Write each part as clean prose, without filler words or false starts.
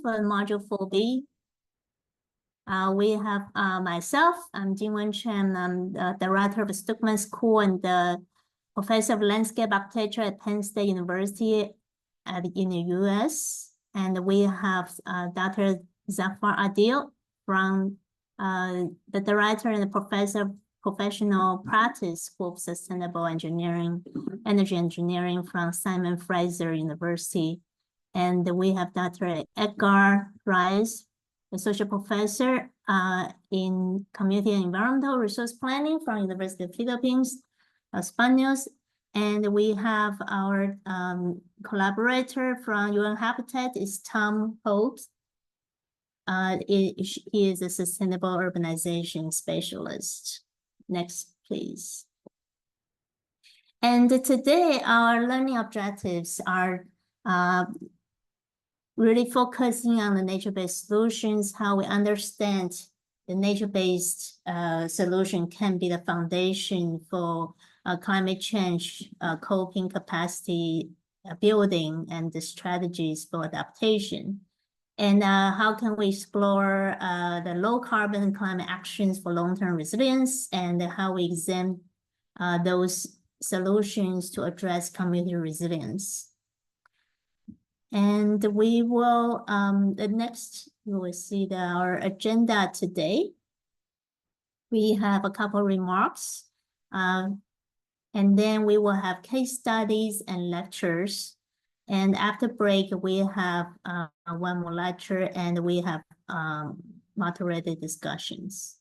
for Module 4B. We have myself, I'm Jingwen Chen, I'm the Director of Stuckman School and the Professor of Landscape Architecture at Penn State University in the US. And we have Dr. Zafar Adil from the Director and the Professor of Professional Practice School of Sustainable Engineering, Energy Engineering from Simon Fraser University. And we have Dr. Edgar Rice, Associate Professor in Community and Environmental Resource Planning from University of Philippines, Los Baños. And we have our collaborator from UN Habitat is Tom Hope. He is a Sustainable Urbanization Specialist. Next, please. And today, our learning objectives are really focusing on the nature-based solutions, how we understand the nature-based solution can be the foundation for climate change, coping capacity building, and the strategies for adaptation. And how can we explore the low carbon climate actions for long-term resilience, and how we examine those solutions to address community resilience. And we will, next, you will see our agenda today. We have a couple remarks, and then we will have case studies and lectures. And after break, we have one more lecture, and we have moderated discussions.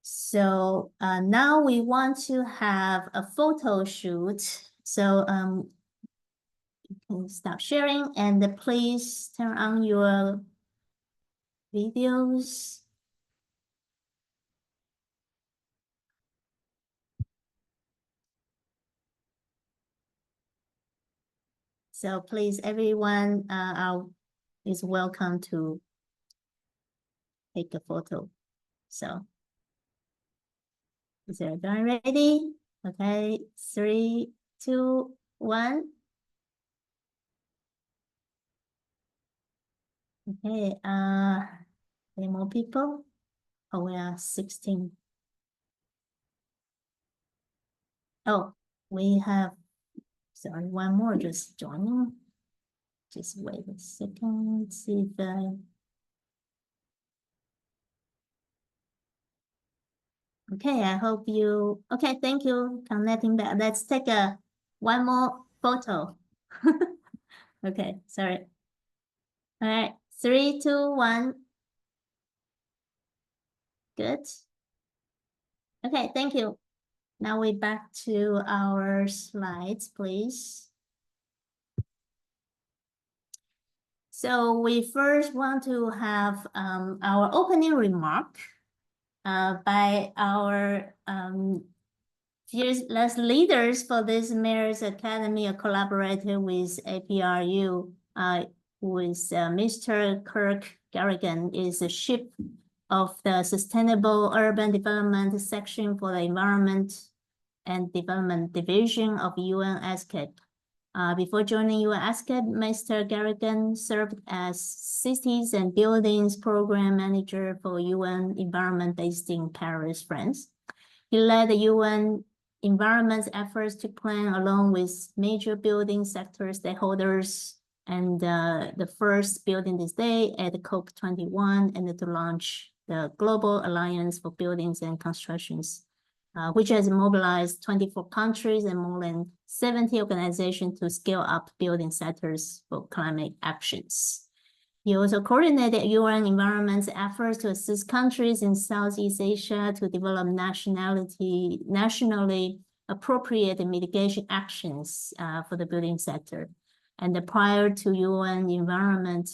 So now we want to have a photo shoot. So you can stop sharing and please turn on your videos. So please, everyone is welcome to take a photo. So is everyone ready? Okay, 3, 2, 1. Okay, any more people? Oh, we are 16. Oh, we have, sorry, one more just joining. Just wait a second, see if okay, I hope you, okay, thank you, connecting back. Let's take one more photo. Okay, sorry. All right, 3, 2, 1. Good. Okay, thank you. Now we're back to our slides, please. So we first want to have our opening remark by our fearless leaders for this Mayor's Academy, a collaborator with APRU, with Mr. Kirk Garrigan, is the ship of the Sustainable Urban Development section for the Environment and Development Division of UN ESCAP. Before joining UN ESCAP, Mr. Garrigan served as Cities and Buildings Program Manager for UN Environment based in Paris, France. He led the UN Environment's efforts to plan along with major building sector stakeholders and the first building this day at COP21 and to launch the Global Alliance for Buildings and Constructions, which has mobilized 24 countries and more than 70 organizations to scale up building sectors for climate actions. He also coordinated UN Environment's efforts to assist countries in Southeast Asia to develop nationally appropriate mitigation actions for the building sector. And prior to UN Environment,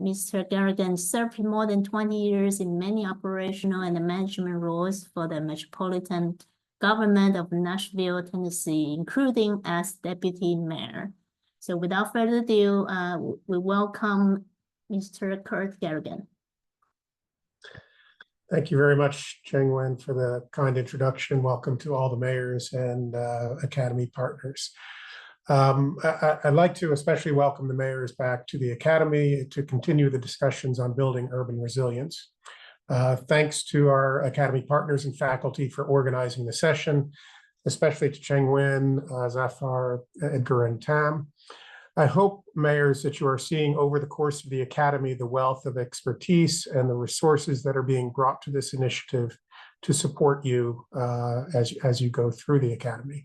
Mr. Garrigan served more than 20 years in many operational and management roles for the Metropolitan Government of Nashville, Tennessee, including as Deputy Mayor. So without further ado, we welcome Mr. Kurt Garrigan. Thank you very much, Jingwen, for the kind introduction. Welcome to all the mayors and Academy partners. I'd like to especially welcome the mayors back to the Academy to continue the discussions on building urban resilience. Thanks to our Academy partners and faculty for organizing the session, especially to Cheng Wen, Zafar, Edgar, and Tam. I hope, mayors, that you are seeing over the course of the Academy the wealth of expertise and the resources that are being brought to this initiative to support you as you go through the Academy.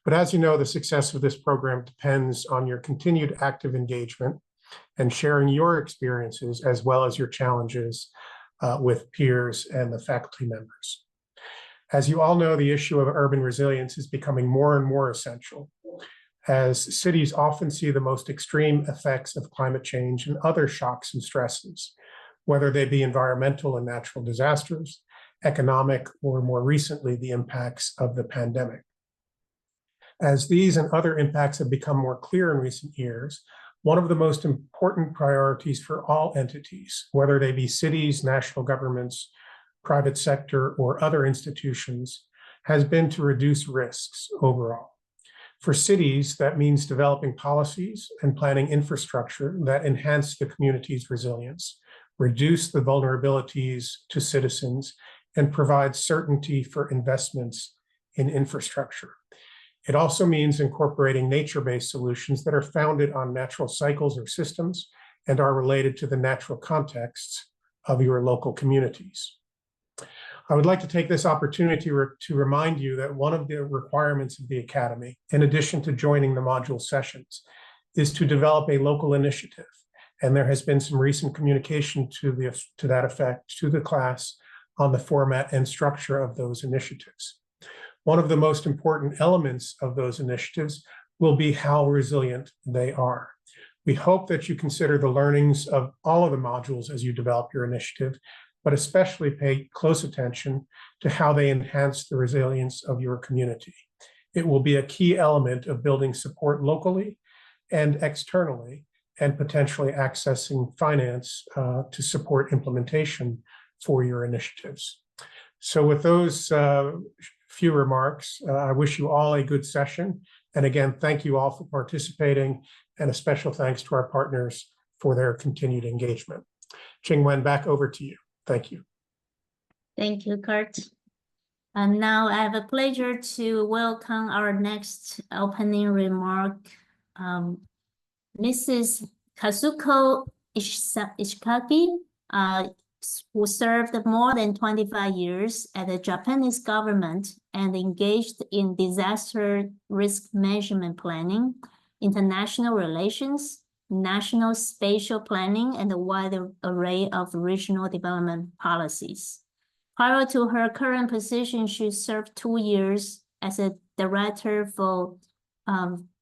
But as you know, the success of this program depends on your continued active engagement and sharing your experiences as well as your challenges with peers and the faculty members. As you all know, the issue of urban resilience is becoming more and more essential, as cities often see the most extreme effects of climate change and other shocks and stresses, whether they be environmental and natural disasters, economic, or more recently, the impacts of the pandemic. As these and other impacts have become more clear in recent years, one of the most important priorities for all entities, whether they be cities, national governments, private sector, or other institutions, has been to reduce risks overall. For cities, that means developing policies and planning infrastructure that enhance the community's resilience, reduce the vulnerabilities to citizens, and provide certainty for investments in infrastructure. It also means incorporating nature-based solutions that are founded on natural cycles or systems and are related to the natural contexts of your local communities. I would like to take this opportunity to remind you that one of the requirements of the Academy, in addition to joining the module sessions, is to develop a local initiative. And there has been some recent communication to that effect to the class on the format and structure of those initiatives. One of the most important elements of those initiatives will be how resilient they are. We hope that you consider the learnings of all of the modules as you develop your initiative, but especially pay close attention to how they enhance the resilience of your community. It will be a key element of building support locally and externally, and potentially accessing finance to support implementation for your initiatives. So with those few remarks, I wish you all a good session. And again, thank you all for participating, and a special thanks to our partners for their continued engagement. Cheng Wen, back over to you. Thank you. Thank you, Kurt. And now I have a pleasure to welcome our next opening remark, Mrs. Kazuko Ishikaki, who served more than 25 years at the Japanese government and engaged in disaster risk management planning, international relations, national spatial planning, and a wide array of regional development policies. Prior to her current position, she served 2 years as a director for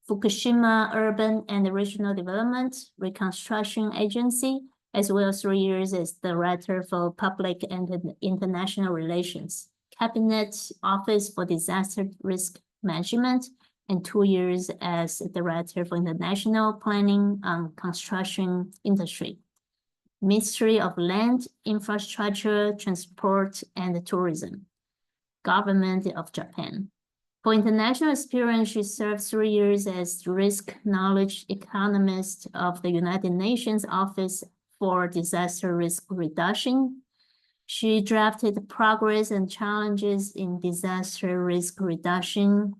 Fukushima Urban and Regional Development Reconstruction Agency, as well as 3 years as Director for Public and International Relations, Cabinet Office for Disaster Risk Management, and 2 years as Director for International Planning and Construction Industry, Ministry of Land, Infrastructure, Transport, and Tourism, Government of Japan. For international experience, she served 3 years as Risk Knowledge Economist of the United Nations Office for Disaster Risk Reduction. She drafted Progress and Challenges in Disaster Risk Reduction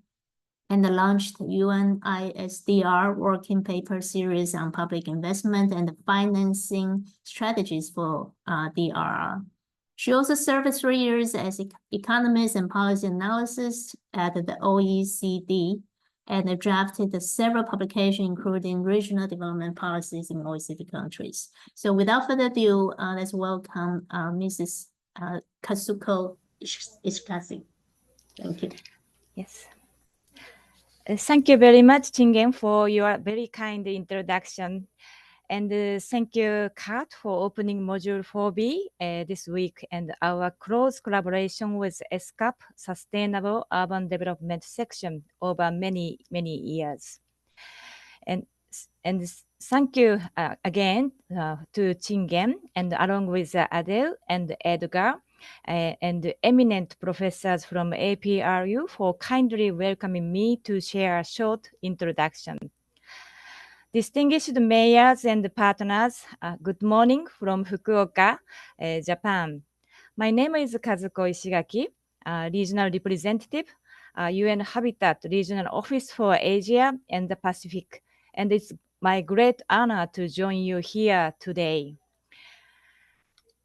and launched UNISDR Working Paper Series on Public Investment and Financing Strategies for DRR. She also served 3 years as economist and policy analyst at the OECD and drafted several publications, including regional development policies in OECD countries. So without further ado, let's welcome Mrs. Kazuko Ishikaki. Thank you. Yes. Thank you very much, Chingen, for your very kind introduction. And thank you, Kat, for opening Module 4B this week and our close collaboration with ESCAP Sustainable Urban Development section over many, many years. And thank you again to Chingen, and along with Adele and Edgar and eminent professors from APRU for kindly welcoming me to share a short introduction. Distinguished mayors and partners, good morning from Fukuoka, Japan. My name is Kazuko Ishigaki, Regional Representative, UN Habitat Regional Office for Asia and the Pacific, and it's my great honor to join you here today.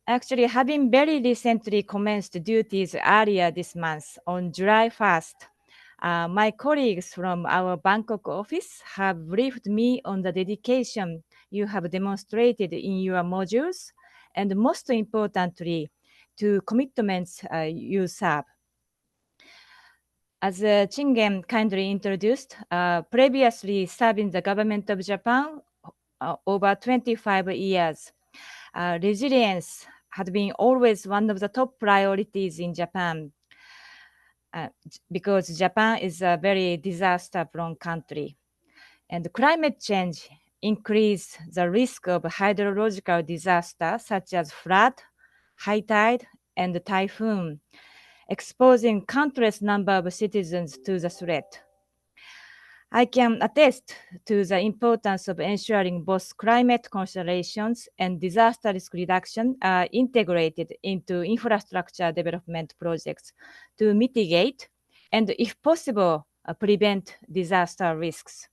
Actually, having very recently commenced duties earlier this month on July 1st, my colleagues from our Bangkok office have briefed me on the dedication you have demonstrated in your modules, and most importantly, to commitments you serve. As Chingen kindly introduced, previously serving the government of Japan over 25 years, resilience had been always one of the top priorities in Japan. Because Japan is a very disaster-prone country. And climate change increases the risk of hydrological disaster such as flood, high tide, and typhoon, exposing countless number of citizens to the threat. I can attest to the importance of ensuring both climate considerations and disaster risk reduction are integrated into infrastructure development projects to mitigate and, if possible, prevent disaster risks.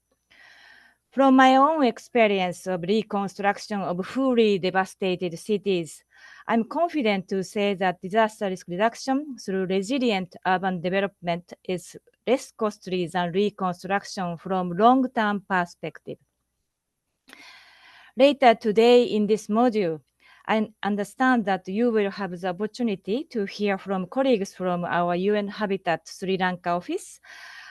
From my own experience of reconstruction of fully devastated cities, I'm confident to say that disaster risk reduction through resilient urban development is less costly than reconstruction from long-term perspective. Later today in this module, I understand that you will have the opportunity to hear from colleagues from our UN Habitat Sri Lanka office,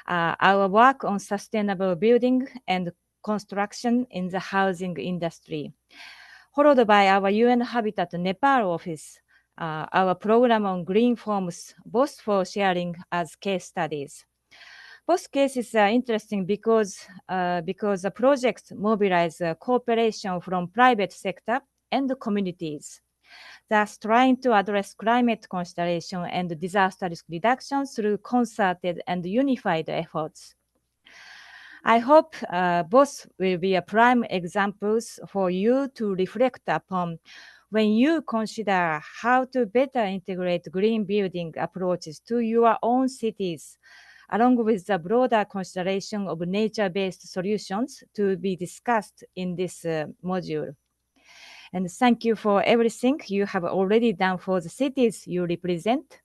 our work on sustainable building and construction in the housing industry, followed by our UN Habitat Nepal office, our program on green forms, both for sharing as case studies. Both cases are interesting because the projects mobilize cooperation from private sector and communities, thus trying to address climate consideration and disaster risk reduction through concerted and unified efforts. I hope both will be prime examples for you to reflect upon when you consider how to better integrate green building approaches to your own cities, along with the broader consideration of nature-based solutions to be discussed in this module. And thank you for everything you have already done for the cities you represent,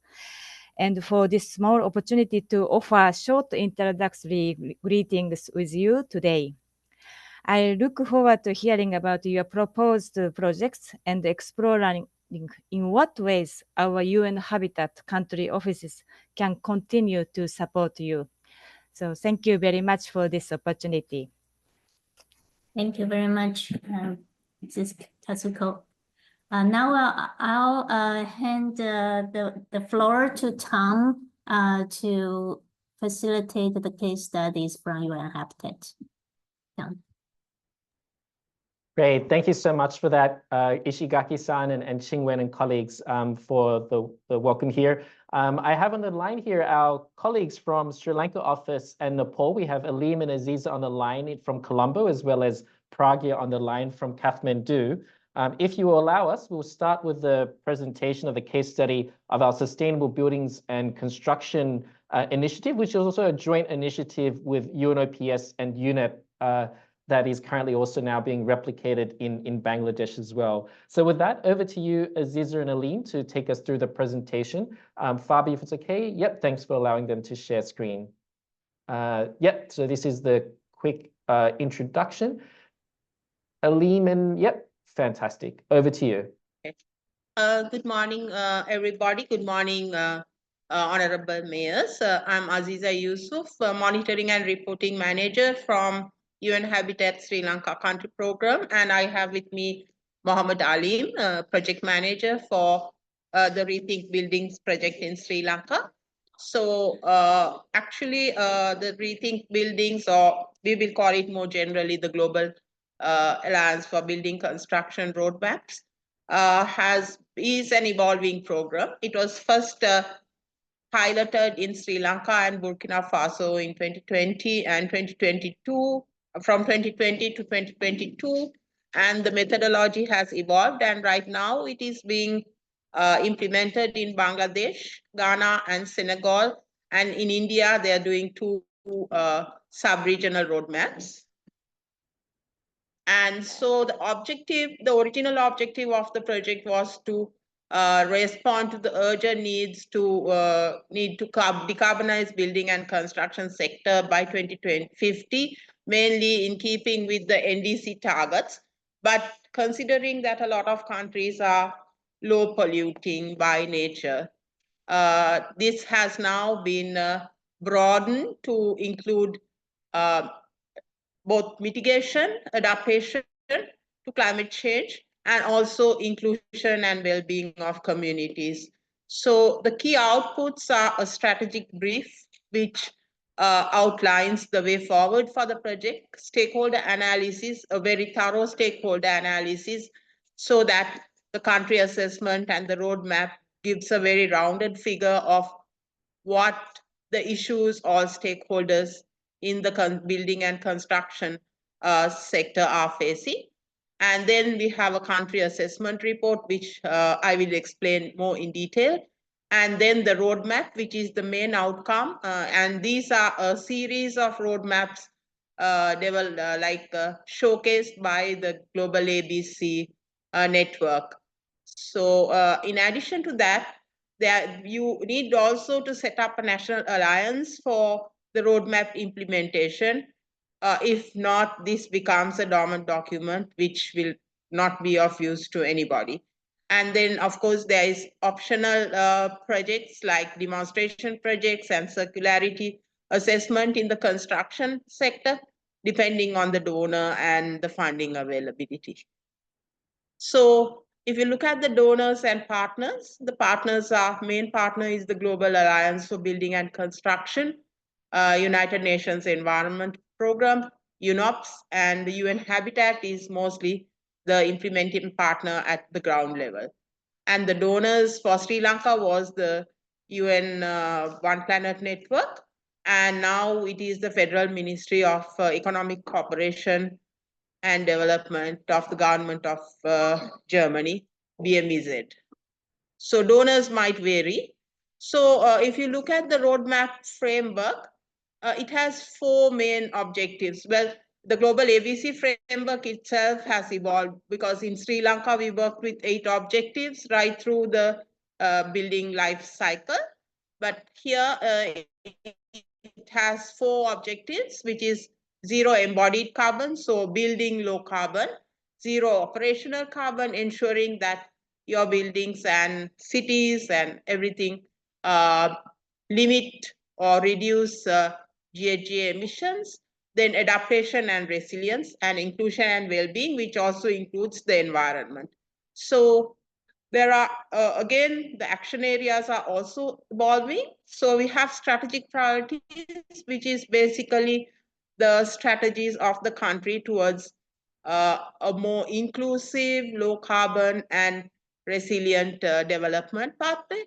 and for this small opportunity to offer short introductory greetings with you today. I look forward to hearing about your proposed projects and exploring in what ways our UN Habitat country offices can continue to support you. So thank you very much for this opportunity. Thank you very much, Mrs. Kazuko. Now I'll hand the floor to Tom to facilitate the case studies from UN Habitat. Tom. Great. Thank you so much for that, Ishigaki-san and Chingwen and colleagues for the welcome here. I have on the line here our colleagues from Sri Lanka office and Nepal. We have Aleem and Aziza on the line from Colombo, as well as Pragya on the line from Kathmandu. If you will allow us, we'll start with the presentation of the case study of our Sustainable Buildings and Construction Initiative, which is also a joint initiative with UNOPS and UNEP that is currently also now being replicated in Bangladesh as well. So with that, over to you, Aziza and Aleem, to take us through the presentation. Fabi, if it's okay. Yep, thanks for allowing them to share screen. Yep, so this is the quick introduction. Aleem and yep, fantastic. Over to you. Good morning, everybody. Good morning, honorable mayors. I'm Aziza Yusuf, Monitoring and Reporting Manager from UN Habitat Sri Lanka Country Program, and I have with me Mohammed Aleem, Project Manager for the Rethink Buildings project in Sri Lanka. So actually, the Rethink Buildings, or we will call it more generally the Global Alliance for Building Construction Roadmaps, is an evolving program. It was first piloted in Sri Lanka and Burkina Faso in 2020 and 2022, from 2020 to 2022, and the methodology has evolved, and right now it is being implemented in Bangladesh, Ghana, and Senegal, and in India they are doing two sub-regional roadmaps. And so the original objective of the project was to respond to the urgent needs to decarbonize building and construction sector by 2050, mainly in keeping with the NDC targets. But considering that a lot of countries are low polluting by nature, this has now been broadened to include both mitigation, adaptation to climate change, and also inclusion and well-being of communities. So the key outputs are a strategic brief, which outlines the way forward for the project, stakeholder analysis, a very thorough stakeholder analysis, so that the country assessment and the roadmap gives a very rounded figure of what the issues all stakeholders in the building and construction sector are facing. And then we have a country assessment report, which I will explain more in detail. And then the roadmap, which is the main outcome. And these are a series of roadmaps showcased by the Global ABC network. So in addition to that, you need also to set up a national alliance for the roadmap implementation. If not, this becomes a dormant document, which will not be of use to anybody. And then, of course, there is optional projects like demonstration projects and circularity assessment in the construction sector, depending on the donor and the funding availability. So if you look at the donors and partners, the partners are, main partner is the Global Alliance for Building and Construction, United Nations Environment Program, UNOPS, and the UN Habitat is mostly the implementing partner at the ground level. And the donors for Sri Lanka was the UN One Planet Network, and now it is the Federal Ministry of Economic Cooperation and Development of the Government of Germany, BMEZ. So donors might vary. So if you look at the roadmap framework, it has 4 main objectives. Well, the global ABC framework itself has evolved because in Sri Lanka, we worked with 8 objectives right through the building life cycle. But here it has 4 objectives, which is 0 embodied carbon, so building low carbon, 0 operational carbon, ensuring that your buildings and cities and everything limit or reduce GHG emissions, then adaptation and resilience, and inclusion and well-being, which also includes the environment. So there are, again, the action areas are also evolving. So we have strategic priorities, which is basically the strategies of the country towards a more inclusive, low carbon and resilient development pathway.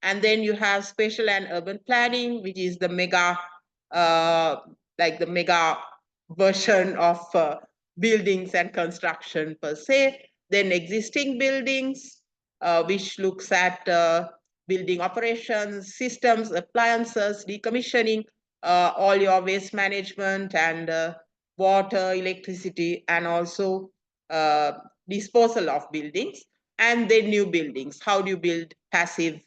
And then you have spatial and urban planning, which is the mega, the mega version of buildings and construction per se. Then existing buildings, which looks at building operations, systems, appliances, decommissioning, all your waste management and water, electricity, and also disposal of buildings. And then new buildings. How do you build passive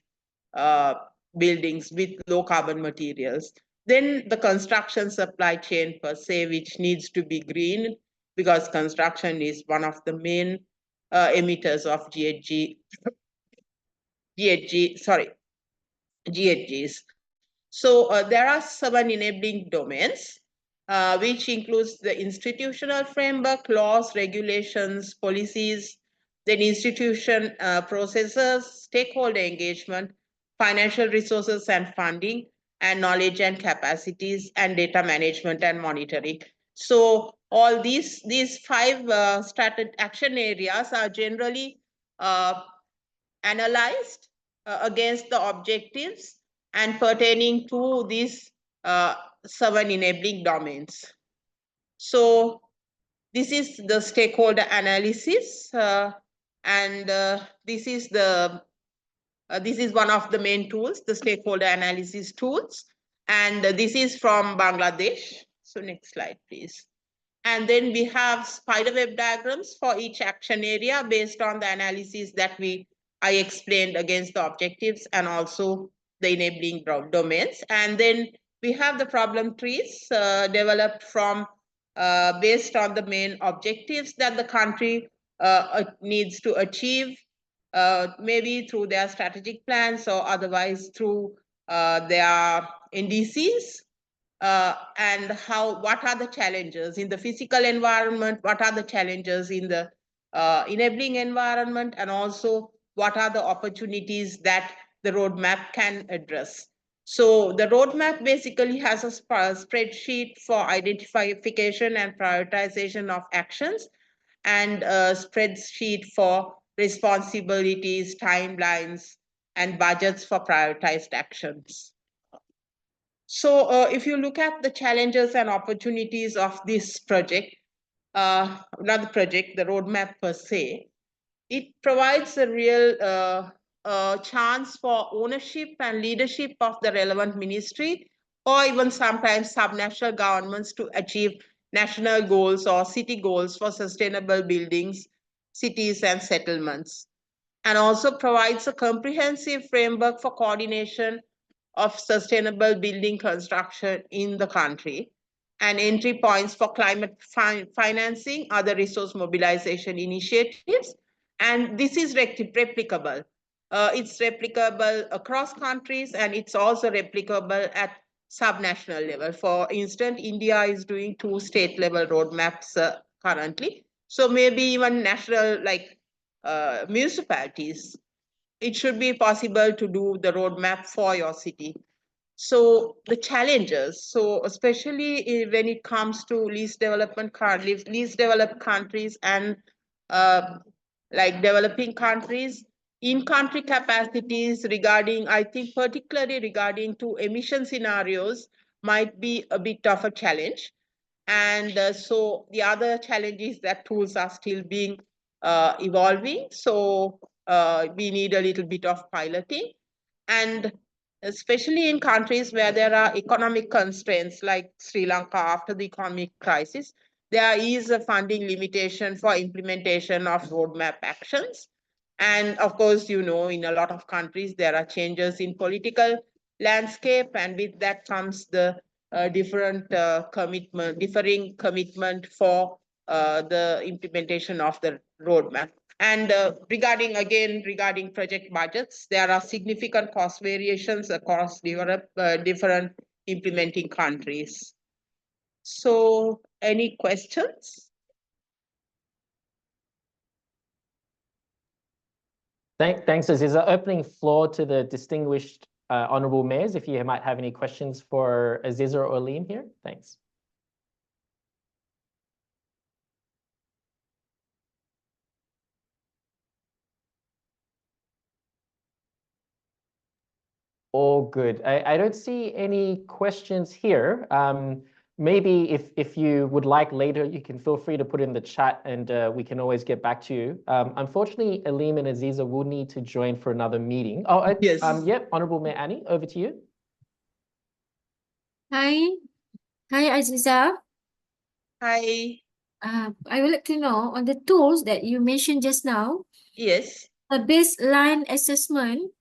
buildings with low carbon materials? Then the construction supply chain per se, which needs to be green, because construction is one of the main emitters of GHGs. So there are 7 enabling domains, which includes the institutional framework, laws, regulations, policies, then institution processes, stakeholder engagement, financial resources and funding, and knowledge and capacities, and data management and monitoring. So all these 5 action areas are generally analyzed against the objectives and pertaining to these 7 enabling domains. So this is the stakeholder analysis, and this is one of the main tools, the stakeholder analysis tools, and this is from Bangladesh. So next slide, please. And then we have spiderweb diagrams for each action area based on the analysis that I explained against the objectives and also the enabling domains. And then we have the problem trees developed from based on the main objectives that the country needs to achieve, maybe through their strategic plans or otherwise through their NDCs. And what are the challenges in the physical environment, what are the challenges in the enabling environment, and also what are the opportunities that the roadmap can address. So the roadmap basically has a spreadsheet for identification and prioritization of actions, and a spreadsheet for responsibilities, timelines, and budgets for prioritized actions. So if you look at the challenges and opportunities of this project, not the project, the roadmap per se, it provides a real chance for ownership and leadership of the relevant ministry, or even sometimes subnational governments to achieve national goals or city goals for sustainable buildings, cities, and settlements. And also provides a comprehensive framework for coordination of sustainable building construction in the country, and entry points for climate financing, other resource mobilization initiatives. And this is replicable. It's replicable across countries, and it's also replicable at subnational level. For instance, India is doing 2 state-level roadmaps currently. So maybe even national, like municipalities, it should be possible to do the roadmap for your city. So the challenges, so especially when it comes to least developed countries and like developing countries, in-country capacities regarding, I think particularly regarding to emission scenarios might be a bit of a challenge. And so the other challenge is that tools are still being evolving. So we need a little bit of piloting. And especially in countries where there are economic constraints like Sri Lanka after the economic crisis, there is a funding limitation for implementation of roadmap actions. And of course, you know, in a lot of countries, there are changes in political landscape, and with that comes the differing commitment for the implementation of the roadmap. And regarding project budgets, there are significant cost variations across different implementing countries. So, any questions? Thanks, Aziza. Opening floor to the distinguished honourable mayors, if you might have any questions for Aziza or Aleem here. Thanks. All good. I don't see any questions here. Maybe if you would like later, you can feel free to put in the chat, and we can always get back to you. Unfortunately, Aleem and Aziza will need to join for another meeting. Oh, yes. Yep, Honourable Mayor Annie, over to you. Hi, Aziza. Hi. I would like to know on the tools that you mentioned just now, Yes. a baseline assessment.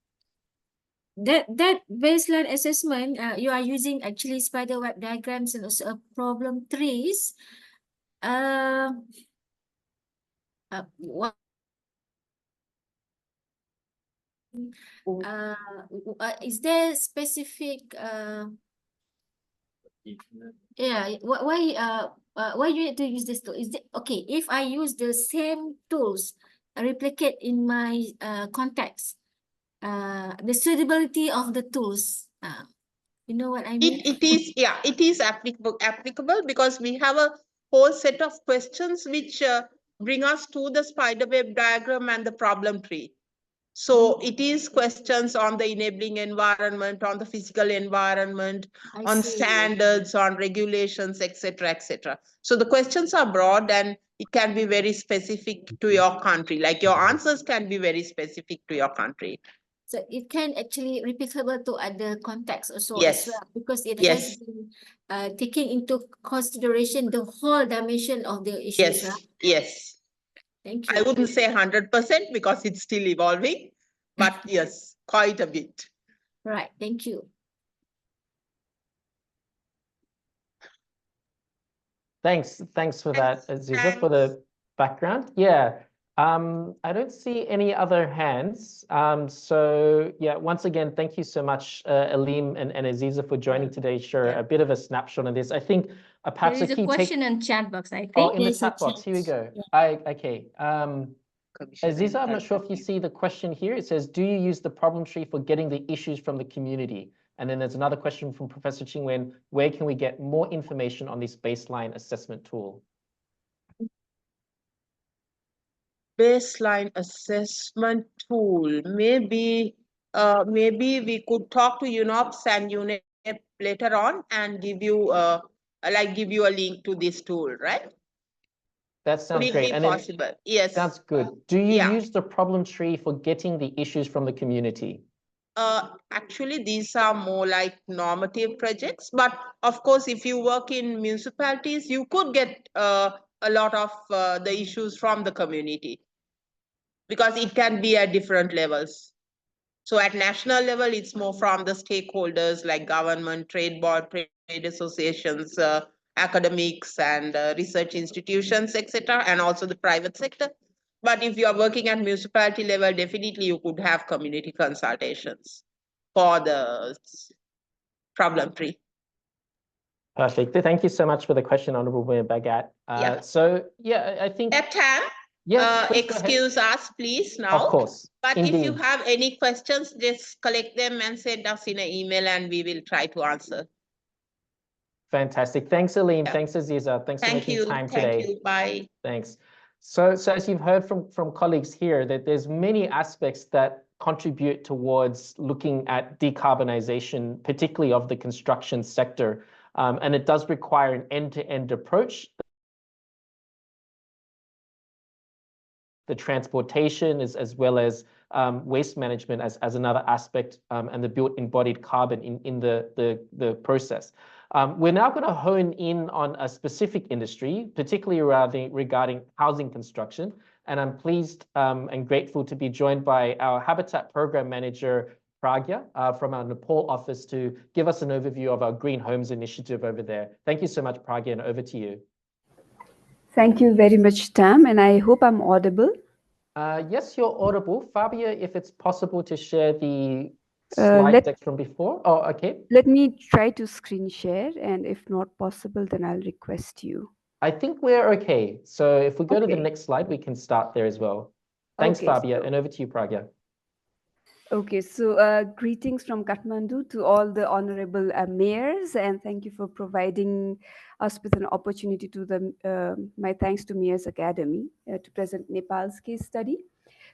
That baseline assessment, you are using actually spiderweb diagrams and also problem trees. What is there specific why you need to use this tool? Is it okay if I use the same tools replicate in my context? The suitability of the tools. You know what I mean? It is applicable because we have a whole set of questions which bring us to the spiderweb diagram and the problem tree. So it is questions on the enabling environment, on the physical environment, on standards, on regulations, etc., etc. So the questions are broad and it can be very specific to your country. Like your answers can be very specific to your country. So it can actually repeatable to other contexts also Yes. as well, because it Yes. has been taking into consideration the whole dimension of the issues, Yes. right? Yes. Thank I you. wouldn't say 100% because it's still evolving, but yes, quite a bit. Right, thank you. Thanks for that, Thanks. Aziza, for the background. Yeah, I don't see any other hands. So yeah, once again, thank you so much, Aleem and Aziza for joining today. Share a bit of a snapshot on this. I think perhaps There is a key a question in chat box, I think. Oh, in the There's a chat box. Here we go. chat. Okay. Aziza, I'm not sure if you see the question here. It says, do you use the problem tree for getting the issues from the community? And then there's another question from Professor Chingwen. Where can we get more information on this baseline assessment tool? Baseline assessment tool. Maybe we could talk to UNOPS and UNEP later on and give you a link to this tool, right? That sounds Would it great. be And possible? Yes. sounds good. Do you Yeah. use the problem tree for getting the issues from the community? Actually, these are more like normative projects, but of course, if you work in municipalities, you could get a lot of the issues from the community because it can be at different levels. So at national level, it's more from the stakeholders like government, trade board, trade associations, academics and research institutions, etc., and also the private sector. But if you are working at municipality level, definitely you could have community consultations for the problem tree. Perfect. Thank you so much for the question, Honorable Mayor Bagat. Yeah. So yeah, I think. Yes, please go ahead. excuse us, please, now. Of course. But Indeed. if you have any questions, just collect them and send us in an email and we will try to answer. Fantastic. Thanks, Aleem. Yeah. Thanks, Aziza. Thanks for Thank making you. time today. Thank you. Bye. Thanks. So as you've heard from colleagues here, that there's many aspects that contribute towards looking at decarbonization, particularly of the construction sector. And it does require an end-to-end approach. The transportation as well as waste management as another aspect, and the built embodied carbon in the process. We're now going to hone in on a specific industry, particularly regarding housing construction. And I'm pleased and grateful to be joined by our Habitat Program Manager, Pragya, from our Nepal office to give us an overview of our Green Homes initiative over there. Thank you so much, Pragya, and over to you. Thank you very much, Tam, and I hope I'm audible. Yes, you're audible. Fabia, if it's possible to share the slide deck from before. Oh, okay. Let me try to screen share, and if not possible, then I'll request you. I think we're okay. So if we go to the next slide, we can start there as well. Thanks, Fabia, and over to you, Pragya. Okay, so greetings from Kathmandu to all the honorable mayors, and thank you for providing us with an opportunity to my thanks to Mayors Academy to present Nepal's case study.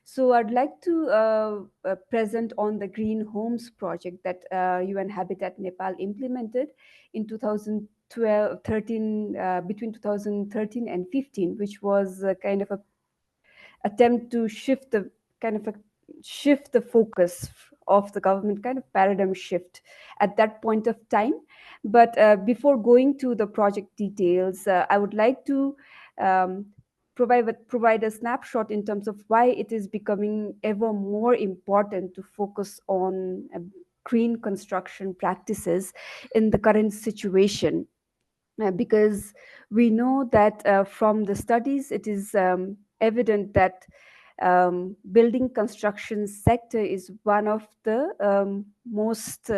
So I'd like to present on the Green Homes project that UN Habitat Nepal implemented in 2013, between 2013 and 15, which was a kind of a attempt to shift the focus of the government, kind of paradigm shift at that point of time. But before going to the project details, I would like to provide a snapshot in terms of why it is becoming ever more important to focus on green construction practices in the current situation. Because we know that from the studies, it is evident that building construction sector is one of the most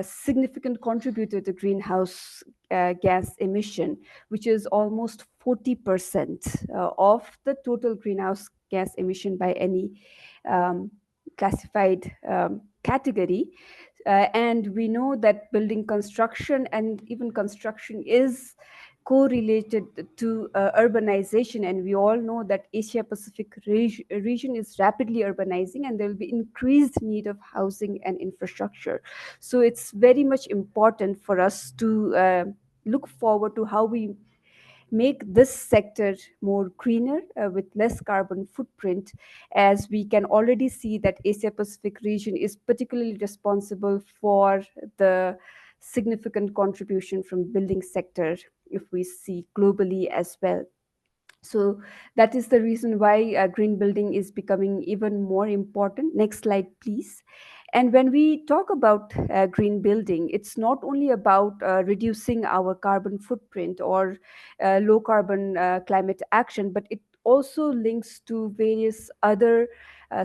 significant contributor to greenhouse gas emission, which is almost 40% of the total greenhouse gas emission by any classified category. And we know that building construction and even construction is correlated to urbanization, and we all know that Asia Pacific region is rapidly urbanizing, and there will be increased need of housing and infrastructure. So it's very much important for us to look forward to how we make this sector more greener with less carbon footprint, as we can already see that Asia Pacific region is particularly responsible for the significant contribution from building sector if we see globally as well. So that is the reason why green building is becoming even more important. Next slide, please. And when we talk about green building, it's not only about reducing our carbon footprint or low carbon climate action, but it also links to various other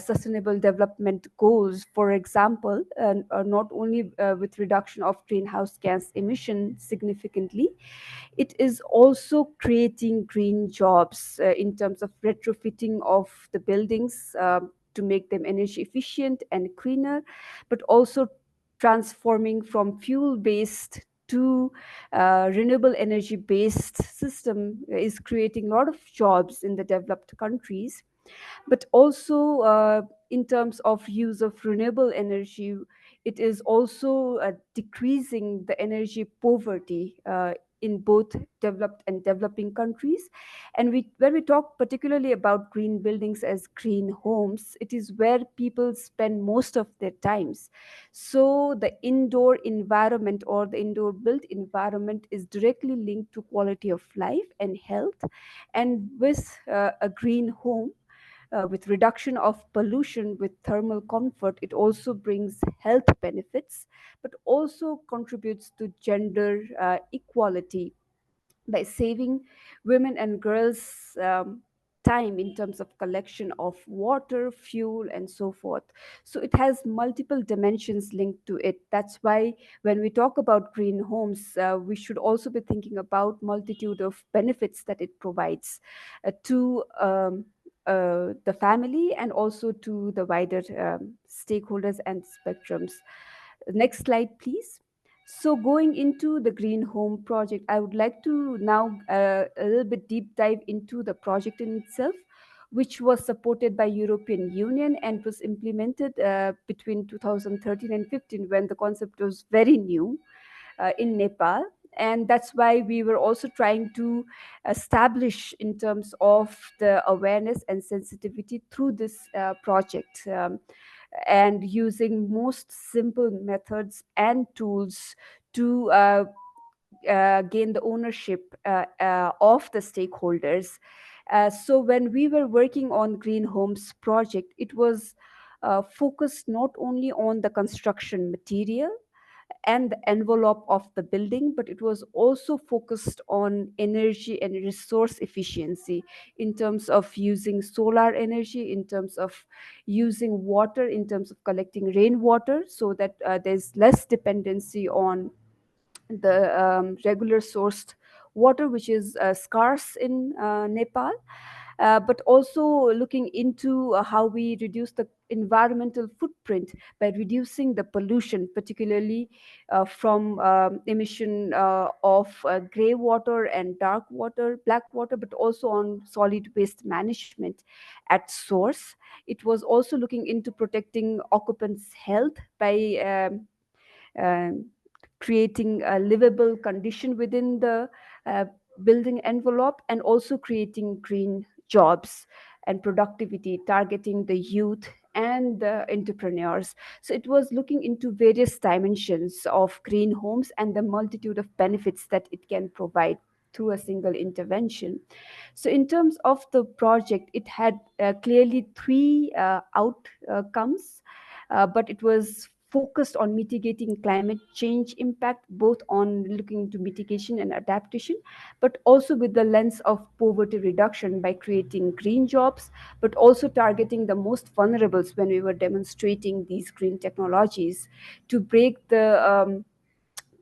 sustainable development goals. For example, not only with reduction of greenhouse gas emission significantly, it is also creating green jobs in terms of retrofitting of the buildings to make them energy efficient and cleaner, but also transforming from fuel-based to renewable energy-based system is creating a lot of jobs in the developed countries. But also in terms of use of renewable energy, it is also decreasing the energy poverty in both developed and developing countries. And when we talk particularly about green buildings as green homes, it is where people spend most of their times. So the indoor environment or the indoor built environment is directly linked to quality of life and health. And with a green home, with reduction of pollution, with thermal comfort, it also brings health benefits, but also contributes to gender equality by saving women and girls time in terms of collection of water, fuel, and so forth. So it has multiple dimensions linked to it. That's why when we talk about green homes, we should also be thinking about multitude of benefits that it provides to the family and also to the wider stakeholders and spectrums. Next slide, please. So going into the Green Home project, I would like to now a little bit deep dive into the project in itself, which was supported by European Union and was implemented between 2013 and 15 when the concept was very new in Nepal. And that's why we were also trying to establish in terms of the awareness and sensitivity through this project. And using most simple methods and tools to gain the ownership of the stakeholders. So when we were working on Green Homes project, it was focused not only on the construction material and the envelope of the building, but it was also focused on energy and resource efficiency in terms of using solar energy, in terms of using water, in terms of collecting rainwater, so that there's less dependency on the regular sourced water, which is scarce in Nepal. But also looking into how we reduce the environmental footprint by reducing the pollution, particularly from emission of gray water and dark water, black water, but also on solid waste management at source. It was also looking into protecting occupants' health by creating a livable condition within the building envelope, and also creating green jobs and productivity, targeting the youth and the entrepreneurs. So it was looking into various dimensions of green homes and the multitude of benefits that it can provide through a single intervention. So in terms of the project, it had clearly three outcomes, but it was focused on mitigating climate change impact, both on looking into mitigation and adaptation, but also with the lens of poverty reduction by creating green jobs, but also targeting the most vulnerables when we were demonstrating these green technologies to break the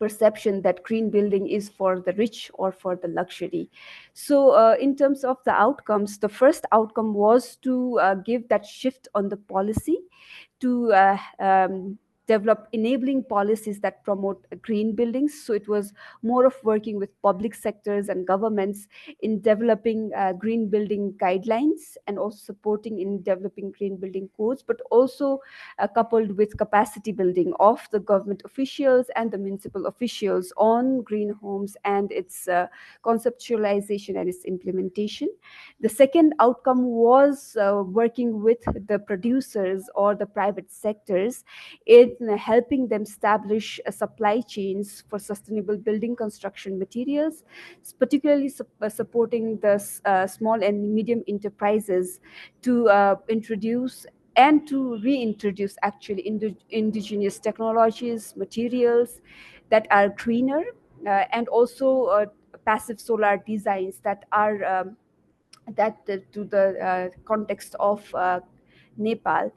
perception that green building is for the rich or for the luxury. So in terms of the outcomes, the first outcome was to give that shift on the policy to develop enabling policies that promote green buildings. So it was more of working with public sectors and governments in developing green building guidelines and also supporting in developing green building codes, but also coupled with capacity building of the government officials and the municipal officials on green homes and its conceptualization and its implementation. The second outcome was working with the producers or the private sectors in helping them establish supply chains for sustainable building construction materials, particularly supporting the small and medium enterprises to introduce and to reintroduce actually indigenous technologies, materials that are greener, and also passive solar designs that are to the context of Nepal,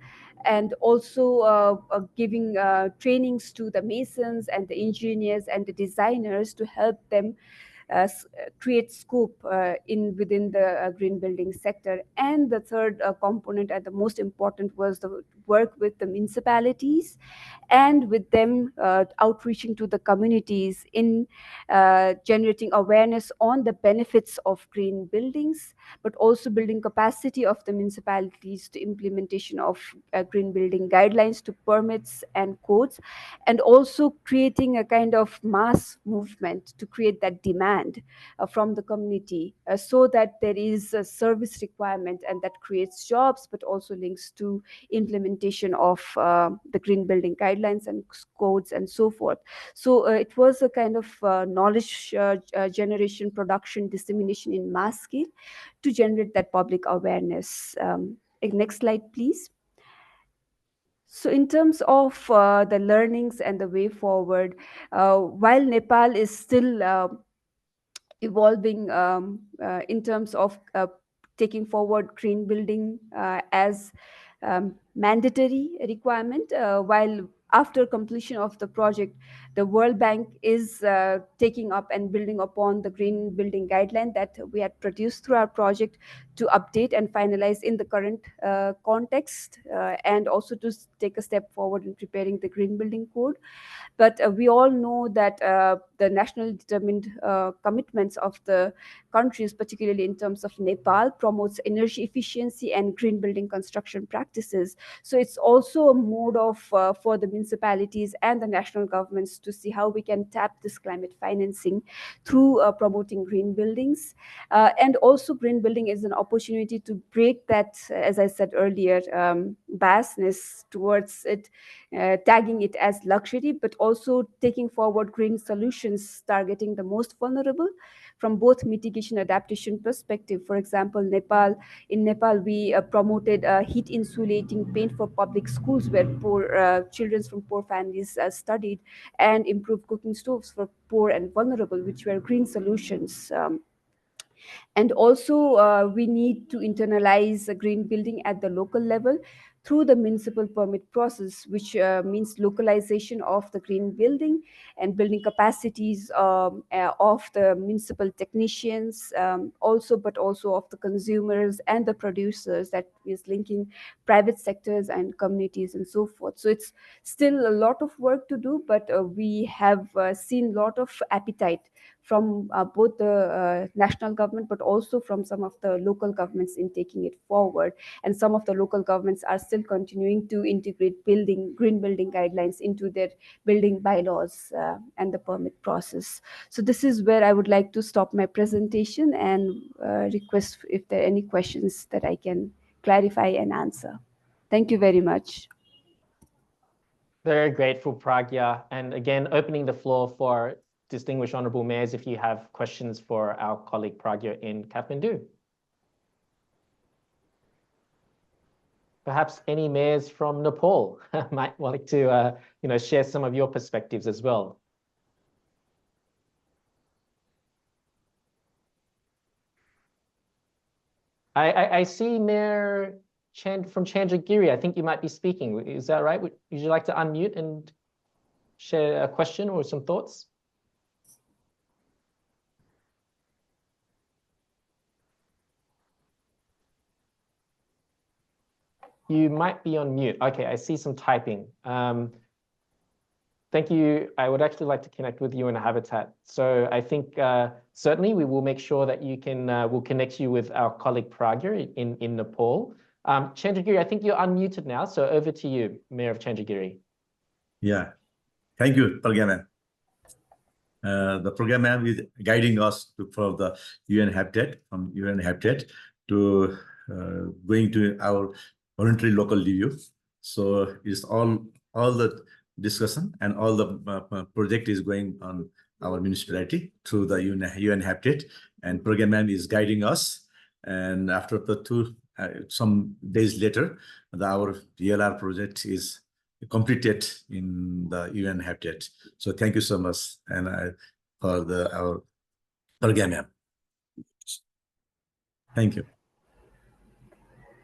and also giving trainings to the masons and the engineers and the designers to help them create scope within the green building sector. And the third component and the most important was the work with the municipalities and with them outreaching to the communities in generating awareness on the benefits of green buildings, but also building capacity of the municipalities to implementation of green building guidelines, to permits and codes, and also creating a kind of mass movement to create that demand from the community so that there is a service requirement and that creates jobs, but also links to implementation of the green building guidelines and codes and so forth. So it was a kind of knowledge generation, production, dissemination in mass scale to generate that public awareness. Next slide, please. So in terms of the learnings and the way forward, while Nepal is still evolving in terms of taking forward green building as mandatory requirement, while after completion of the project, the World Bank is taking up and building upon the green building guideline that we had produced through our project to update and finalize in the current context, and also to take a step forward in preparing the green building code. But we all know that the national determined commitments of the countries, particularly in terms of Nepal, promotes energy efficiency and green building construction practices. So it's also a mode of for the municipalities and the national governments to see how we can tap this climate financing through promoting green buildings. And also green building is an opportunity to break that, as I said earlier, biasness towards it, tagging it as luxury, but also taking forward green solutions targeting the most vulnerable from both mitigation adaptation perspective. For example, in Nepal, we promoted heat insulating paint for public schools where poor children from poor families studied, and improved cooking stoves for poor and vulnerable, which were green solutions. And also, we need to internalize green building at the local level through the municipal permit process, which means localization of the green building and building capacities of the municipal technicians, but also of the consumers and the producers, that is linking private sectors and communities and so forth. So it's still a lot of work to do, but we have seen a lot of appetite from both the national government, but also from some of the local governments in taking it forward. And some of the local governments are still continuing to integrate green building guidelines into their building bylaws and the permit process. So this is where I would like to stop my presentation and request if there are any questions that I can clarify and answer. Thank you very much. Very grateful, Pragya. And again, opening the floor for distinguished honorable mayors if you have questions for our colleague Pragya in Kathmandu. Perhaps any mayors from Nepal might like to share some of your perspectives as well. I see Mayor from Chandragiri. I think you might be speaking. Is that right? Would you like to unmute and share a question or some thoughts? You might be on mute. Okay, I see some typing. Thank you. I would actually like to connect with UN Habitat. So I think certainly we will make sure that you can, we'll connect you with our colleague Pragya in Nepal. Chandragiri, I think you're unmuted now. So over to you, Mayor of Chandragiri. Yeah, thank you, Program Man. The Program Man is guiding us for the UN Habitat, from UN Habitat to going to our voluntary local review. So it's all the discussion and all the project is going on our municipality through the UN Habitat, and Program Man is guiding us. And after the some days later, our DLR project is completed in the UN Habitat. So thank you so much, and for our Program. Thank you.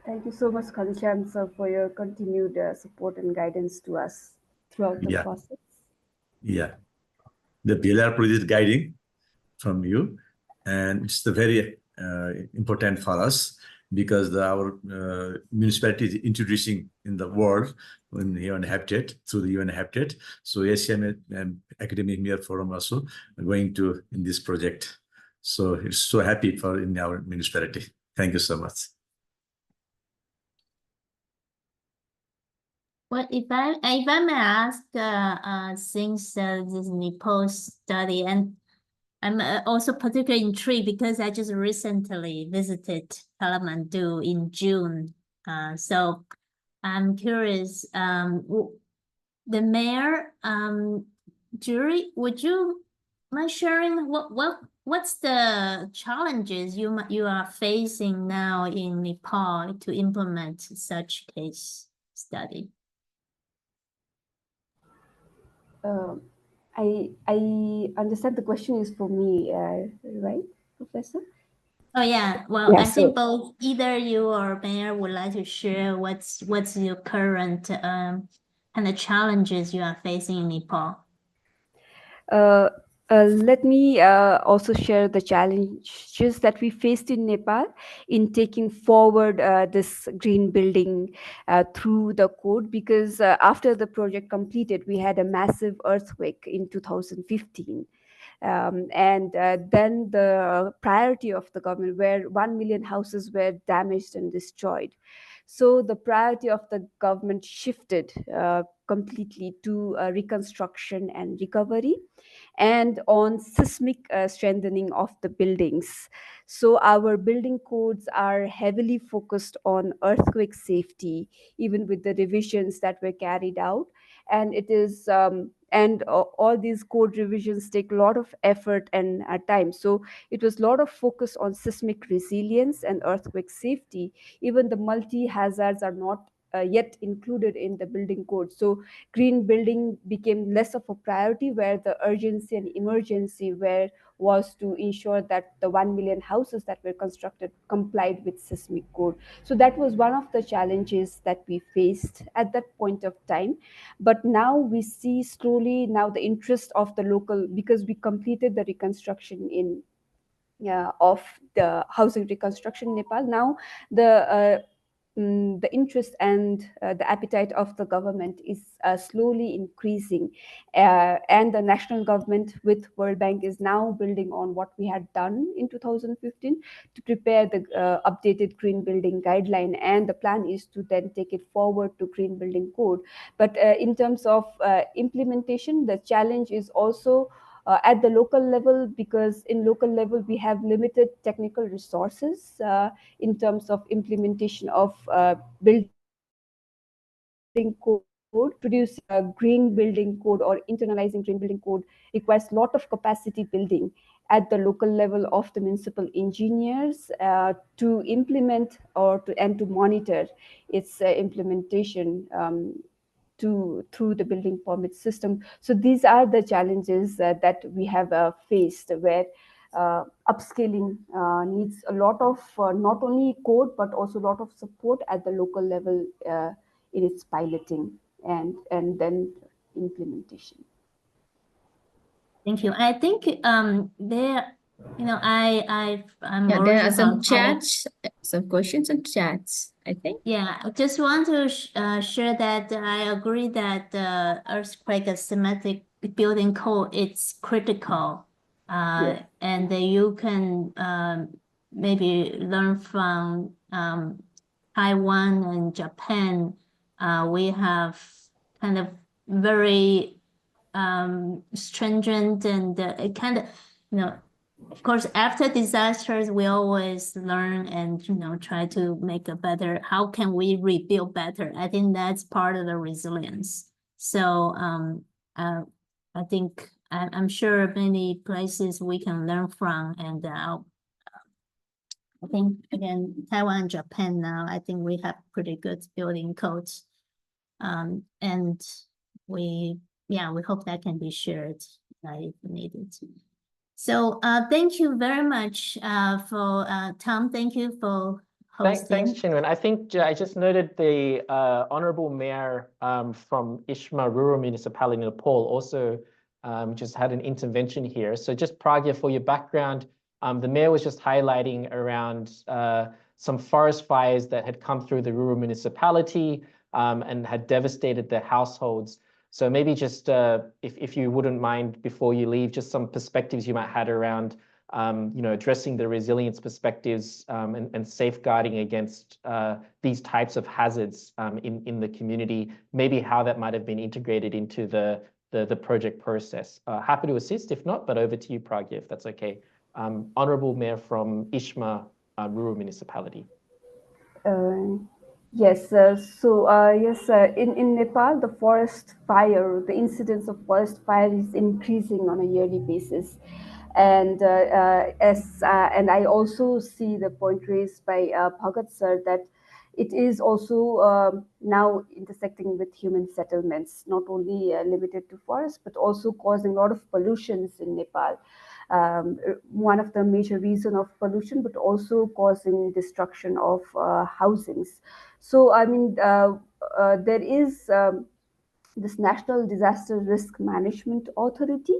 Thank you so much, Kancham sir, for your continued support and guidance to us throughout the process. Yeah, the BLR project guiding from you, and it's the very important for us because our municipality is introducing in the world in UN Habitat through the UN Habitat. So ASEAN and Academic Mayor Forum also are going to in this project. So it's so happy for in our municipality. Thank you so much. Well, if I may ask, since this Nepal study, and I'm also particularly intrigued because I just recently visited Kathmandu in June. So I'm curious, the mayor, Jury, would you mind sharing what's the challenges you are facing now in Nepal to implement such case study? I understand the question is for me, right, Professor? Oh yeah, well, Yeah, I think both either you or Mayor would like to share what's your current kind of challenges you are facing in Nepal. Let me also share the challenges that we faced in Nepal in taking forward this green building through the code, because after the project completed, we had a massive earthquake in 2015. And then the priority of the government, where 1 million houses were damaged and destroyed. So the priority of the government shifted completely to reconstruction and recovery, and on seismic strengthening of the buildings. So our building codes are heavily focused on earthquake safety, even with the revisions that were carried out. And it is all these code revisions take a lot of effort and time. So it was a lot of focus on seismic resilience and earthquake safety. Even the multi-hazards are not yet included in the building code. So green building became less of a priority, where the urgency and emergency was to ensure that the 1 million houses that were constructed complied with seismic code. So that was one of the challenges that we faced at that point of time. But now we see slowly now the interest of the local, because we completed the reconstruction of the housing reconstruction in Nepal. Now the interest and the appetite of the government is slowly increasing, and the national government with World Bank is now building on what we had done in 2015 to prepare the updated green building guideline, and the plan is to then take it forward to green building code. But in terms of implementation, the challenge is also at the local level, because in local level we have limited technical resources in terms of implementation of building code. Producing a green building code or internalizing green building code requires a lot of capacity building at the local level of the municipal engineers to implement and to monitor its implementation through the building permit system. So these are the challenges that we have faced, where upscaling needs a lot of not only code but also a lot of support at the local level in its piloting and then implementation. Thank you. I think there I'm Yeah, there worried are some about our- chats, some questions and chats, I think. Yeah, I just want to share that I agree that the earthquake asymmetric building code is critical. And that you can maybe learn from Taiwan and Japan. We have kind of very stringent and it kind of, of course, after disasters, we always learn and, try to make a better, how can we rebuild better? I think that's part of the resilience. So I think I'm sure many places we can learn from, and I think again, Taiwan and Japan now, I think we have pretty good building codes. And we hope that can be shared if needed. So thank you very much for Tom. Thank you for hosting. Thanks, Chinwen. I think I just noted the Honorable Mayor from Ishma Rural Municipality in Nepal also just had an intervention here. So just Pragya, for your background, the mayor was just highlighting around some forest fires that had come through the rural municipality and had devastated their households. So maybe just if you wouldn't mind, before you leave, just some perspectives you might have around addressing the resilience perspectives and safeguarding against these types of hazards in the community, maybe how that might have been integrated into the project process. Happy to assist, if not, but over to you, Pragya, if that's okay. Honorable Mayor from Ishma Rural Municipality. Yes, in Nepal, the forest fire, the incidence of forest fire is increasing on a yearly basis. And and I also see the point raised by Bhagat sir that it is also now intersecting with human settlements, not only limited to forests, but also causing a lot of pollutions in Nepal. One of the major reason of pollution, but also causing destruction of housings. So, I mean, there is this National Disaster Risk Management Authority.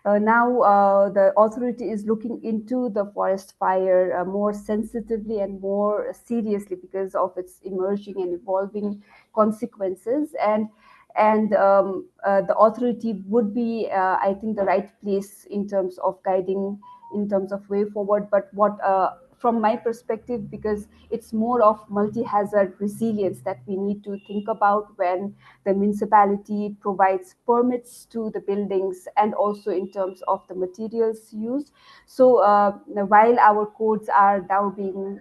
Now the authority is looking into the forest fire more sensitively and more seriously because of its emerging and evolving consequences. And the authority would be, I think, the right place in terms of guiding, in terms of way forward. But what, from my perspective, because it's more of multi-hazard resilience that we need to think about when the municipality provides permits to the buildings, and also in terms of the materials used. So while our codes are now being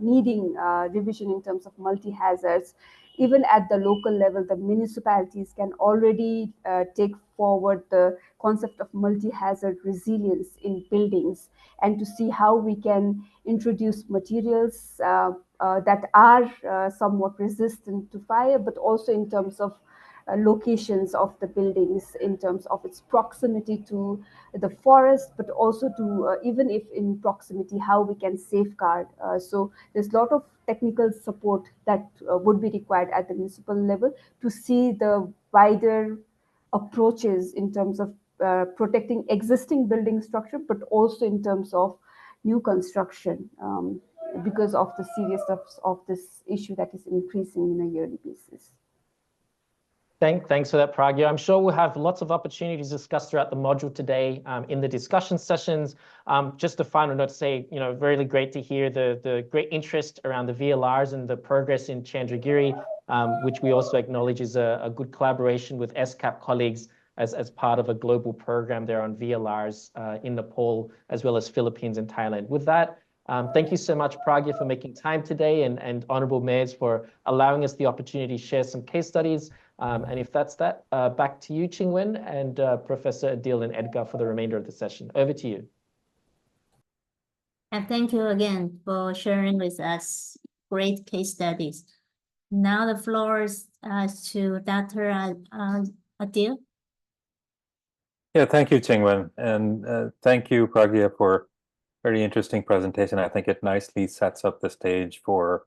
needing revision in terms of multi-hazards, even at the local level, the municipalities can already take forward the concept of multi-hazard resilience in buildings, and to see how we can introduce materials that are somewhat resistant to fire, but also in terms of locations of the buildings, in terms of its proximity to the forest, but also to even if in proximity, how we can safeguard. So there's a lot of technical support that would be required at the municipal level to see the wider approaches in terms of protecting existing building structure, but also in terms of new construction, because of the seriousness of this issue that is increasing on a yearly basis. Thanks for that, Pragya. I'm sure we'll have lots of opportunities to discuss throughout the module today in the discussion sessions. Just a final note to say, really great to hear the great interest around the VLRs and the progress in Chandragiri, which we also acknowledge is a good collaboration with ESCAP colleagues as part of a global program there on VLRs in Nepal, as well as Philippines and Thailand. With that, thank you so much, Pragya, for making time today, and Honorable Mayors for allowing us the opportunity to share some case studies. And if that's that, back to you, Ching-Wen, and Professor Adil and Edgar for the remainder of the session. Over to you. And thank you again for sharing with us great case studies. Now the floor is to Dr. Adil. Yeah, thank you, Ching-Wen, and thank you, Pragya, for very interesting presentation. I think it nicely sets up the stage for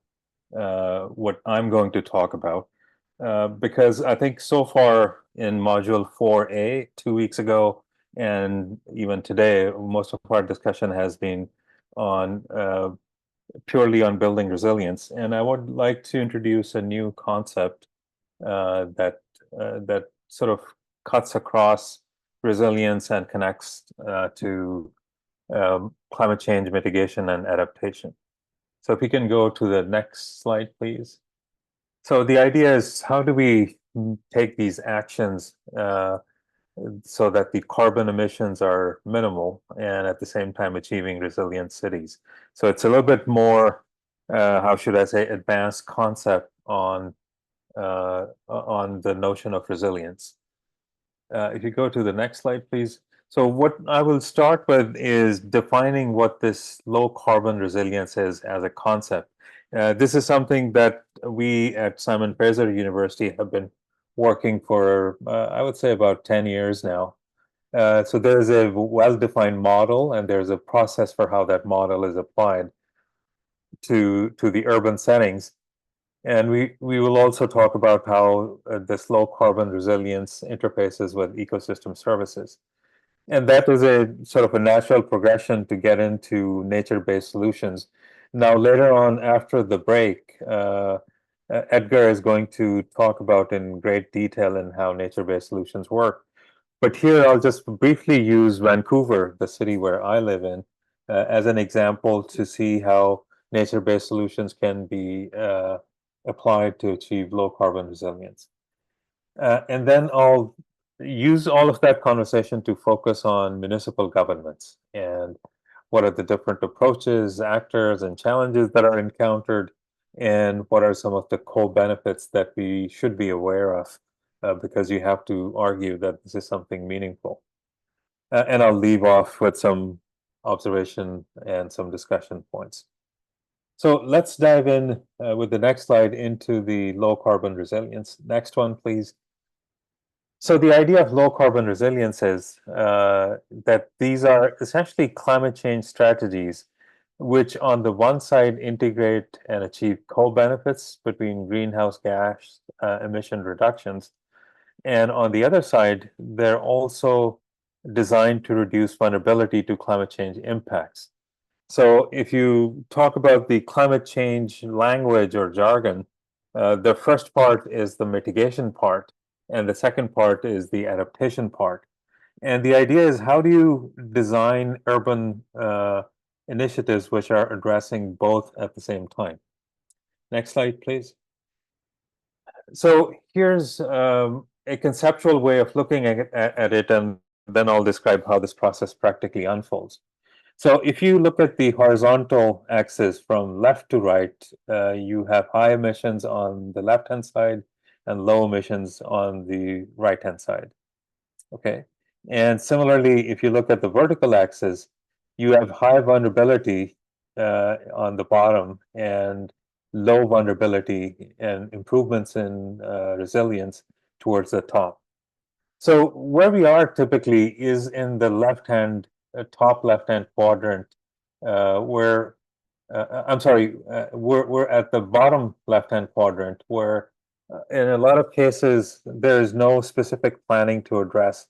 what I'm going to talk about. Because I think so far in Module 4A, 2 weeks ago, And even today, most of our discussion has been on purely on building resilience. And I would like to introduce a new concept that sort of cuts across resilience and connects to climate change mitigation and adaptation. So if we can go to the next slide, please. So the idea is, how do we take these actions so that the carbon emissions are minimal and at the same time achieving resilient cities? So it's a little bit more, how should I say, advanced concept on the notion of resilience. If you go to the next slide, please. So what I will start with is defining what this low carbon resilience is as a concept. This is something that we at Simon Fraser University have been working for, I would say, about 10 years now. So there's a well-defined model, and there's a process for how that model is applied to the urban settings. And we will also talk about how this low carbon resilience interfaces with ecosystem services. And that is a sort of a natural progression to get into nature-based solutions. Now, later on after the break, Edgar is going to talk about in great detail in how nature-based solutions work. But here I'll just briefly use Vancouver, the city where I live in, as an example to see how nature-based solutions can be applied to achieve low carbon resilience. And then I'll use all of that conversation to focus on municipal governments and what are the different approaches, actors, and challenges that are encountered, and what are some of the co-benefits that we should be aware of, because you have to argue that this is something meaningful. And I'll leave off with some observation and some discussion points. So let's dive in with the next slide into the low carbon resilience. Next one, please. So the idea of low carbon resilience is that these are essentially climate change strategies, which on the one side integrate and achieve co-benefits between greenhouse gas emission reductions. And on the other side, they're also designed to reduce vulnerability to climate change impacts. So if you talk about the climate change language or jargon, the first part is the mitigation part, and the second part is the adaptation part. And the idea is, how do you design urban initiatives which are addressing both at the same time? Next slide, please. So here's a conceptual way of looking at it, and then I'll describe how this process practically unfolds. So if you look at the horizontal axis from left to right, you have high emissions on the left-hand side and low emissions on the right-hand side. Okay. And similarly, if you look at the vertical axis, you have high vulnerability on the bottom and low vulnerability and improvements in resilience towards the top. So where we are typically is in the left-hand, top left-hand quadrant, where we're at the bottom left-hand quadrant, where in a lot of cases there is no specific planning to address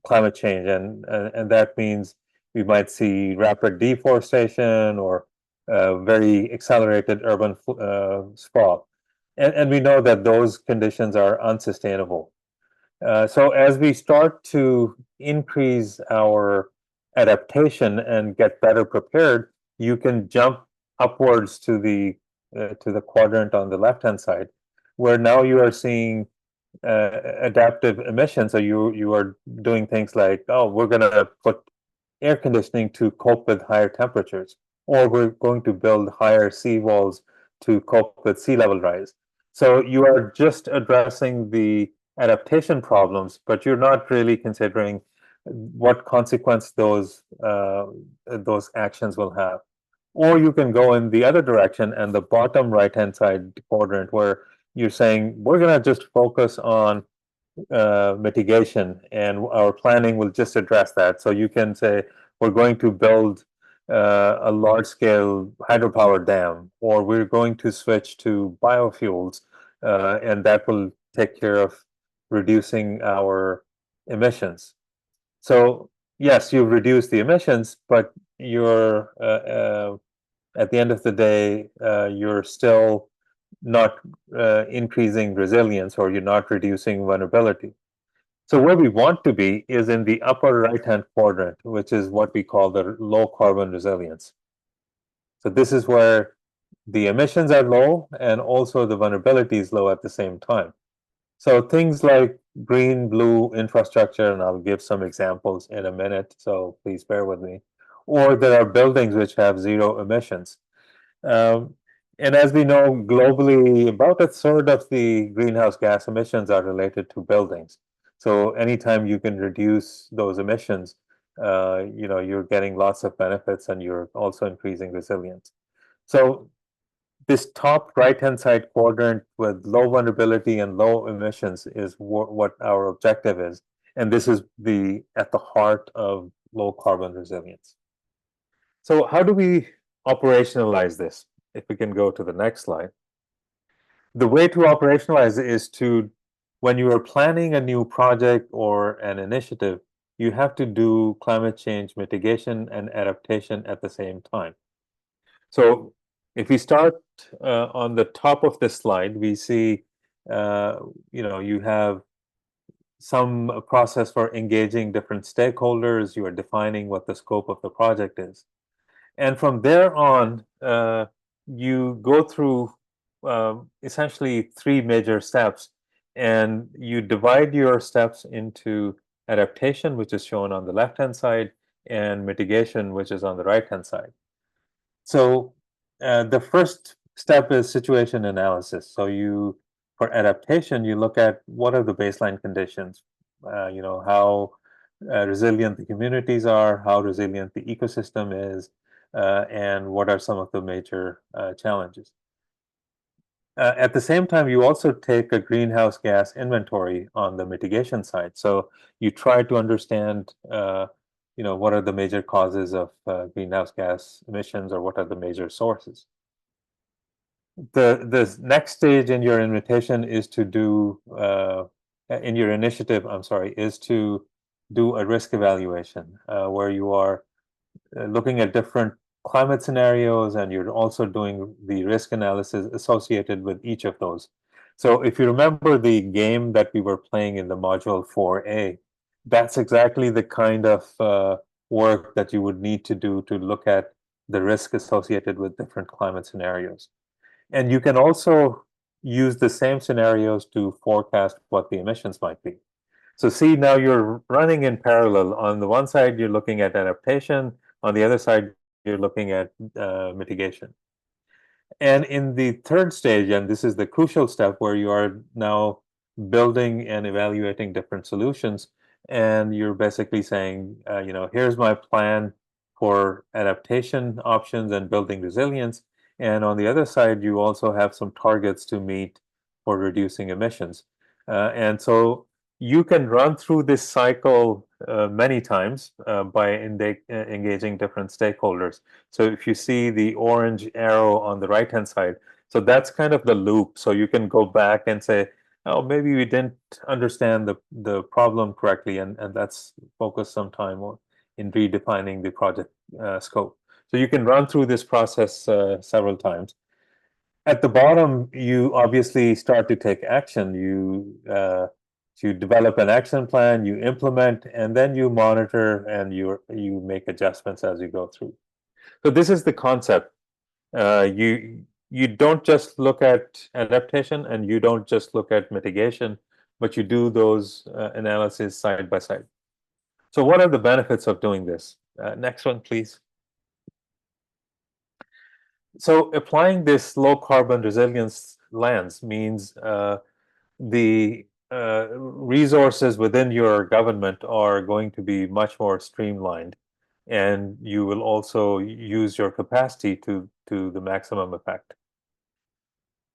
climate change, and that means we might see rapid deforestation or very accelerated urban sprawl, and we know that those conditions are unsustainable. So as we start to increase our adaptation and get better prepared, you can jump upwards to the quadrant on the left-hand side, where now you are seeing adaptive emissions. So you are doing things like, oh, we're going to put air conditioning to cope with higher temperatures, or we're going to build higher seawalls to cope with sea level rise. So you are just addressing the adaptation problems, but you're not really considering what consequence those actions will have. Or you can go in the other direction and the bottom right-hand side quadrant, where you're saying we're going to just focus on mitigation, and our planning will just address that. So you can say we're going to build a large-scale hydropower dam, or we're going to switch to biofuels, and that will take care of reducing our emissions. So yes, you've reduced the emissions, but you're at the end of the day, you're still not increasing resilience, or you're not reducing vulnerability. So where we want to be is in the upper right-hand quadrant, which is what we call the low carbon resilience. So this is where the emissions are low and also the vulnerability is low at the same time. So things like green, blue infrastructure, and I'll give some examples in a minute, so please bear with me. Or there are buildings which have zero emissions. And as we know, globally, about a third of the greenhouse gas emissions are related to buildings. So anytime you can reduce those emissions, you're getting lots of benefits, and you're also increasing resilience. So this top right-hand side quadrant with low vulnerability and low emissions is what our objective is. And this is at the heart of low carbon resilience. So how do we operationalize this? If we can go to the next slide. The way to operationalize it is when you are planning a new project or an initiative, you have to do climate change mitigation and adaptation at the same time. So if we start on the top of this slide, we see, you have some process for engaging different stakeholders. You are defining what the scope of the project is. And from there on, you go through essentially 3 major steps, and you divide your steps into adaptation, which is shown on the left-hand side, and mitigation, which is on the right-hand side. So the first step is situation analysis. So for adaptation, you look at what are the baseline conditions, how resilient the communities are, how resilient the ecosystem is, and what are some of the major challenges. At the same time, you also take a greenhouse gas inventory on the mitigation side. So you try to understand, what are the major causes of greenhouse gas emissions, or what are the major sources. The next stage in your initiative is to do a risk evaluation, where you are looking at different climate scenarios, and you're also doing the risk analysis associated with each of those. So if you remember the game that we were playing in the module 4A, that's exactly the kind of work that you would need to do to look at the risk associated with different climate scenarios. And you can also use the same scenarios to forecast what the emissions might be. So see, now you're running in parallel. On the one side, you're looking at adaptation. On the other side, you're looking at mitigation. And in the third stage, and this is the crucial step, where you are now building and evaluating different solutions, and you're basically saying, here's my plan for adaptation options and building resilience. And on the other side, you also have some targets to meet for reducing emissions. And so you can run through this cycle many times by engaging different stakeholders. So if you see the orange arrow on the right-hand side, so that's kind of the loop. So you can go back and say, oh, maybe we didn't understand the problem correctly, and let's focus some time in redefining the project scope. So you can run through this process several times. At the bottom, you obviously start to take action. You develop an action plan, you implement, and then you monitor, and you make adjustments as you go through. So this is the concept. You don't just look at adaptation, and you don't just look at mitigation, but you do those analyses side by side. So what are the benefits of doing this? Next one, please. So applying this low carbon resilience lens means the resources within your government are going to be much more streamlined, and you will also use your capacity to the maximum effect.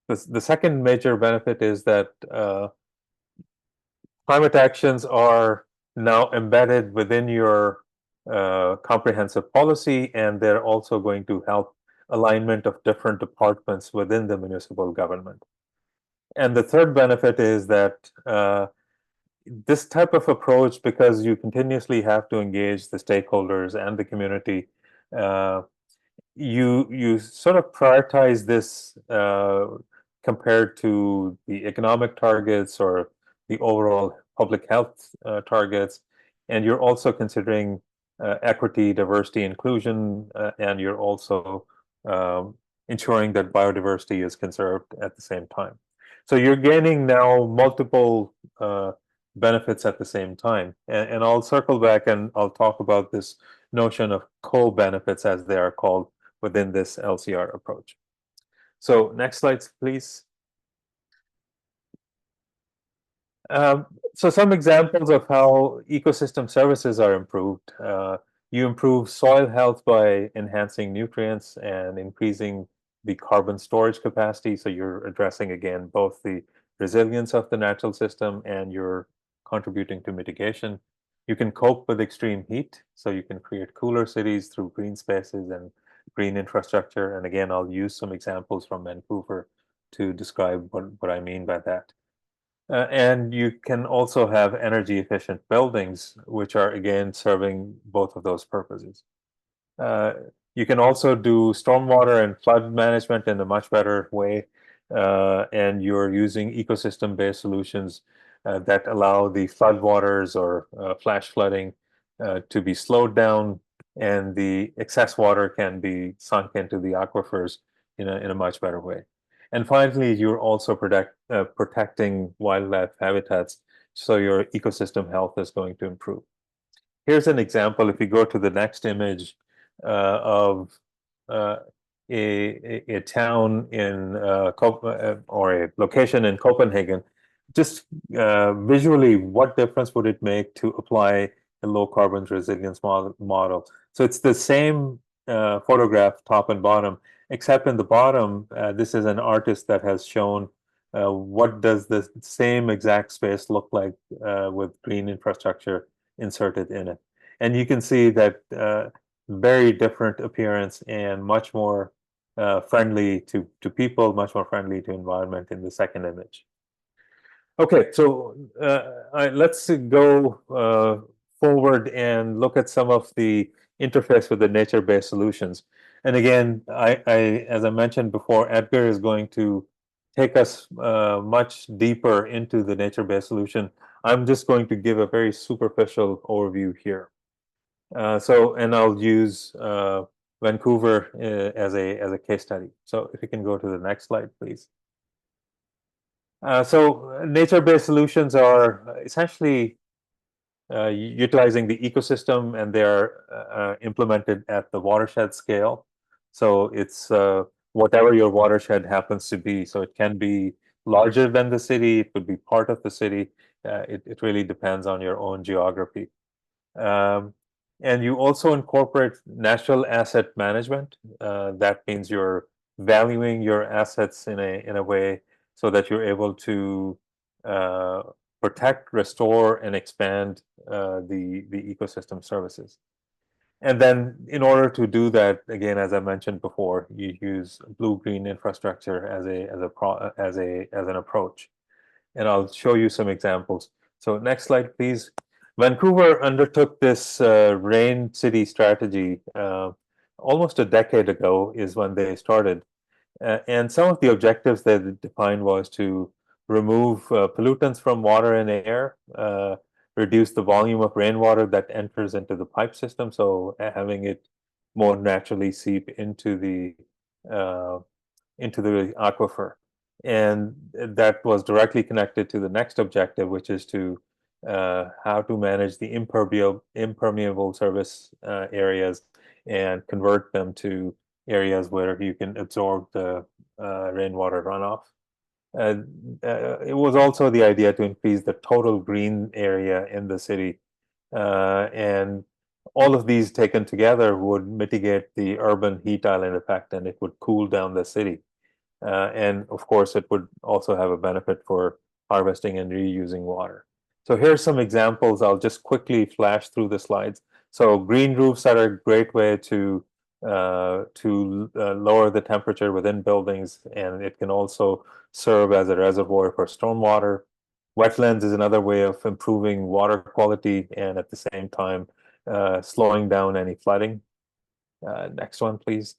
The second major benefit is that climate actions are now embedded within your comprehensive policy, and they're also going to help alignment of different departments within the municipal government. And the third benefit is that this type of approach, because you continuously have to engage the stakeholders and the community, you sort of prioritize this compared to the economic targets or the overall public health targets, and you're also considering equity, diversity, inclusion, and you're also ensuring that biodiversity is conserved at the same time. So you're gaining now multiple benefits at the same time. And I'll circle back and I'll talk about this notion of co-benefits, as they are called, within this LCR approach. So next slides, please. So some examples of how ecosystem services are improved. You improve soil health by enhancing nutrients and increasing the carbon storage capacity. So you're addressing, again, both the resilience of the natural system and you're contributing to mitigation. You can cope with extreme heat. So you can create cooler cities through green spaces and green infrastructure. And again, I'll use some examples from Vancouver to describe what I mean by that. And you can also have energy efficient buildings, which are, again, serving both of those purposes. You can also do stormwater and flood management in a much better way. And you're using ecosystem-based solutions that allow the floodwaters or flash flooding to be slowed down, and the excess water can be sunk into the aquifers in a much better way. And finally, you're also protecting wildlife habitats, so your ecosystem health is going to improve. Here's an example, if you go to the next image, of a town in or a location in Copenhagen. Just visually, what difference would it make to apply a low carbon resilience model? So it's the same photograph, top and bottom, except in the bottom, this is an artist that has shown what does the same exact space look like with green infrastructure inserted in it. And you can see that very different appearance and much more friendly to people, much more friendly to environment in the second image. Okay, so let's go forward and look at some of the interface with the nature-based solutions. And again, as I mentioned before, Edgar is going to take us much deeper into the nature-based solution. I'm just going to give a very superficial overview here. And I'll use Vancouver as a case study. So if you can go to the next slide, please. So nature-based solutions are essentially utilizing the ecosystem, and they're implemented at the watershed scale. So it's whatever your watershed happens to be. So it can be larger than the city, it could be part of the city. It really depends on your own geography. And you also incorporate natural asset management. That means you're valuing your assets in a way so that you're able to protect, restore, and expand the ecosystem services. And then in order to do that, again, as I mentioned before, you use blue-green infrastructure as an approach. And I'll show you some examples. So next slide, please. Vancouver undertook this rain city strategy almost a decade ago is when they started. And some of the objectives they defined was to remove pollutants from water and air, reduce the volume of rainwater that enters into the pipe system, so having it more naturally seep into the aquifer. And that was directly connected to the next objective, which is to how to manage the impermeable surface areas and convert them to areas where you can absorb the rainwater runoff. It was also the idea to increase the total green area in the city. And all of these taken together would mitigate the urban heat island effect, and it would cool down the city. And of course, it would also have a benefit for harvesting and reusing water. So here's some examples. I'll just quickly flash through the slides. So green roofs are a great way to lower the temperature within buildings, and it can also serve as a reservoir for stormwater. Wetlands is another way of improving water quality and at the same time slowing down any flooding. Next one, please.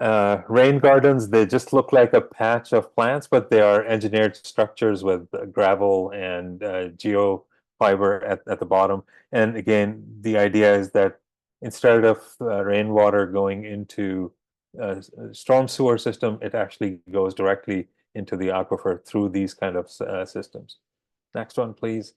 Rain gardens, they just look like a patch of plants, but they are engineered structures with gravel and geofiber at the bottom. And again, the idea is that instead of rainwater going into a storm sewer system, it actually goes directly into the aquifer through these kind of systems. Next one, please.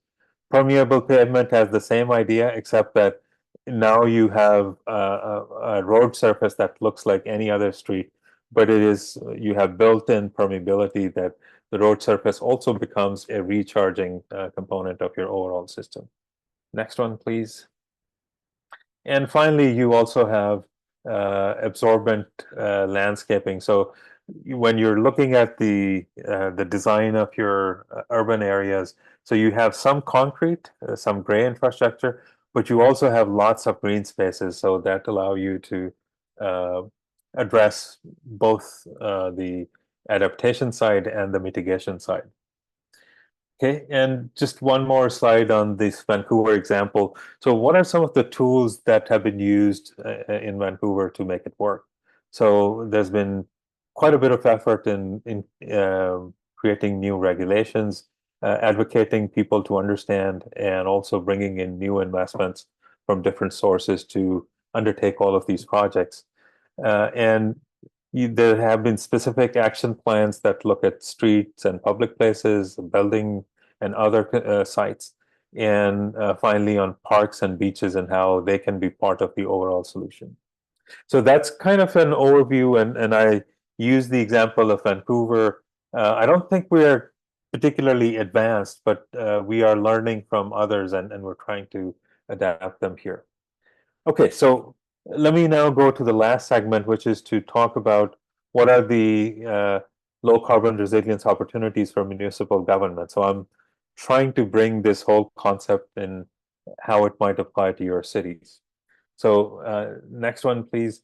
Permeable pavement has the same idea, except that now you have a road surface that looks like any other street, but you have built-in permeability that the road surface also becomes a recharging component of your overall system. Next one, please. And finally, you also have absorbent landscaping. So when you're looking at the design of your urban areas, so you have some concrete, some gray infrastructure, but you also have lots of green spaces, so that allow you to address both the adaptation side and the mitigation side. Okay, and just one more slide on this Vancouver example. So what are some of the tools that have been used in Vancouver to make it work? So there's been quite a bit of effort in creating new regulations, advocating people to understand, and also bringing in new investments from different sources to undertake all of these projects. There have been specific action plans that look at streets and public places, building and other sites, and finally on parks and beaches and how they can be part of the overall solution. So that's kind of an overview, and I use the example of Vancouver. I don't think we're particularly advanced, but we are learning from others, and we're trying to adapt them here. Okay, so let me now go to the last segment, which is to talk about what are the low carbon resilience opportunities for municipal government. So I'm trying to bring this whole concept in how it might apply to your cities. So next one, please.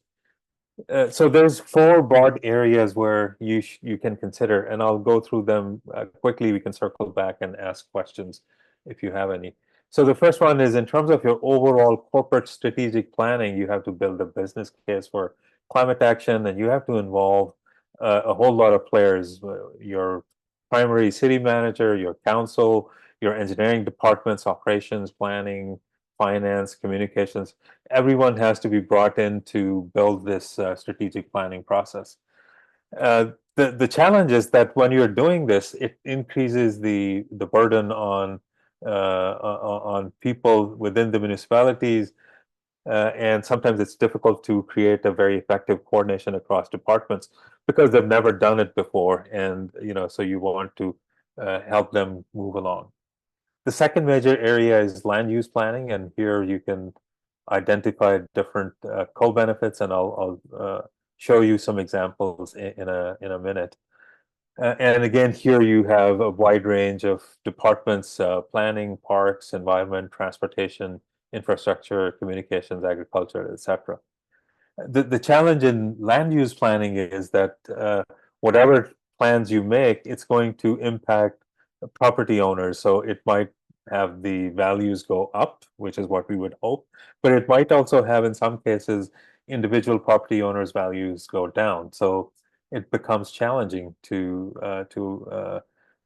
So there's 4 broad areas where you can consider, and I'll go through them quickly. We can circle back and ask questions if you have any. So the first one is in terms of your overall corporate strategic planning, you have to build a business case for climate action, and you have to involve a whole lot of players, your primary city manager, your council, your engineering departments, operations, planning, finance, communications. Everyone has to be brought in to build this strategic planning process. The challenge is that when you're doing this, it increases the burden on people within the municipalities, and sometimes it's difficult to create a very effective coordination across departments because they've never done it before, and so you want to help them move along. The second major area is land use planning, and here you can identify different co-benefits, and I'll show you some examples in a minute. And again, here you have a wide range of departments: planning, parks, environment, transportation, infrastructure, communications, agriculture, etc. The challenge in land use planning is that whatever plans you make, it's going to impact property owners. So it might have the values go up, which is what we would hope, but it might also have, in some cases, individual property owners' values go down. So it becomes challenging to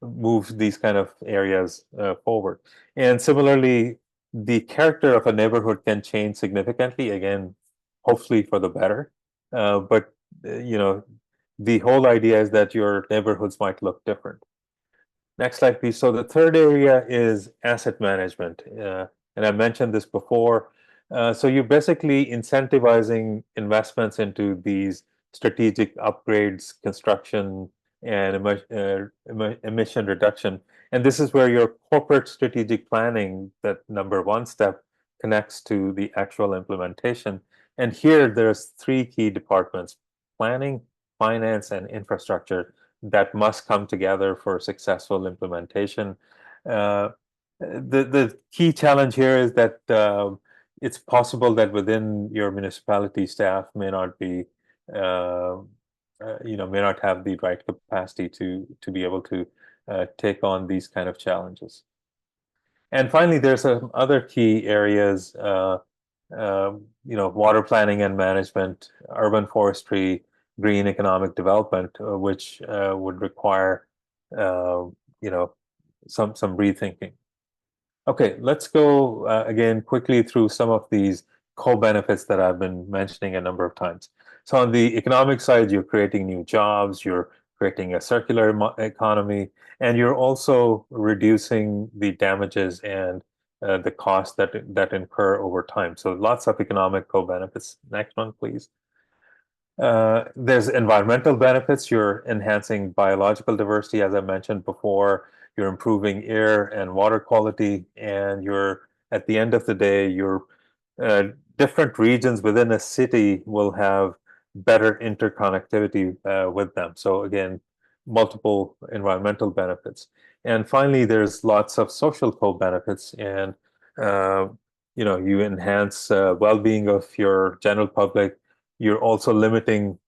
move these kind of areas forward. And similarly, the character of a neighborhood can change significantly, again, hopefully for the better. But the whole idea is that your neighborhoods might look different. Next slide, please. So the third area is asset management. And I mentioned this before. So you're basically incentivizing investments into these strategic upgrades, construction, and emission reduction. And this is where your corporate strategic planning, that #1 step, connects to the actual implementation. And here there's 3 key departments: planning, finance, and infrastructure, that must come together for successful implementation. The key challenge here is that it's possible that within your municipality, staff may not be, may not have the right capacity to be able to take on these kind of challenges. And finally, there's some other key areas, water planning and management, urban forestry, green economic development, which would require, some rethinking. Okay, let's go again quickly through some of these co-benefits that I've been mentioning a number of times. So on the economic side, you're creating new jobs, you're creating a circular economy, and you're also reducing the damages and the costs that incur over time. So lots of economic co-benefits. Next one, please. There's environmental benefits. You're enhancing biological diversity, as I mentioned before. You're improving air and water quality, and you're, at the end of the day, your different regions within a city will have better interconnectivity with them. So again, multiple environmental benefits. And finally, there's lots of social co-benefits, and you enhance well-being of your general public. You're also limiting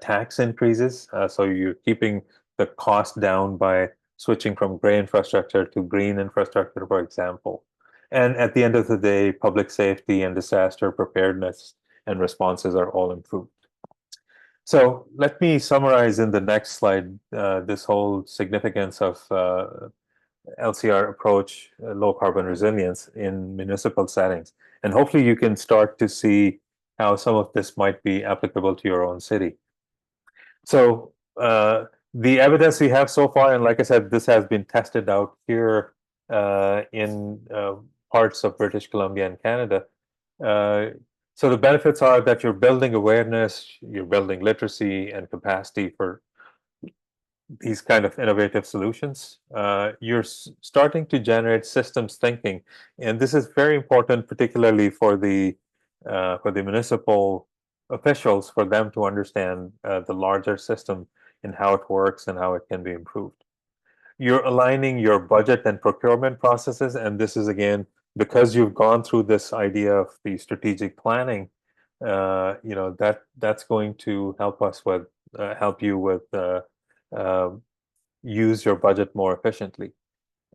tax increases, so you're keeping the cost down by switching from gray infrastructure to green infrastructure, for example. And at the end of the day, public safety and disaster preparedness and responses are all improved. So let me summarize in the next slide this whole significance of LCR approach, low carbon resilience in municipal settings. And hopefully you can start to see how some of this might be applicable to your own city. So the evidence we have so far, and like I said, this has been tested out here in parts of British Columbia and Canada. So the benefits are that you're building awareness, you're building literacy and capacity for these kind of innovative solutions. You're starting to generate systems thinking, and this is very important, particularly for the municipal officials, for them to understand the larger system and how it works and how it can be improved. You're aligning your budget and procurement processes, and this is again because you've gone through this idea of the strategic planning. That's going to help you with use your budget more efficiently.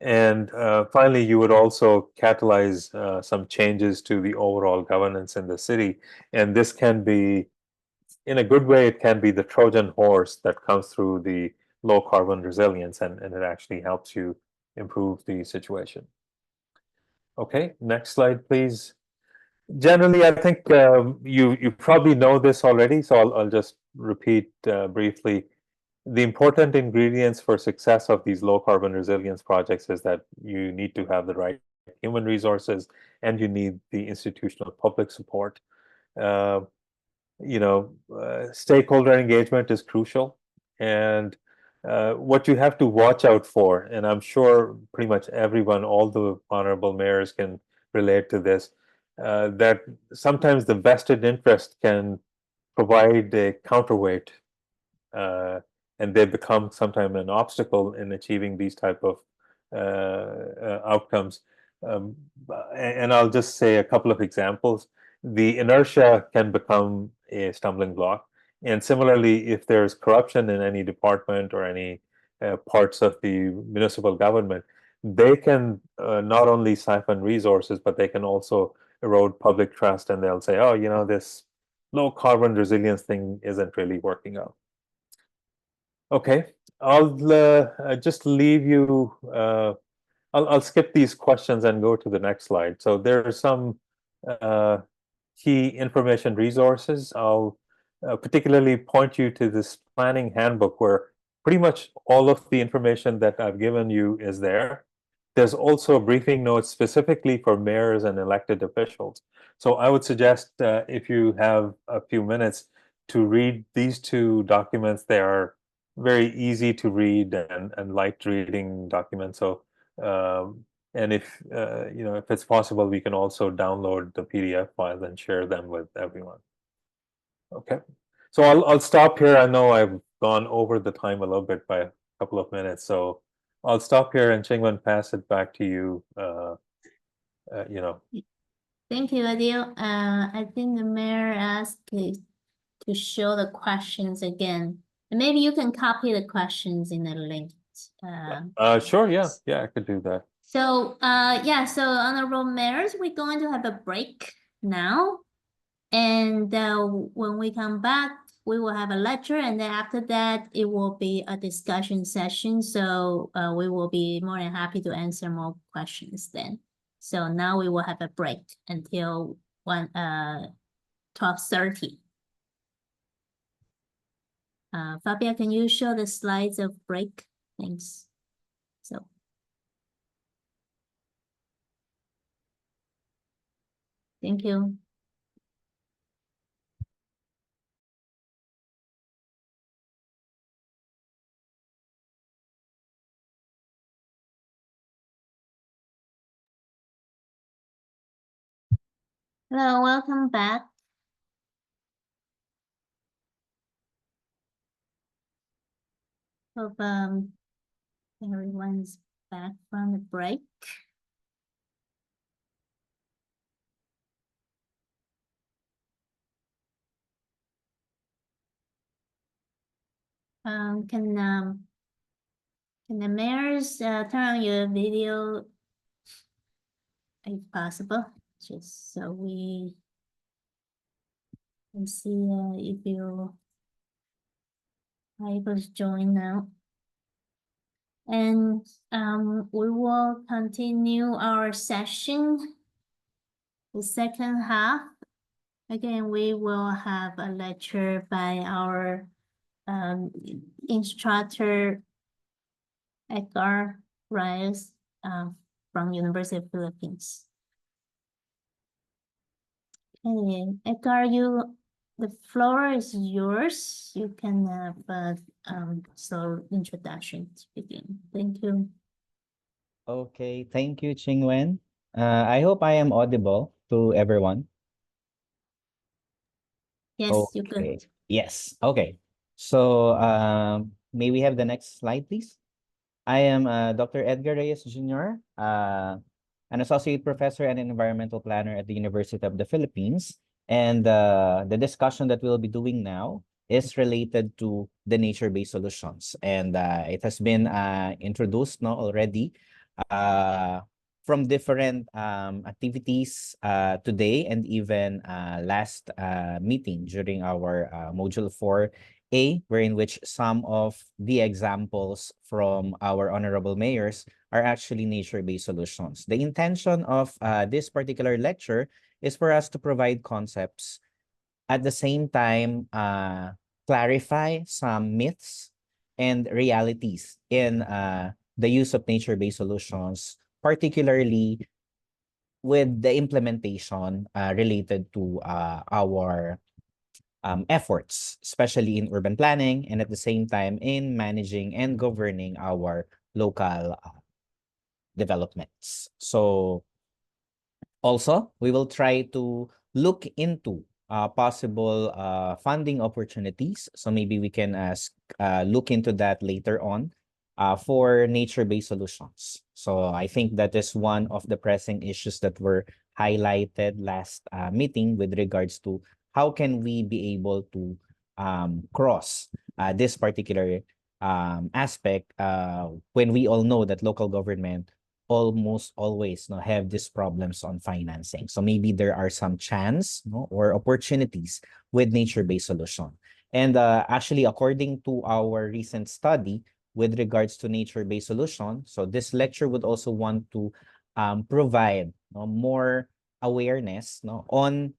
And finally, you would also catalyze some changes to the overall governance in the city. And this can be, in a good way, it can be the Trojan horse that comes through the low carbon resilience, and it actually helps you improve the situation. Okay, next slide, please. Generally, I think you probably know this already, so I'll just repeat briefly. The important ingredients for success of these low carbon resilience projects is that you need to have the right human resources, and you need the institutional public support. Stakeholder engagement is crucial, and what you have to watch out for, and I'm sure pretty much everyone, all the honorable mayors can relate to this, that sometimes the vested interest can provide a counterweight, and they become sometimes an obstacle in achieving these type of outcomes. And I'll just say a couple of examples. The inertia can become a stumbling block. And similarly, if there's corruption in any department or any parts of the municipal government, they can not only siphon resources, but they can also erode public trust, and they'll say, oh, this low carbon resilience thing isn't really working out. Okay, I'll just leave you, I'll skip these questions and go to the next slide. So there are some key information resources. I'll particularly point you to this planning handbook, where pretty much all of the information that I've given you is there. There's also briefing notes specifically for mayors and elected officials. So I would suggest if you have a few minutes to read these two documents. They are very easy to read and light reading documents. So and if if it's possible, we can also download the PDF files and share them with everyone. Okay, so I'll stop here. I know I've gone over the time a little bit by a couple of minutes, so I'll stop here, and Chingwen, pass it back to you. Thank you, Adil. I think the mayor asked to show the questions again. And maybe you can copy the questions in the link Sure, yeah, I could do that. So, yeah, so honorable mayors, we're going to have a break now. And when we come back, we will have a lecture, and then after that, it will be a discussion session. So we will be more than happy to answer more questions then. So now we will have a break until 12:30. Fabia, can you show the slides of break? Thanks. So. Thank you. Hello, welcome back. Hope everyone's back from the break. Can the mayors turn on your video if possible, just so we can see if you are able to join now. And we will continue our session, the second half. Again, we will have a lecture by our instructor Edgar Reyes from University of Philippines. Okay, Edgar, the floor is yours. You can have so introduction to begin. Thank you. Okay, thank you, Chingwen. I hope I am audible to everyone. Yes, you could. Okay. Yes. Okay. So may we have the next slide, please? I am Dr. Edgar Reyes Jr., an associate professor and an environmental planner at the University of the Philippines. And the discussion that we'll be doing now is related to the nature-based solutions. And it has been introduced already from different activities today and even last meeting during our Module 4A, wherein which some of the examples from our honorable mayors are actually nature-based solutions. The intention of this particular lecture is for us to provide concepts, at the same time clarify some myths and realities in the use of nature-based solutions, particularly with the implementation related to our efforts, especially in urban planning, and at the same time in managing and governing our local developments. So also, we will try to look into possible funding opportunities. So maybe we can look into that later on for nature-based solutions. So I think that is one of the pressing issues that were highlighted last meeting with regards to how can we be able to cross this particular aspect when we all know that local government almost always have these problems on financing. So maybe there are some chance or opportunities with nature-based solution. And actually, according to our recent study with regards to nature-based solution, so this lecture would also want to provide more awareness on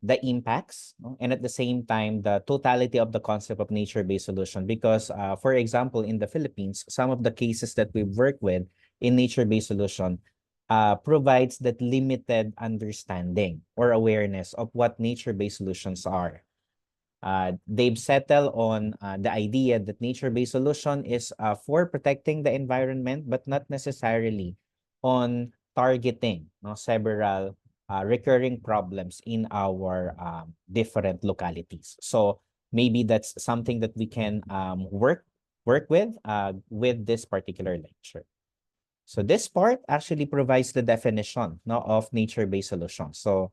the impacts and at the same time the totality of the concept of nature-based solution. Because for example, in the Philippines, some of the cases that we've worked with in nature-based solution provides that limited understanding or awareness of what nature-based solutions are. They've settled on the idea that nature-based solution is for protecting the environment, but not necessarily on targeting several recurring problems in our different localities. So maybe that's something that we can work with this particular lecture. So this part actually provides the definition of nature-based solutions. So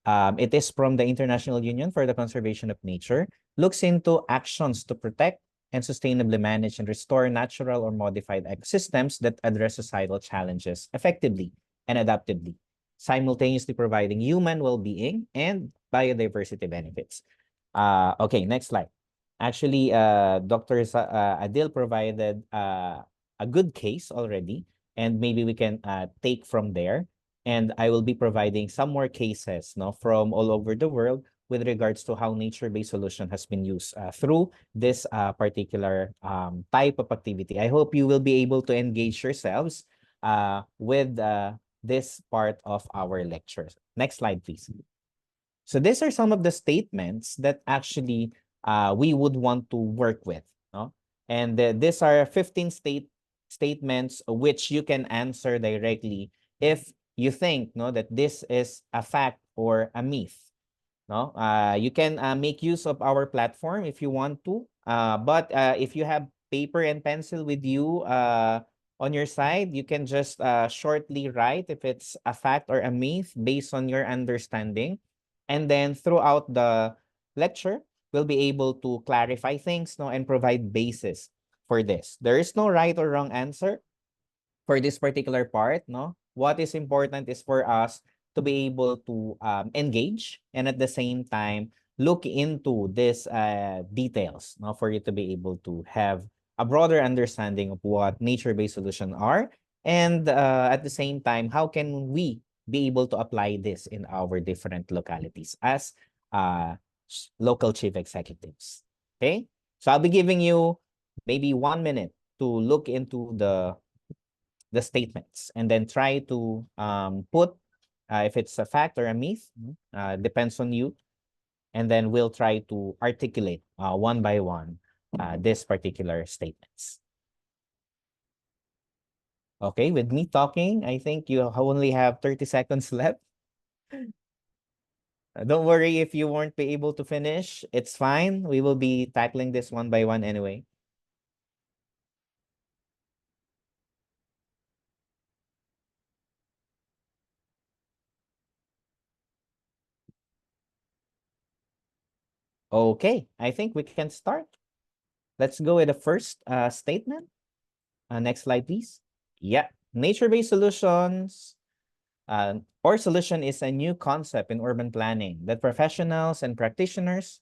it is from the International Union for the Conservation of Nature, looks into actions to protect, and sustainably manage and restore natural or modified ecosystems that address societal challenges effectively and adaptively, simultaneously providing human well-being and biodiversity benefits. Okay, next slide. Actually, Dr. Adil provided a good case already, and maybe we can take from there. And I will be providing some more cases from all over the world with regards to how nature-based solution has been used through this particular type of activity. I hope you will be able to engage yourselves with this part of our lectures. Next slide, please. So these are some of the statements that actually we would want to work with. No? And these are 15 statements which you can answer directly if you think that this is a fact or a myth. No, you can make use of our platform if you want to. But if you have paper and pencil with you on your side, you can just shortly write if it's a fact or a myth based on your understanding. And then throughout the lecture, we'll be able to clarify things and provide basis for this. There is no right or wrong answer for this particular part. What is important is for us to be able to engage and at the same time look into these details for you to be able to have a broader understanding of what nature-based solutions are, and at the same time, how can we be able to apply this in our different localities as local chief executives. Okay, so I'll be giving you maybe 1 minute to look into the statements and then try to put if it's a fact or a myth, depends on you. And then we'll try to articulate one by one this particular statements. Okay, with me talking, I think you only have 30 seconds left. Don't worry if you won't be able to finish. It's fine. We will be tackling this one by one anyway. Okay, I think we can start. Let's go with the first statement. Next slide, please. Yeah, nature-based solutions or solution is a new concept in urban planning that professionals and practitioners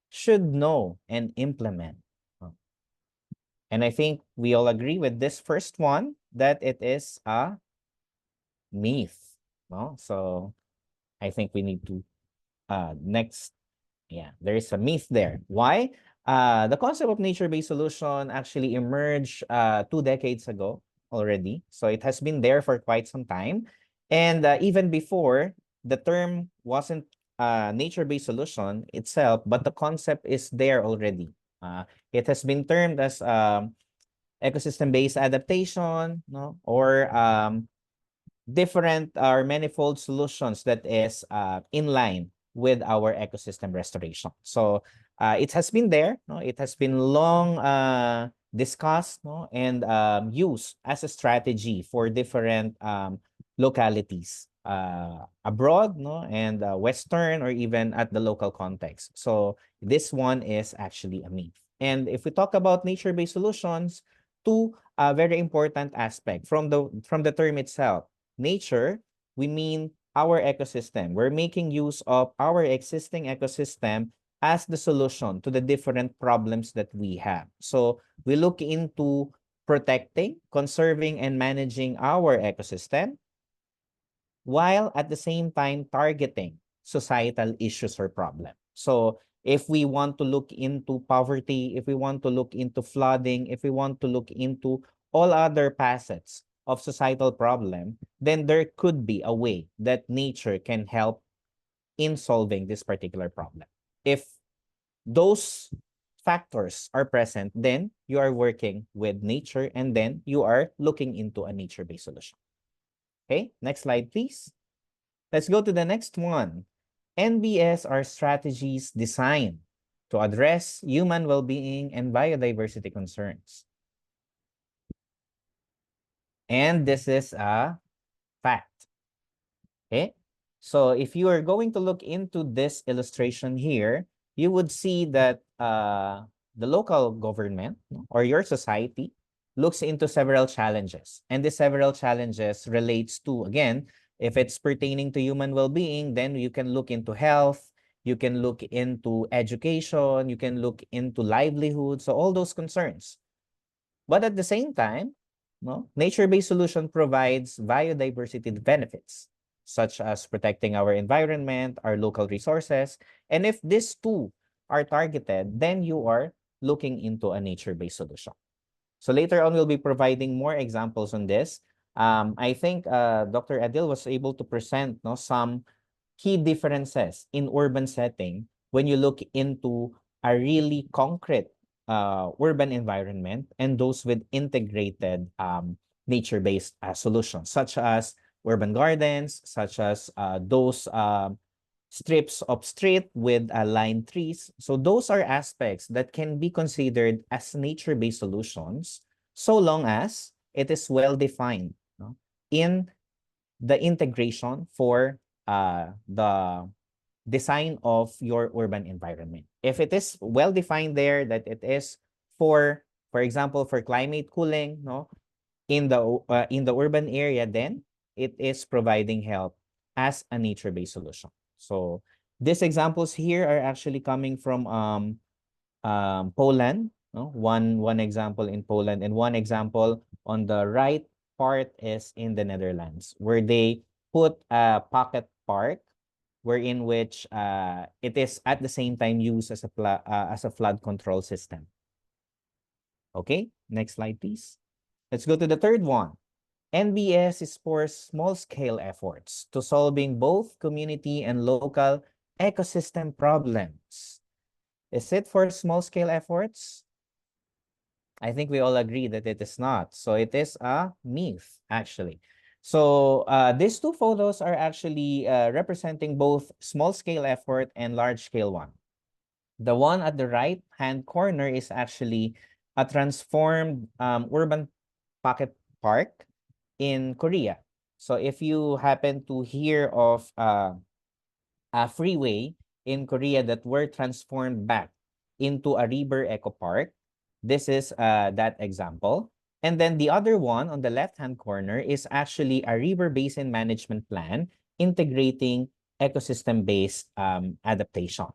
should know and implement. And I think we all agree with this first one that it is a myth. So I think we need to next. Yeah, there is a myth there. Why? The concept of nature-based solution actually emerged 2 decades ago already. So it has been there for quite some time. And even before, the term wasn't nature-based solution itself, but the concept is there already. It has been termed as ecosystem-based adaptation, or different or manifold solutions that is in line with our ecosystem restoration. So it has been there. It has been long discussed and used as a strategy for different localities abroad, and Western or even at the local context. So this one is actually a myth. And if we talk about nature-based solutions, two very important aspect from the term itself. Nature, we mean our ecosystem. We're making use of our existing ecosystem as the solution to the different problems that we have. So we look into protecting, conserving, and managing our ecosystem, while at the same time targeting societal issues or problems. So if we want to look into poverty, if we want to look into flooding, if we want to look into all other facets of societal problem, then there could be a way that nature can help in solving this particular problem. If those factors are present, then you are working with nature and then you are looking into a nature-based solution. Okay, next slide, please. Let's go to the next one. NBS are strategies designed to address human well-being and biodiversity concerns. And this is a fact. Okay, so if you are going to look into this illustration here, you would see that the local government, or your society looks into several challenges. And the several challenges relates to, again, if it's pertaining to human well-being, then you can look into health, you can look into education, you can look into livelihood, so all those concerns. But at the same time, nature-based solution provides biodiversity benefits, such as protecting our environment, our local resources. And if these two are targeted, then you are looking into a nature-based solution. So later on, we'll be providing more examples on this. I think Dr. Adil was able to present some key differences in urban setting when you look into a really concrete urban environment and those with integrated nature-based solutions, such as urban gardens, such as those strips of street with lined trees. So those are aspects that can be considered as nature-based solutions so long as it is well-defined in the integration for the design of your urban environment. If it is well-defined there that it is for example, for climate cooling, in the urban area, then it is providing help as a nature-based solution. So these examples here are actually coming from Poland. One example in Poland, and one example on the right part is in the Netherlands, where they put a pocket park wherein which it is at the same time used as a flood control system. Okay, next slide, please. Let's go to the third one. NBS is for small-scale efforts to solving both community and local ecosystem problems. Is it for small-scale efforts? I think we all agree that it is not. So it is a myth, actually. So these two photos are actually representing both small-scale effort and large-scale one. The one at the right-hand corner is actually a transformed urban pocket park in Korea. So if you happen to hear of a freeway in Korea that were transformed back into a river eco park, this is that example. And then the other one on the left-hand corner is actually a river basin management plan integrating ecosystem-based adaptation,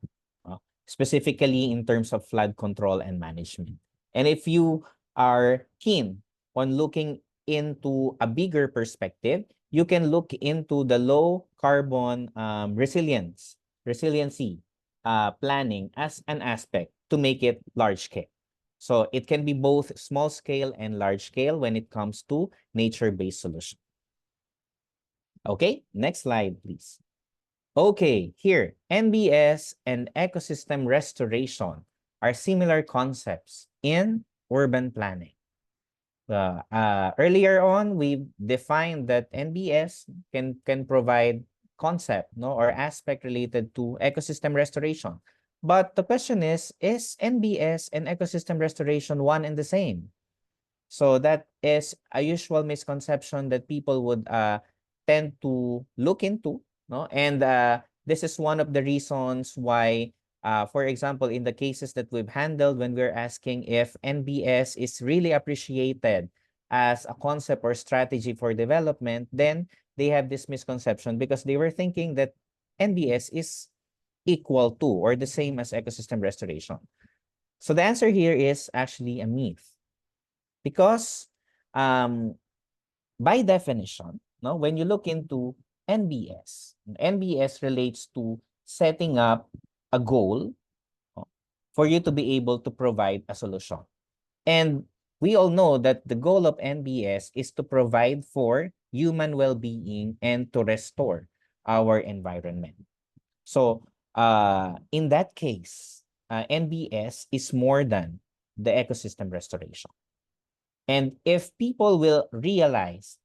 specifically in terms of flood control and management. And if you are keen on looking into a bigger perspective, you can look into the low carbon resiliency planning as an aspect to make it large scale. So it can be both small scale and large scale when it comes to nature-based solution. Okay, next slide, please. Okay, here, NBS and ecosystem restoration are similar concepts in urban planning. Earlier on, we defined that NBS can provide concept or aspect related to ecosystem restoration. But the question is NBS and ecosystem restoration one and the same? So that is a usual misconception that people would tend to look into, and this is one of the reasons why, for example, in the cases that we've handled, when we're asking if NBS is really appreciated as a concept or strategy for development, then they have this misconception because they were thinking that NBS is equal to or the same as ecosystem restoration. So the answer here is actually a myth. Because by definition, when you look into NBS relates to setting up a goal for you to be able to provide a solution. And we all know that the goal of NBS is to provide for human well-being and to restore our environment. So in that case, NBS is more than the ecosystem restoration. And if people will realize,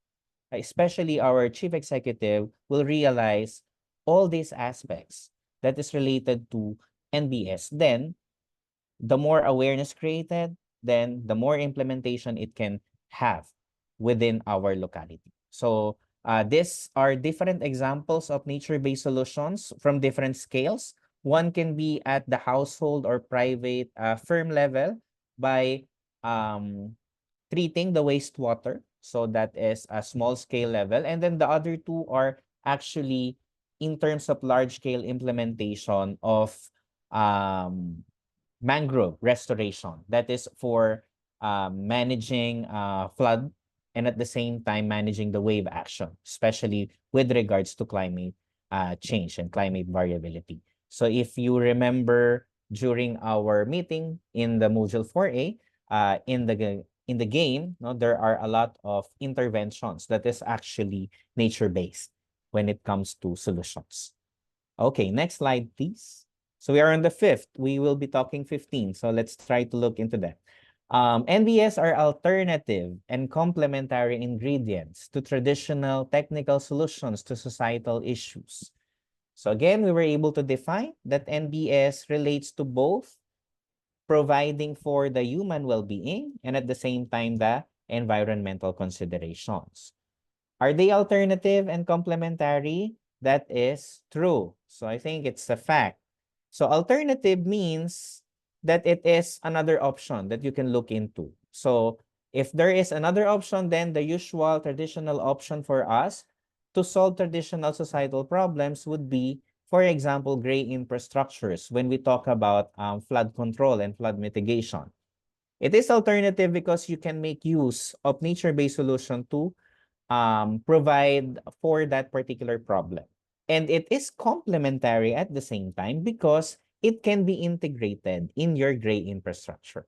especially our chief executive will realize all these aspects that is related to NBS, then the more awareness created, then the more implementation it can have within our locality. So these are different examples of nature-based solutions from different scales. One can be at the household or private firm level by treating the wastewater. So that is a small scale level. And then the other two are actually in terms of large scale implementation of mangrove restoration. That is for managing flood and at the same time managing the wave action, especially with regards to climate change and climate variability. So if you remember during our meeting in the module 4A, in the game, no, there are a lot of interventions that is actually nature-based when it comes to solutions. Okay, next slide, please. So we are on the 5th. We will be talking 15. So let's try to look into that. NBS are alternative and complementary ingredients to traditional technical solutions to societal issues. So again, we were able to define that NBS relates to both providing for the human well-being and at the same time the environmental considerations. Are they alternative and complementary? That is true. So I think it's a fact. So alternative means that it is another option that you can look into. So if there is another option, then the usual traditional option for us to solve traditional societal problems would be, for example, gray infrastructures when we talk about flood control and flood mitigation. It is alternative because you can make use of nature-based solution to provide for that particular problem. And it is complementary at the same time because it can be integrated in your gray infrastructure.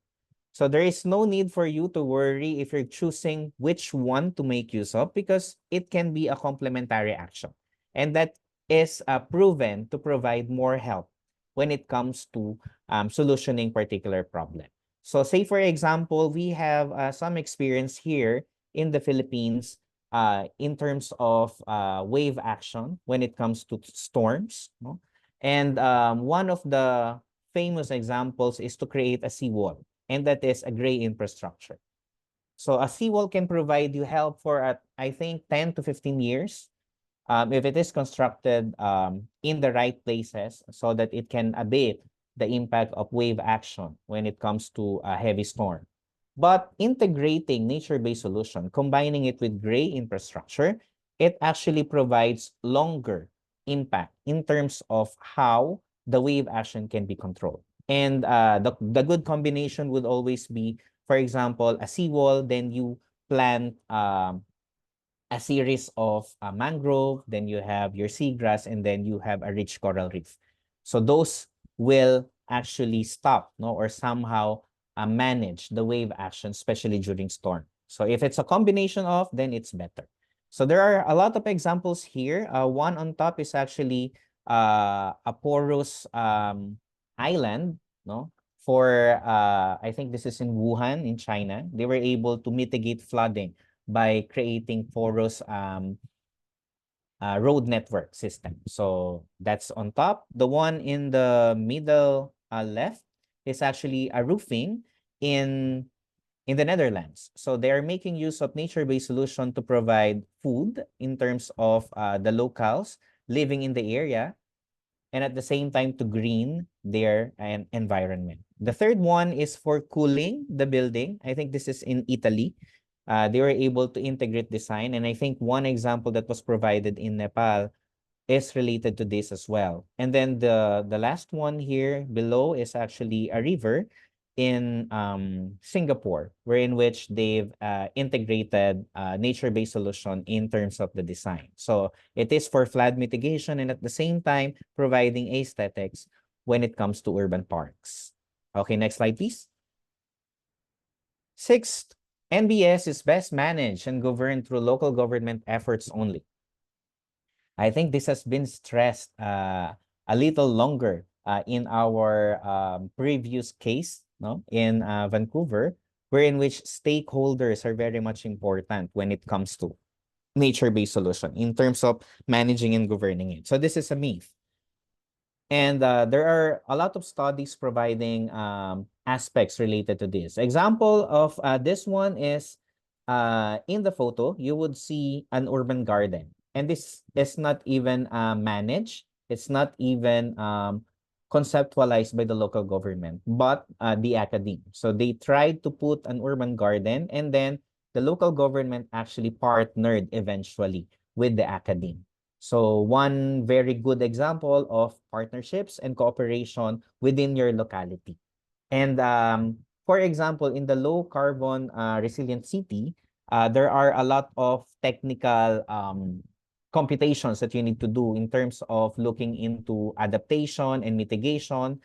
So there is no need for you to worry if you're choosing which one to make use of because it can be a complementary action. And that is proven to provide more help when it comes to solutioning particular problem. So say, for example, we have some experience here in the Philippines in terms of wave action when it comes to storms. No? And one of the famous examples is to create a seawall, and that is a gray infrastructure. So a seawall can provide you help for, I think, 10 to 15 years if it is constructed in the right places so that it can abate the impact of wave action when it comes to a heavy storm. But integrating nature-based solution, combining it with gray infrastructure, it actually provides longer impact in terms of how the wave action can be controlled. And the good combination would always be, for example, a seawall, then you plant a series of mangrove, then you have your seagrass, and then you have a rich coral reef. So those will actually stop, no, or somehow manage the wave action, especially during storm. So if it's a combination of, then it's better. So there are a lot of examples here. One on top is actually a porous island, no? For, I think this is in Wuhan, in China. They were able to mitigate flooding by creating porous road network system. So that's on top. The one in the middle left is actually a roofing in the Netherlands. So they are making use of nature-based solution to provide food in terms of the locals living in the area, and at the same time to green their environment. The third one is for cooling the building. I think this is in Italy. They were able to integrate design. And I think one example that was provided in Nepal is related to this as well. And then the last one here below is actually a river in Singapore, wherein which they've integrated nature-based solution in terms of the design. So it is for flood mitigation and at the same time providing aesthetics when it comes to urban parks. Okay, next slide, please. Sixth, NBS is best managed and governed through local government efforts only. I think this has been stressed a little longer in our previous case, no, in Vancouver, wherein which stakeholders are very much important when it comes to nature-based solution in terms of managing and governing it. So this is a myth. And there are a lot of studies providing aspects related to this. Example of this one is in the photo, you would see an urban garden. And this is not even managed. It's not even conceptualized by the local government, but the academe. So they tried to put an urban garden, and then the local government actually partnered eventually with the academe. So one very good example of partnerships and cooperation within your locality. And for example, in the low carbon resilient city, there are a lot of technical computations that you need to do in terms of looking into adaptation and mitigation.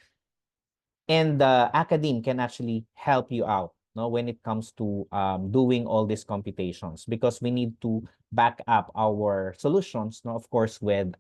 And the academe can actually help you out, no, when it comes to doing all these computations, because we need to back up our solutions, no, of course, with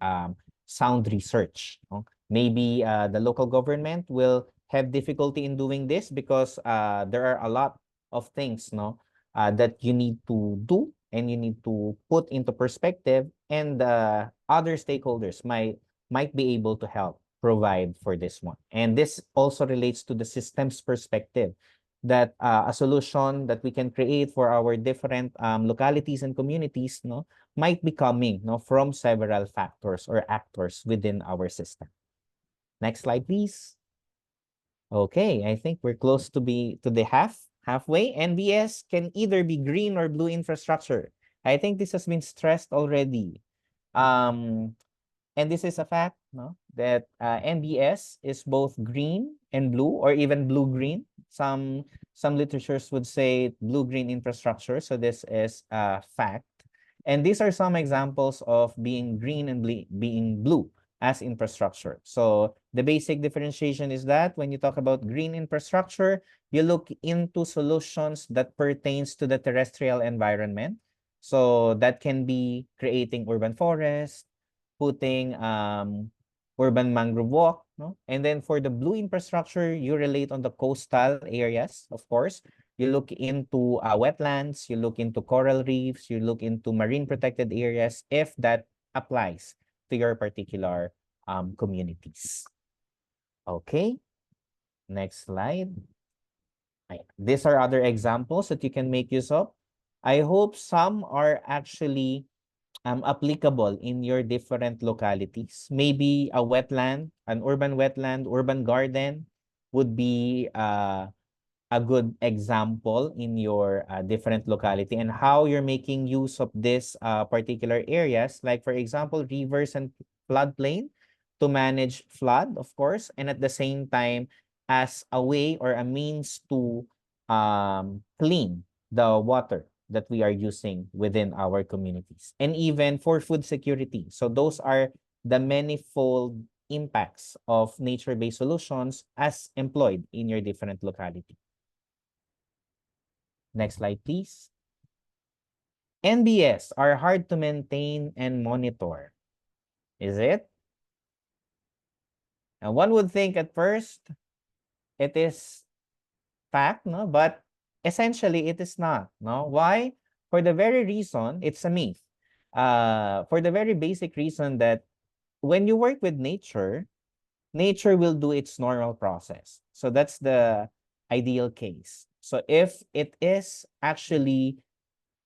sound research. No? Maybe the local government will have difficulty in doing this because there are a lot of things, no, that you need to do and you need to put into perspective, and other stakeholders might be able to help provide for this one. And this also relates to the systems perspective, that a solution that we can create for our different localities and communities, no, might be coming, no, from several factors or actors within our system. Next slide, please. Okay, I think we're close to the halfway. NBS can either be green or blue infrastructure. I think this has been stressed already. And this is a fact, no, that NBS is both green and blue, or even blue-green. Some literatures would say blue-green infrastructure. So this is a fact. And these are some examples of being green and being blue as infrastructure. So the basic differentiation is that when you talk about green infrastructure, you look into solutions that pertains to the terrestrial environment. So that can be creating urban forests, putting urban mangrove walk, no? And then for the blue infrastructure, you relate on the coastal areas, of course. You look into wetlands, you look into coral reefs, you look into marine protected areas, if that applies to your particular communities. Okay, next slide. These are other examples that you can make use of. I hope some are actually applicable in your different localities. Maybe a wetland, an urban wetland, urban garden would be a good example in your different locality, and how you're making use of this particular areas, like for example, rivers and floodplain, to manage flood, of course, and at the same time as a way or a means to clean the water that we are using within our communities, and even for food security. So those are the manifold impacts of nature-based solutions as employed in your different locality. Next slide, please. NBS are hard to maintain and monitor. Is it? And one would think at first it is fact, no? But essentially it is not, no? Why? For the very reason, it's a myth. For the very basic reason that when you work with nature, nature will do its normal process. So that's the ideal case. So if it is actually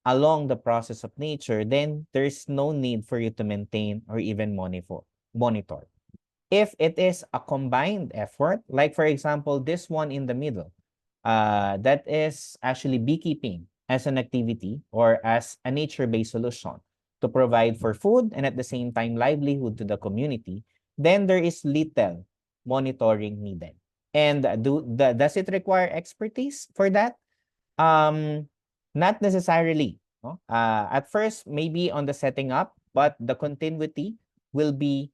along the process of nature, then there's no need for you to maintain or even monitor. If it is a combined effort, like for example, this one in the middle, that is actually beekeeping as an activity or as a nature-based solution to provide for food and at the same time livelihood to the community, then there is little monitoring needed. And does it require expertise for that? Not necessarily. No? At first, maybe on the setting up, but the continuity will be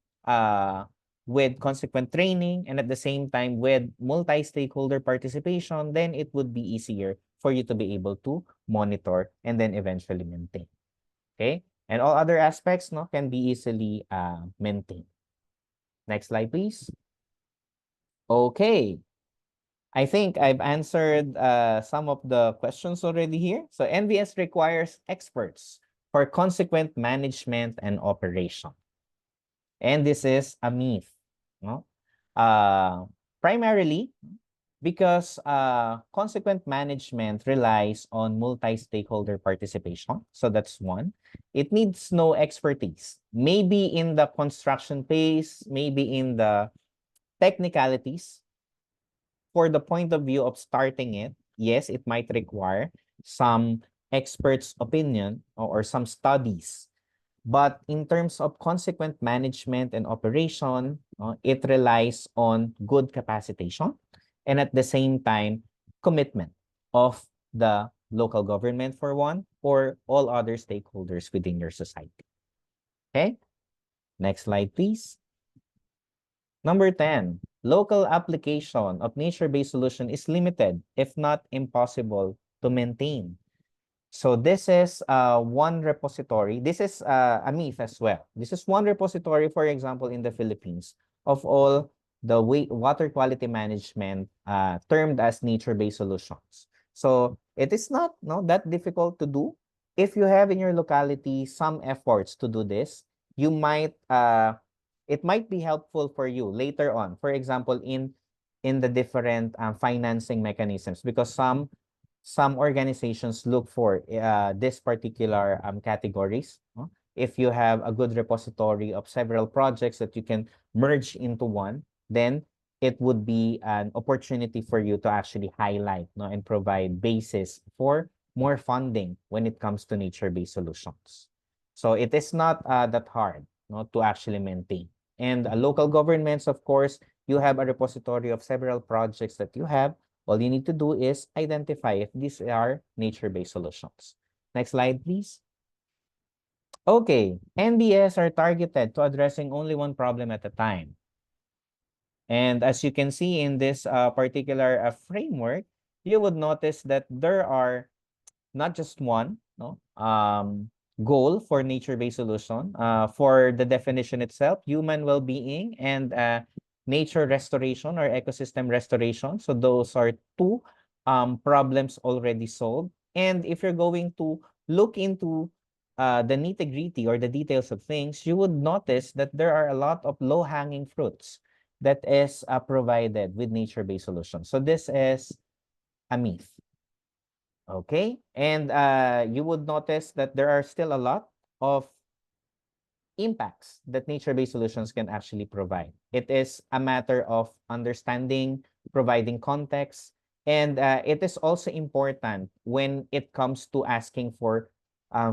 with consequent training and at the same time with multi-stakeholder participation, then it would be easier for you to be able to monitor and then eventually maintain. Okay? And all other aspects, no, can be easily maintained. Next slide, please. Okay. I think I've answered some of the questions already here. So NBS requires experts for consequent management and operation. And this is a myth. No? Primarily because consequent management relies on multi-stakeholder participation. So that's one. It needs no expertise. Maybe in the construction phase, maybe in the technicalities. For the point of view of starting it, yes, it might require some experts' opinion or some studies. But in terms of consequent management and operation, it relies on good capacitation and at the same time, commitment of the local government for one, or all other stakeholders within your society. Okay, next slide, please. Number 10, local application of nature-based solution is limited, if not impossible, to maintain. So this is one repository. This is a myth as well. This is one repository, for example, in the Philippines, of all the water quality management termed as nature-based solutions. So it is not that difficult to do. If you have in your locality some efforts to do this, you might it might be helpful for you later on. For example, in the different financing mechanisms, because some organizations look for this particular categories. If you have a good repository of several projects that you can merge into one, then it would be an opportunity for you to actually highlight and provide basis for more funding when it comes to nature-based solutions. So it is not that hard to actually maintain. And local governments, of course, you have a repository of several projects that you have. All you need to do is identify if these are nature-based solutions. Next slide, please. Okay, NBS are targeted to addressing only one problem at a time. And as you can see in this particular framework, you would notice that there are not just one goal for nature-based solution. For the definition itself, human well-being and nature restoration or ecosystem restoration. So those are two problems already solved. And if you're going to look into the nitty-gritty or the details of things, you would notice that there are a lot of low-hanging fruits that is provided with nature-based solutions. So this is a myth. Okay, and you would notice that there are still a lot of impacts that nature-based solutions can actually provide. It is a matter of understanding, providing context, and it is also important when it comes to asking for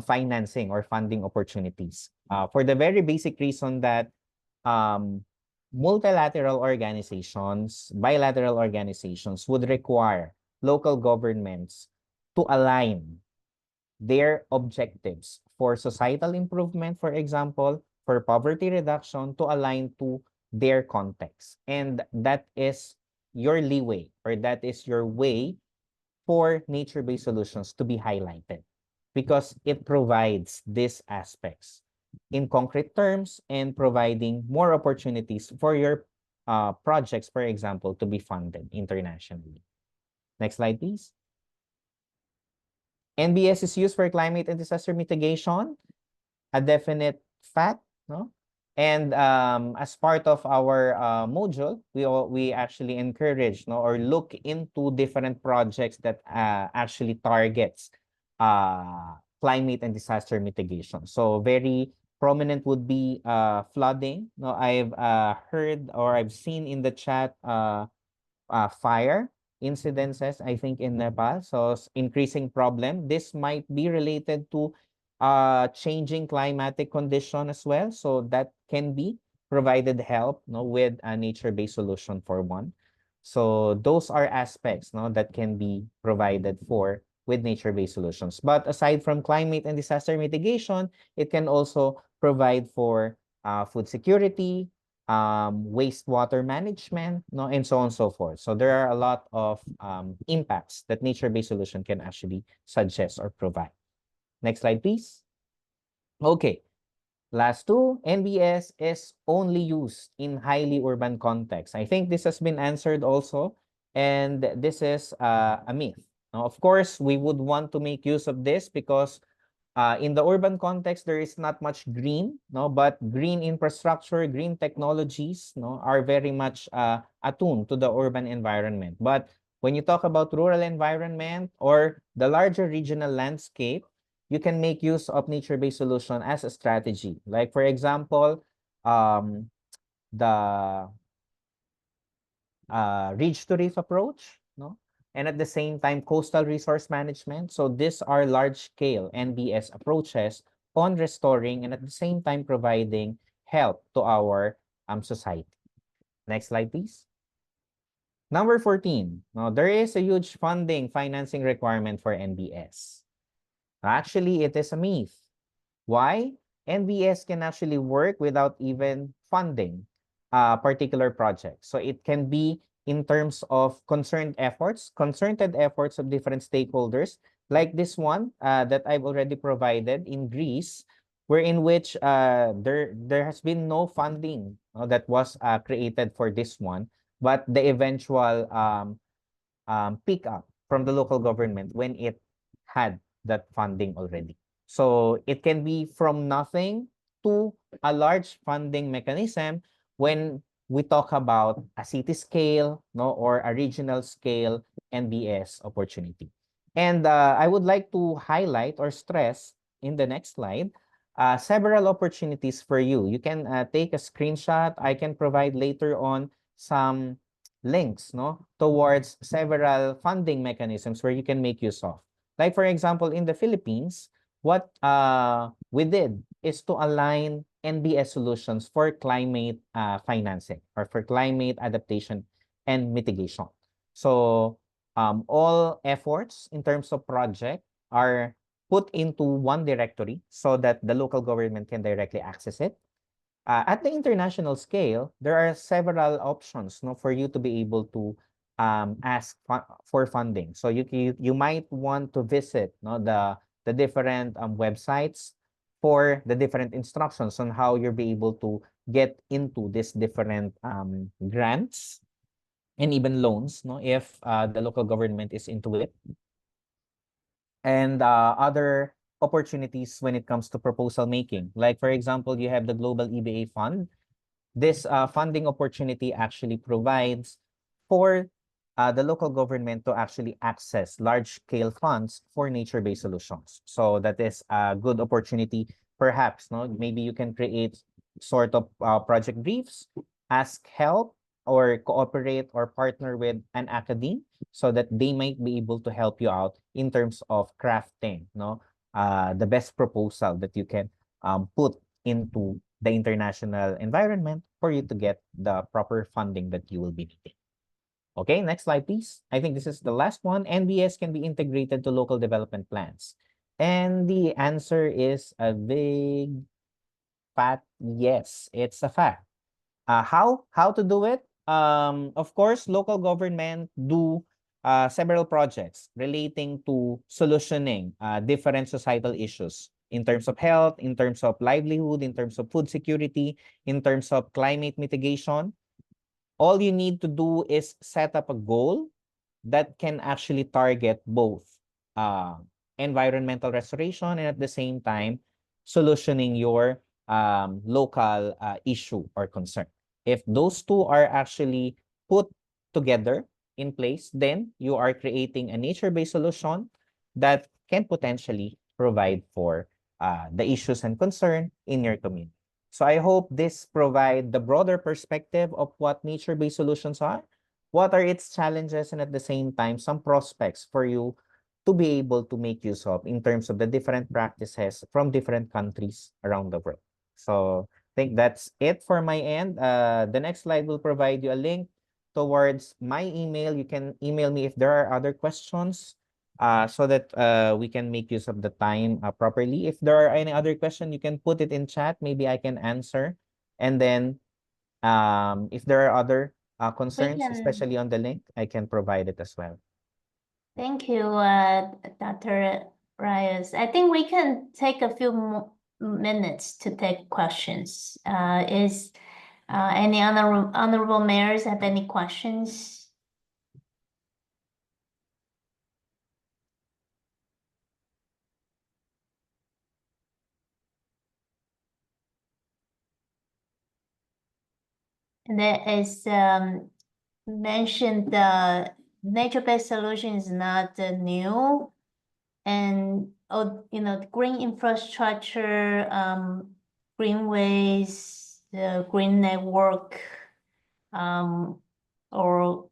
financing or funding opportunities. For the very basic reason that multilateral organizations, bilateral organizations would require local governments to align their objectives for societal improvement, for example, for poverty reduction, to align to their context. And that is your leeway, or that is your way for nature-based solutions to be highlighted, because it provides these aspects in concrete terms and providing more opportunities for your projects, for example, to be funded internationally. Next slide, please. NBS is used for climate and disaster mitigation, a definite fact, no? And as part of our module, we actually encourage or look into different projects that actually targets climate and disaster mitigation. So very prominent would be flooding. No, I've heard or I've seen in the chat fire incidences, I think, in Nepal. So increasing problem. This might be related to changing climatic condition as well. So that can be provided help with a nature-based solution for one. So those are aspects that can be provided for with nature-based solutions. But aside from climate and disaster mitigation, it can also provide for food security, wastewater management, and so on and so forth. So there are a lot of impacts that nature-based solution can actually suggest or provide. Next slide, please. Okay. Last two, NBS is only used in highly urban context. I think this has been answered also, and this is a myth. Now, of course, we would want to make use of this because in the urban context, there is not much green, but green infrastructure, green technologies, are very much attuned to the urban environment. But when you talk about rural environment or the larger regional landscape, you can make use of nature-based solution as a strategy. Like, for example, the ridge to reef approach, no? And at the same time, coastal resource management. So these are large-scale NBS approaches on restoring and at the same time providing help to our society. Next slide, please. Number 14. Now, there is a huge financing requirement for NBS. Actually, it is a myth. Why? NBS can actually work without even funding a particular project. So it can be in terms of concerted efforts of different stakeholders, like this one that I've already provided in Greece, wherein which there has been no funding that was created for this one, but the eventual pick up from the local government when it had that funding already. So it can be from nothing to a large funding mechanism when we talk about a city scale, no, or a regional scale NBS opportunity. And I would like to highlight or stress in the next slide several opportunities for you. You can take a screenshot. I can provide later on some links, no, towards several funding mechanisms where you can make use of. Like, for example, in the Philippines, what we did is to align NBS solutions for climate financing or for climate adaptation and mitigation. So all efforts in terms of project are put into one directory so that the local government can directly access it. At the international scale, there are several options, no, for you to be able to ask for funding. So you might want to visit, no, the different websites for the different instructions on how you'll be able to get into these different grants and even loans, no, if the local government is into it. And other opportunities when it comes to proposal making. Like, for example, you have the Global EBA Fund. This funding opportunity actually provides for the local government to actually access large-scale funds for nature-based solutions. So that is a good opportunity, perhaps, no? Maybe you can create sort of project briefs, ask help, or cooperate or partner with an academe so that they might be able to help you out in terms of crafting, no, the best proposal that you can put into the international environment for you to get the proper funding that you will be needing. Okay, next slide, please. I think this is the last one. NBS can be integrated to local development plans. And the answer is a big fat yes. It's a fact. How to do it? Of course, local government do several projects relating to solutioning different societal issues in terms of health, in terms of livelihood, in terms of food security, in terms of climate mitigation. All you need to do is set up a goal that can actually target both environmental restoration and at the same time solutioning your local issue or concern. If those two are actually put together in place, then you are creating a nature-based solution that can potentially provide for the issues and concern in your community. So I hope this provide the broader perspective of what nature-based solutions are, what are its challenges, and at the same time, some prospects for you to be able to make use of in terms of the different practices from different countries around the world. So I think that's it for my end. The next slide will provide you a link towards my email. You can email me if there are other questions so that we can make use of the time properly. If there are any other question, you can put it in chat. Maybe I can answer. And then if there are other concerns, especially on the link, I can provide it as well. Thank you, Dr. Reyes. I think we can take a few more minutes to take questions. Is any honorable mayors have any questions? And there is mentioned the nature-based solution is not new, and green infrastructure, greenways, the green network, or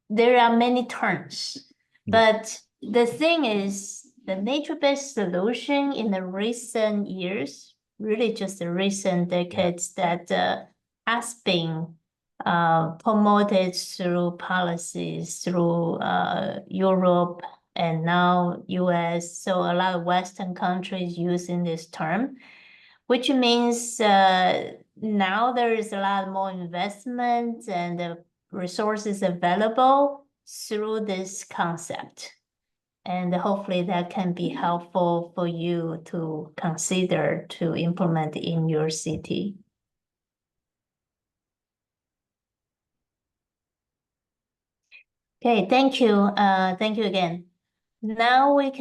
there are many terms. But the thing is, the nature-based solution in the recent years, really just the recent decades, that has been promoted through policies, through Europe and now US. So a lot of Western countries using this term, which means now there is a lot more investment and resources available through this concept. And hopefully that can be helpful for you to consider to implement in your city. Okay, thank you. Thank you again. Now we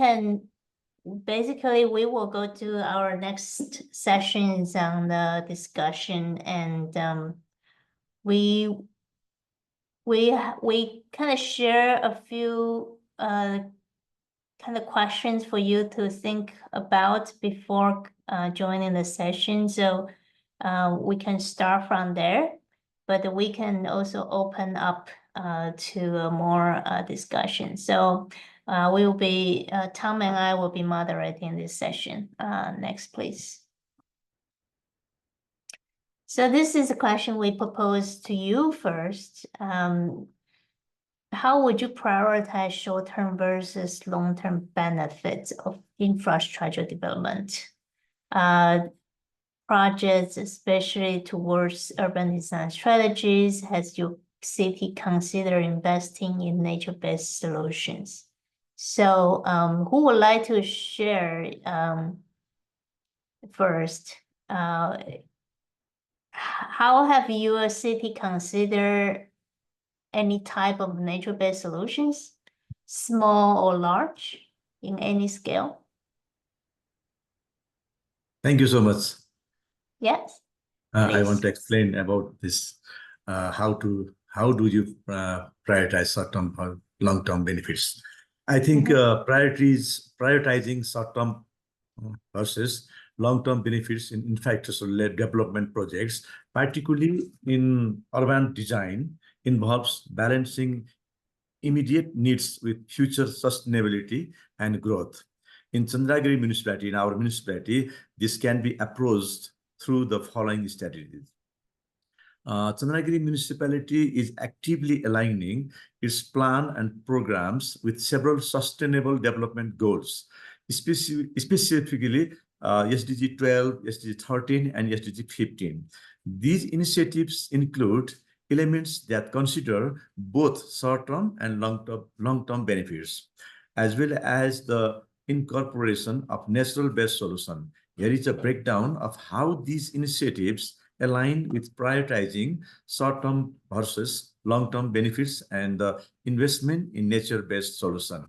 will go to our next sessions on the discussion, and we kind of share a few kind of questions for you to think about before joining the session. So we can start from there, but we can also open up to more discussion. So we will be, Tom and I will be moderating this session. Next, please. So this is a question we propose to you first. How would you prioritize short-term versus long-term benefits of infrastructure development? Projects, especially towards urban design strategies, has your city consider investing in nature-based solutions? So who would like to share first? How have your city considered any type of nature-based solutions, small or large, in any scale? Thank you so much. Yes. I want to explain about this. How do you prioritize short-term or long-term benefits? I think prioritizing short-term versus long-term benefits in infrastructure-led development projects, particularly in urban design, involves balancing immediate needs with future sustainability and growth. In Chandragiri municipality, in our municipality, this can be approached through the following strategies. Chandragiri municipality is actively aligning its plan and programs with several sustainable development goals, specifically SDG 12, SDG 13, and SDG 15. These initiatives include elements that consider both short-term and long-term benefits, as well as the incorporation of natural-based solution. Here is a breakdown of how these initiatives align with prioritizing short-term versus long-term benefits and the investment in nature-based solution.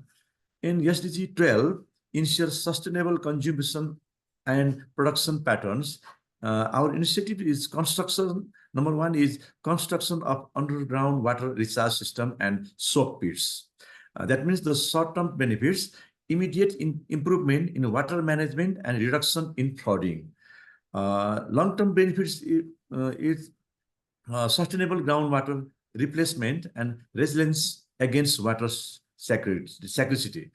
In SDG 12, ensure sustainable consumption and production patterns. Our initiative is construction. Number one is construction of underground water recharge system and soak pits. That means the short-term benefits, immediate improvement in water management and reduction in flooding. Long-term benefits is sustainable groundwater replacement and resilience against water scarcity.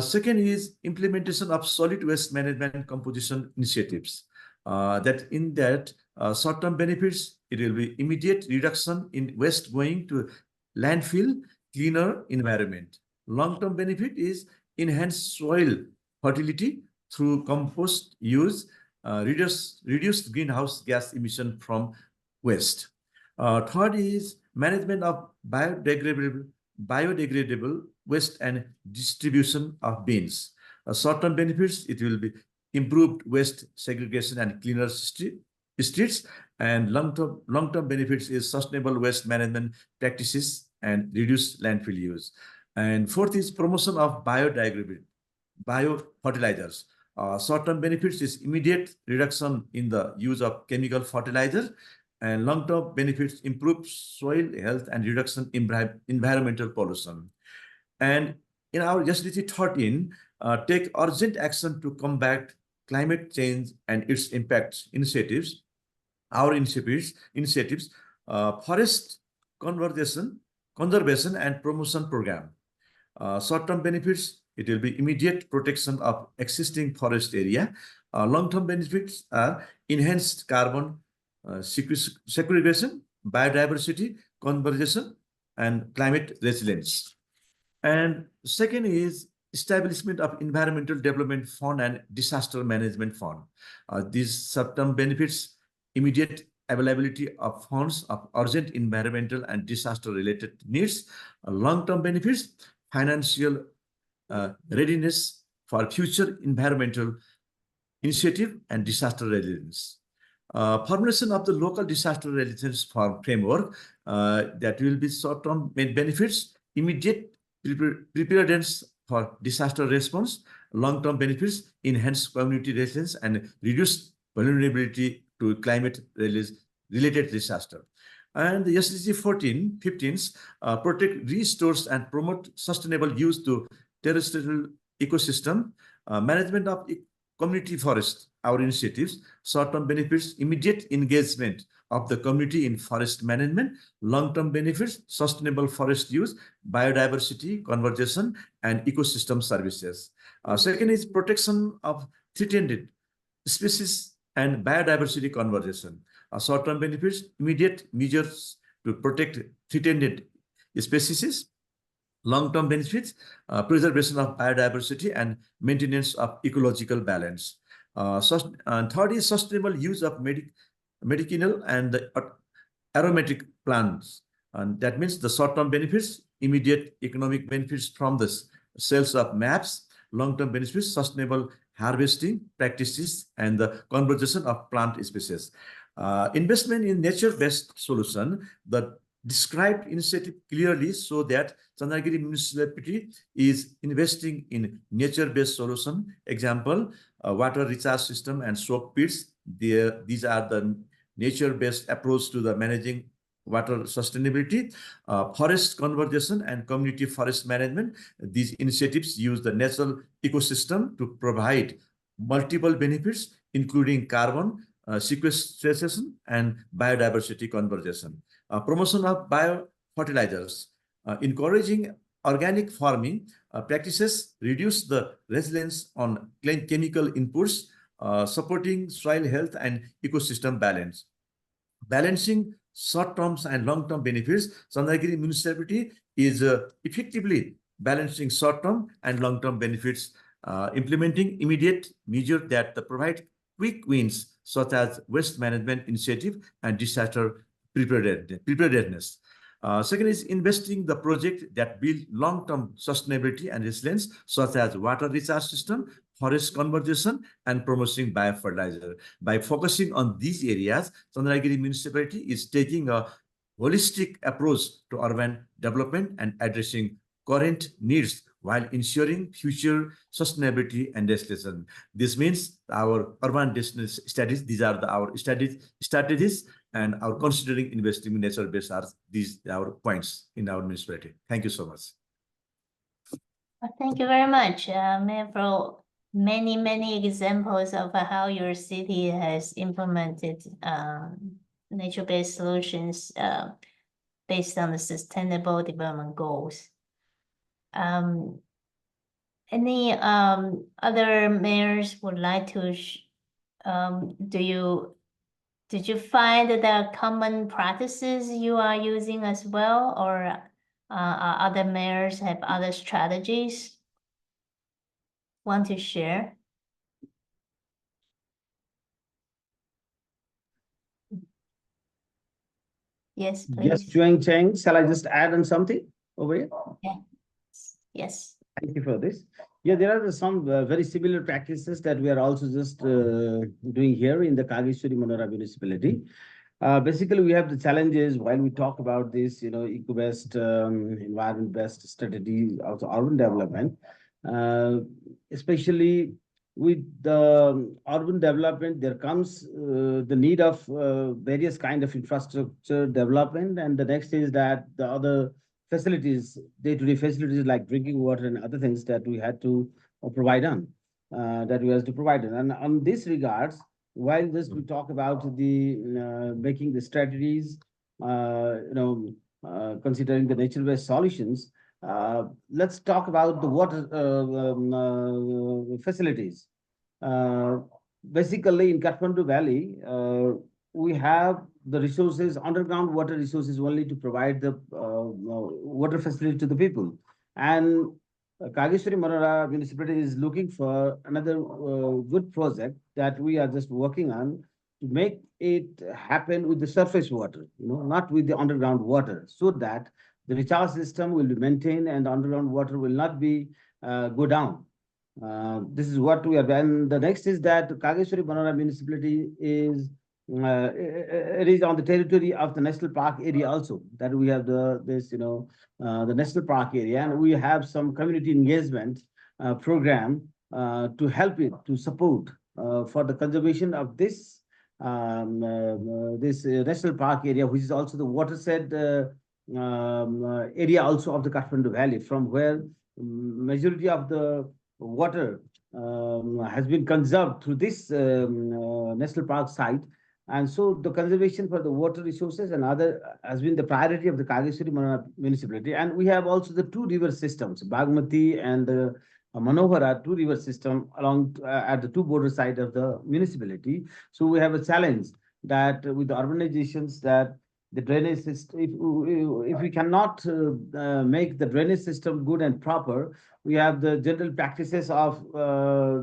Second is implementation of solid waste management and composition initiatives. Short-term benefits, it will be immediate reduction in waste going to landfill, cleaner environment. Long-term benefit is enhanced soil fertility through compost use, reduced greenhouse gas emission from waste. Third is management of biodegradable waste and distribution of bins. Short-term benefits, it will be improved waste segregation and cleaner streets. And long-term benefits is sustainable waste management practices and reduced landfill use. And fourth is promotion of biofertilizers. Short-term benefits is immediate reduction in the use of chemical fertilizer, and long-term benefits improve soil health and reduction in environmental pollution. And in our SDG 13, take urgent action to combat climate change and its impacts initiatives. Our initiatives forest conservation and promotion program. Short-term benefits, it will be immediate protection of existing forest area. Long-term benefits are enhanced carbon sequestration, biodiversity conservation, and climate resilience. And second is establishment of Environmental Development Fund and Disaster Management Fund. These short-term benefits, immediate availability of funds of urgent environmental and disaster-related needs. Long-term benefits, financial readiness for future environmental initiative and disaster resilience. Formulation of the local disaster resilience framework, that will be short-term benefits, immediate preparedness for disaster response, long-term benefits, enhanced community resilience, and reduced vulnerability to climate-related disaster. And the SDG 15s protect, restores, and promote sustainable use to terrestrial ecosystem, management of community forest, our initiatives, short-term benefits, immediate engagement of the community in forest management, long-term benefits, sustainable forest use, biodiversity conservation, and ecosystem services. Second is protection of threatened species and biodiversity conservation. Short-term benefits, immediate measures to protect threatened species. Long-term benefits, preservation of biodiversity and maintenance of ecological balance. And third is sustainable use of medicinal and aromatic plants. And that means the short-term benefits, immediate economic benefits from the sales of maps, long-term benefits, sustainable harvesting practices, and the conservation of plant species. Investment in nature-based solution, the described initiative clearly so that Chandagiri municipality is investing in nature-based solution. Example, water recharge system and soak pits. These are the nature-based approach to the managing water sustainability. Forest conservation and community forest management. These initiatives use the natural ecosystem to provide multiple benefits, including carbon sequestration and biodiversity conservation. Promotion of biofertilizers, encouraging organic farming practices, reduce the reliance on chemical inputs, supporting soil health and ecosystem balance. Balancing short-term and long-term benefits, Chandagiri municipality is effectively balancing short-term and long-term benefits, implementing immediate measures that provide quick wins, such as waste management initiative and disaster preparedness. Second is investing the project that build long-term sustainability and resilience, such as water recharge system, forest conservation, and promoting biofertilizer. By focusing on these areas, Chandagiri municipality is taking a holistic approach to urban development and addressing current needs while ensuring future sustainability and destination. This means our urban destination studies, these are our strategies, and our considering investing in nature-based are these our points in our municipality. Thank you so much. Thank you very much, Mayor, for many examples of how your city has implemented nature-based solutions based on the sustainable development goals. Any other mayors would like to did you find that there are common practices you are using as well, or other mayors have other strategies want to share? Yes, please. Just Chuang Cheng, shall I just add on something over here? Yeah. Yes. Thank you for this. Yeah, there are some very similar practices that we are also just doing here in the Kageshwari Manora municipality. Basically, we have the challenges while we talk about this, eco-based, environment-based strategy, also urban development, especially with the urban development, there comes the need of various kind of infrastructure development. And the next is that the other facilities, day-to-day facilities like drinking water and other things that we had to provide on, that we have to provide on. And on this regards, while this we talk about the making the strategies considering the nature-based solutions, let's talk about the water facilities. Basically, in Kathmandu Valley, we have the resources, underground water resources only to provide the water facility to the people. And Kageshwari Manora municipality is looking for another good project that we are just working on to make it happen with the surface water, not with the underground water, so that the recharge system will be maintained and the underground water will not be go down. This is what we are. And the next is that Kageshwari Manora municipality is it is on the territory of the national park area also, that we have the national park area, and we have some community engagement program to help it, to support for the conservation of this national park area, which is also the watershed area also of the Kathmandu Valley, from where majority of the water has been conserved through this national park site. And so the conservation for the water resources and other has been the priority of the Kageshwari Manora municipality. And we have also the two river systems, Bagmati and Manohara, two river system along at the two border side of the municipality. So we have a challenge that with the urbanizations, that the drainage system, if we cannot make the drainage system good and proper, we have the general practices of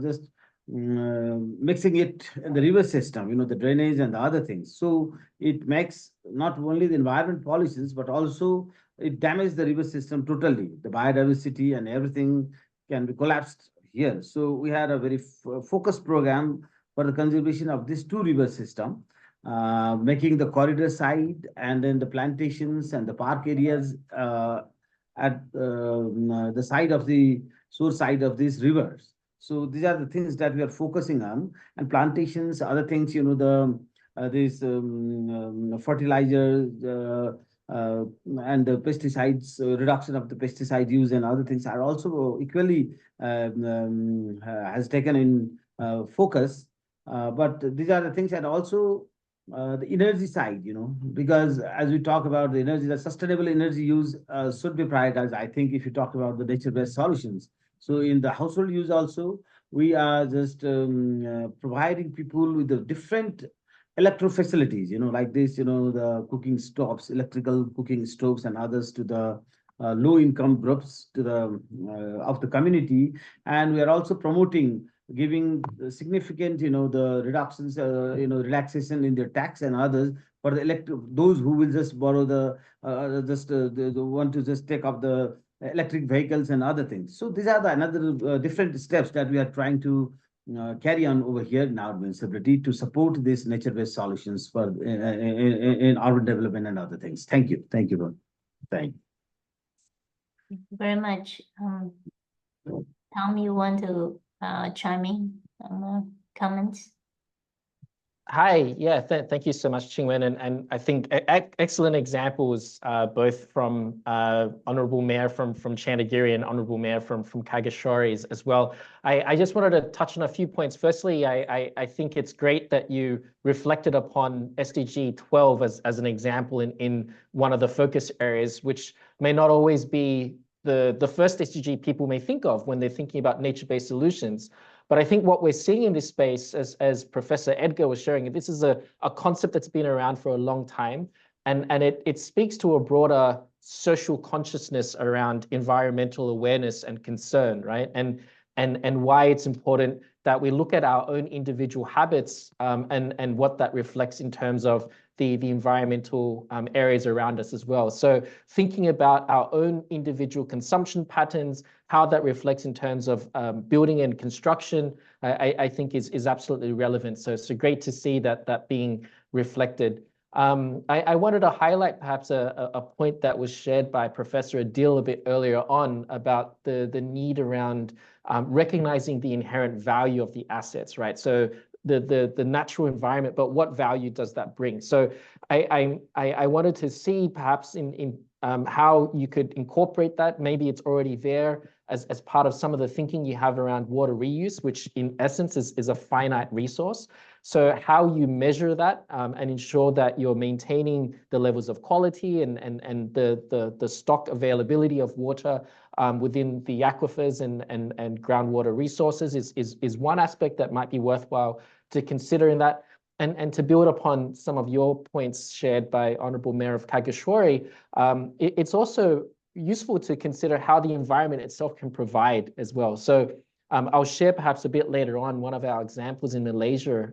just mixing it in the river system, the drainage and the other things. So it makes not only the environment policies, but also it damages the river system totally. The biodiversity and everything can be collapsed here. So we had a very focused program for the conservation of this two river system, making the corridor side and then the plantations and the park areas at the side of the source side of these rivers. So these are the things that we are focusing on, and plantations, other things, these fertilizers and the pesticides, reduction of the pesticide use and other things are also equally has taken in focus. But these are the things, and also the energy side, because as we talk about the energy, the sustainable energy use should be prioritized, I think, if you talk about the nature-based solutions. So in the household use also, we are just providing people with the different electro facilities, like this, the cooking stoves, electrical cooking stoves and others to the low income groups to the of the community. And we are also promoting giving significant, the reductions, relaxation in their tax and others for the those who will just borrow the want to just take up the electric vehicles and other things. So these are the another different steps that we are trying to carry on over here in our municipality to support these nature-based solutions for in urban development and other things. Thank you. Thank you. Thank you. Thank you very much. Tom, you want to chime in on the comments? Hi, yeah, thank you so much, Ching-Wen, and I think excellent examples, both from Honorable Mayor from Chandagiri and Honorable Mayor from Kageshwari as well. I just wanted to touch on a few points. Firstly, I think it's great that you reflected upon SDG 12 as an example in one of the focus areas, which may not always be the first SDG people may think of when they're thinking about nature-based solutions. But I think what we're seeing in this space, as Professor Edgar was sharing, this is a concept that's been around for a long time, and it speaks to a broader social consciousness around environmental awareness and concern, right? And why it's important that we look at our own individual habits and what that reflects in terms of the environmental areas around us as well. So thinking about our own individual consumption patterns, how that reflects in terms of building and construction, I think is absolutely relevant. So it's great to see that being reflected. I wanted to highlight perhaps a point that was shared by Professor Adil a bit earlier on about the need around recognizing the inherent value of the assets, right? So the natural environment, but what value does that bring? So I wanted to see perhaps in how you could incorporate that. Maybe it's already there as part of some of the thinking you have around water reuse, which in essence is a finite resource. So how you measure that and ensure that you're maintaining the levels of quality and the stock availability of water within the aquifers and groundwater resources is one aspect that might be worthwhile to consider in that. And to build upon some of your points shared by Honorable Mayor of Kagashwari, it's also useful to consider how the environment itself can provide as well. So I'll share perhaps a bit later on one of our examples in Malaysia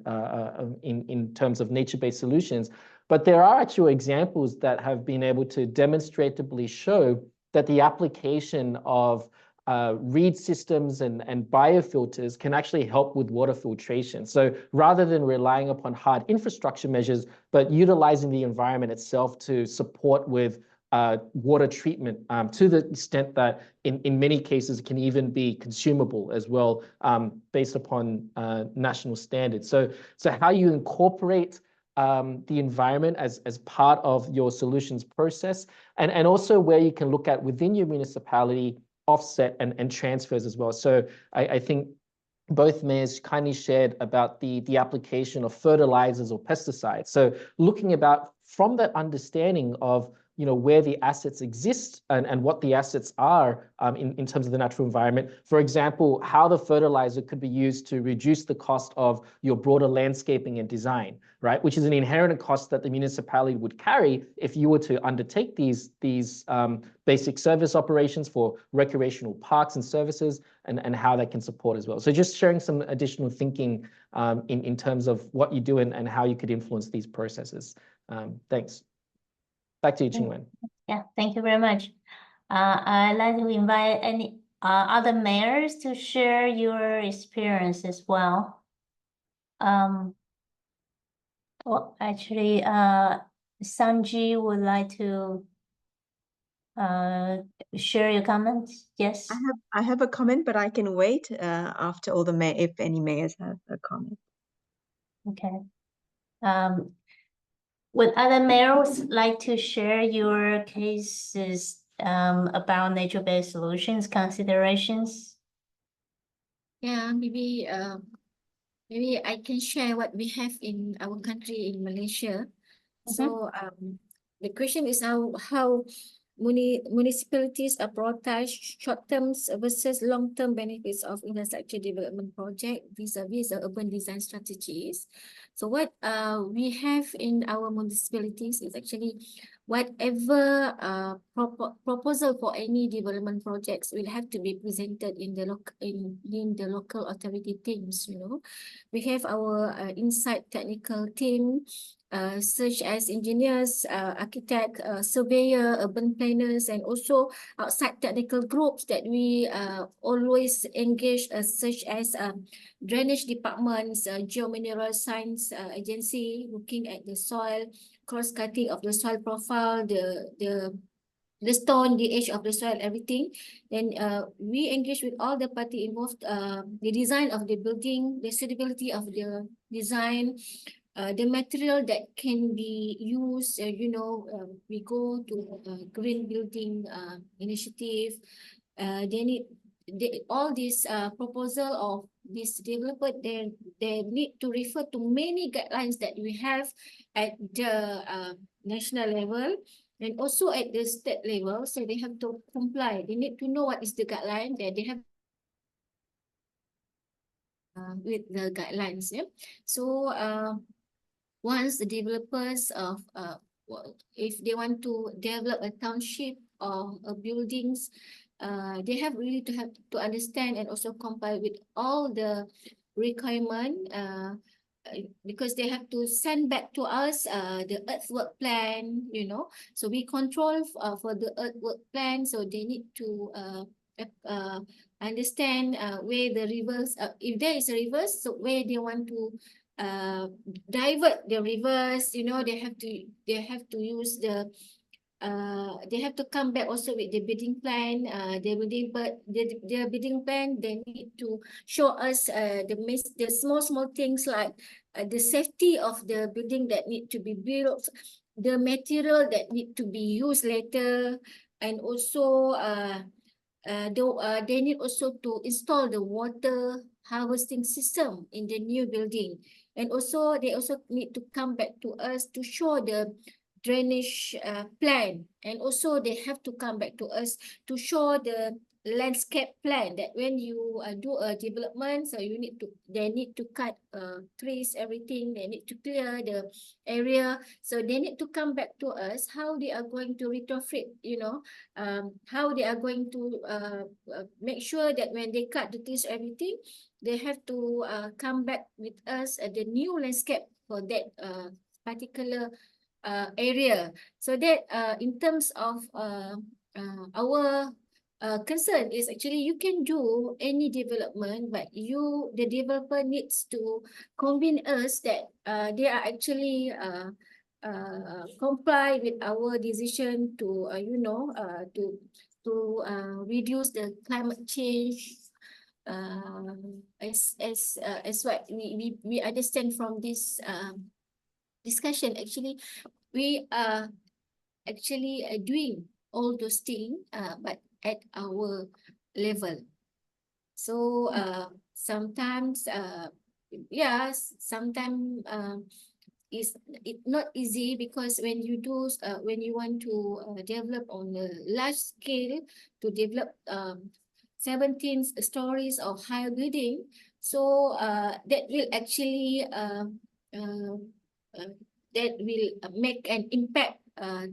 in terms of nature-based solutions. But there are actual examples that have been able to demonstratively show that the application of reed systems and biofilters can actually help with water filtration. So rather than relying upon hard infrastructure measures, but utilizing the environment itself to support with water treatment to the extent that in many cases can even be consumable as well based upon national standards. So how you incorporate the environment as part of your solutions process and also where you can look at within your municipality offset and transfers as well. So I think both mayors kindly shared about the application of fertilizers or pesticides. So looking about from that understanding of where the assets exist and what the assets are in terms of the natural environment. For example, how the fertilizer could be used to reduce the cost of your broader landscaping and design, right? Which is an inherent cost that the municipality would carry if you were to undertake these basic service operations for recreational parks and services and how that can support as well. So just sharing some additional thinking in terms of what you do and how you could influence these processes. Thanks. Back to you, Ching-Wen. Yeah, thank you very much. I'd like to invite any other mayors to share your experience as well. Well, actually, Sanji would like to share your comments. Yes. I have a comment, but I can wait after all the if any mayors have a comment. Okay. Would other mayors like to share your cases about nature-based solutions considerations? Yeah, maybe I can share what we have in our country in Malaysia. So the question is how municipalities prioritize short-term versus long-term benefits of infrastructure development project vis-a-vis the urban design strategies. So what we have in our municipalities is actually whatever proposal for any development projects will have to be presented in the local authority teams. We have our inside technical team, such as engineers, architect, surveyor, urban planners, and also outside technical groups that we always engage, such as drainage departments, geomineral science agency, looking at the soil, cross-cutting of the soil profile, the stone, the age of the soil, everything. Then we engage with all the party involved, the design of the building, the suitability of the design, the material that can be used. We go to green building initiative. All this proposal of this developer, they need to refer to many guidelines that we have at the national level and also at the state level. So they have to comply. They need to know what is the guideline that they have with the guidelines. Yeah. So once the developers if they want to develop a township or buildings, they have really to understand and also comply with all the requirement, because they have to send back to us the earthwork plan. So we control for the earthwork plan, so they need to understand where the rivers, if there is a river, so where they want to divert the rivers. They have to use the they have to come back also with the bidding plan. Their bidding plan, they need to show us the small things like the safety of the building that need to be built, the material that need to be used later, and also they need also to install the water harvesting system in the new building. And also they also need to come back to us to show the drainage plan, and also they have to come back to us to show the landscape plan, that when you do a development, so they need to cut trees, everything, they need to clear the area, so they need to come back to us how they are going to retrofit, how they are going to make sure that when they cut the trees, everything, they have to come back with us at the new landscape for that particular area. So that in terms of our concern is actually you can do any development, but the developer needs to convince us that they are actually comply with our decision to reduce the climate change. As what we understand from this discussion, actually we are actually doing all those things, but at our level. So sometimes it's not easy, because when you want to develop on a large scale, to develop 17 stories of higher building, so that will actually that will make an impact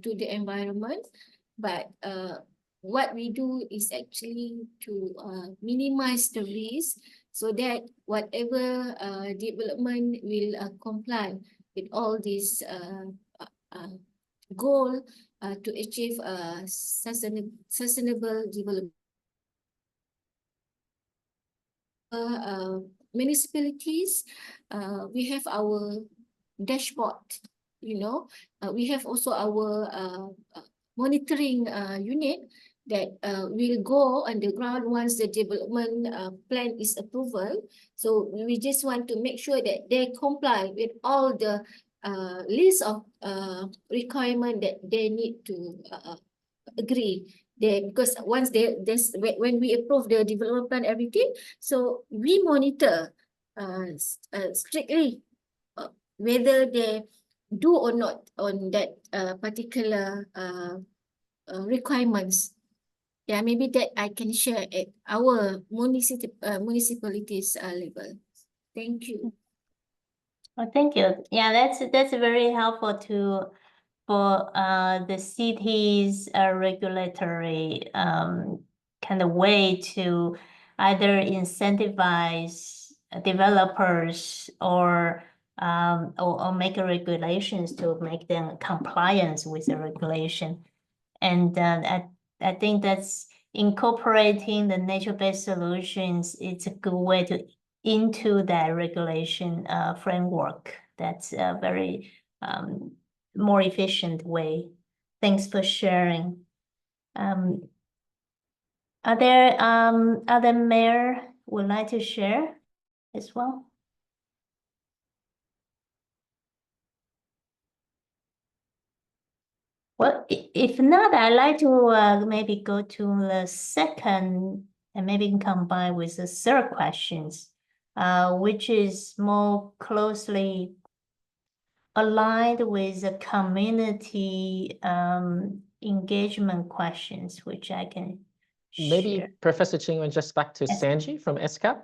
to the environment. But what we do is actually to minimize the risk, so that whatever development will comply with all these goal to achieve sustainable development. Municipalities, we have our dashboard, we have also our monitoring unit that will go on the ground once the development plan is approval. So we just want to make sure that they comply with all the list of requirement that they need to agree. Because once when we approve the development plan, everything, so we monitor strictly whether they do or not on that particular requirements. Yeah, maybe that I can share at our municipalities level. Thank you. Well, thank you. Yeah, that's very helpful for the city's regulatory kind of way to either incentivize developers or make regulations to make them compliance with the regulation. And I think that's incorporating the nature-based solutions. It's a good way to into that regulation framework. That's a very more efficient way. Thanks for sharing. Are there other mayor would like to share as well? Well, if not, I'd like to maybe go to the second and maybe combine with the third questions, which is more closely aligned with the community engagement questions, which I can Maybe share. Professor Ching-Wen, just back to Yes. Sanji from ESCAP.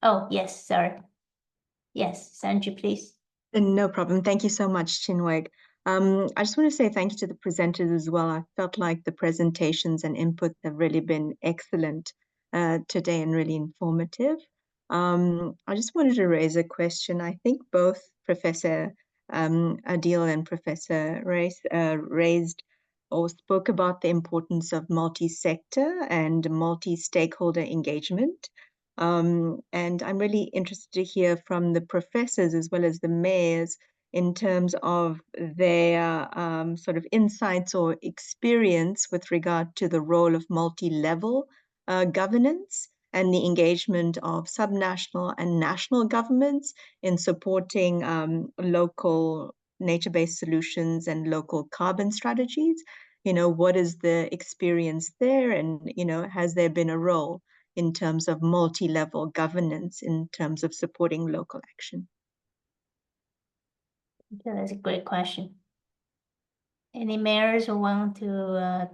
Oh, yes, sorry. Yes, Sanji, please. No problem. Thank you so much, Chinwag. I just want to say thank you to the presenters as well. I felt like the presentations and input have really been excellent today and really informative. I just wanted to raise a question. I think both Professor Adil and Professor raised or spoke about the importance of multi-sector and multi-stakeholder engagement. And I'm really interested to hear from the professors as well as the mayors in terms of their sort of insights or experience with regard to the role of multi-level governance and the engagement of subnational and national governments in supporting local nature-based solutions and local carbon strategies. What is the experience there, and has there been a role in terms of multi-level governance in terms of supporting local action? Okay, that's a great question. Any mayors who want to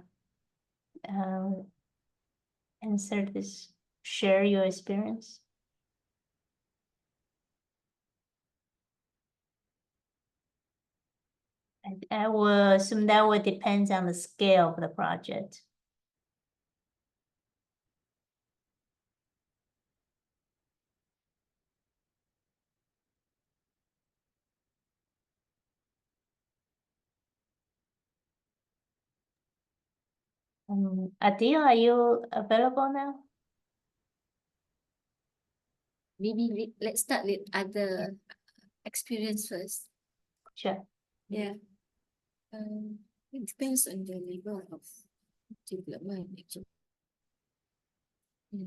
answer this, share your experience? I will assume that would depend on the scale of the project. Adil, are you available now? Maybe let's start with other experience first. Sure. Yeah. It depends on the level of development actually. Yeah.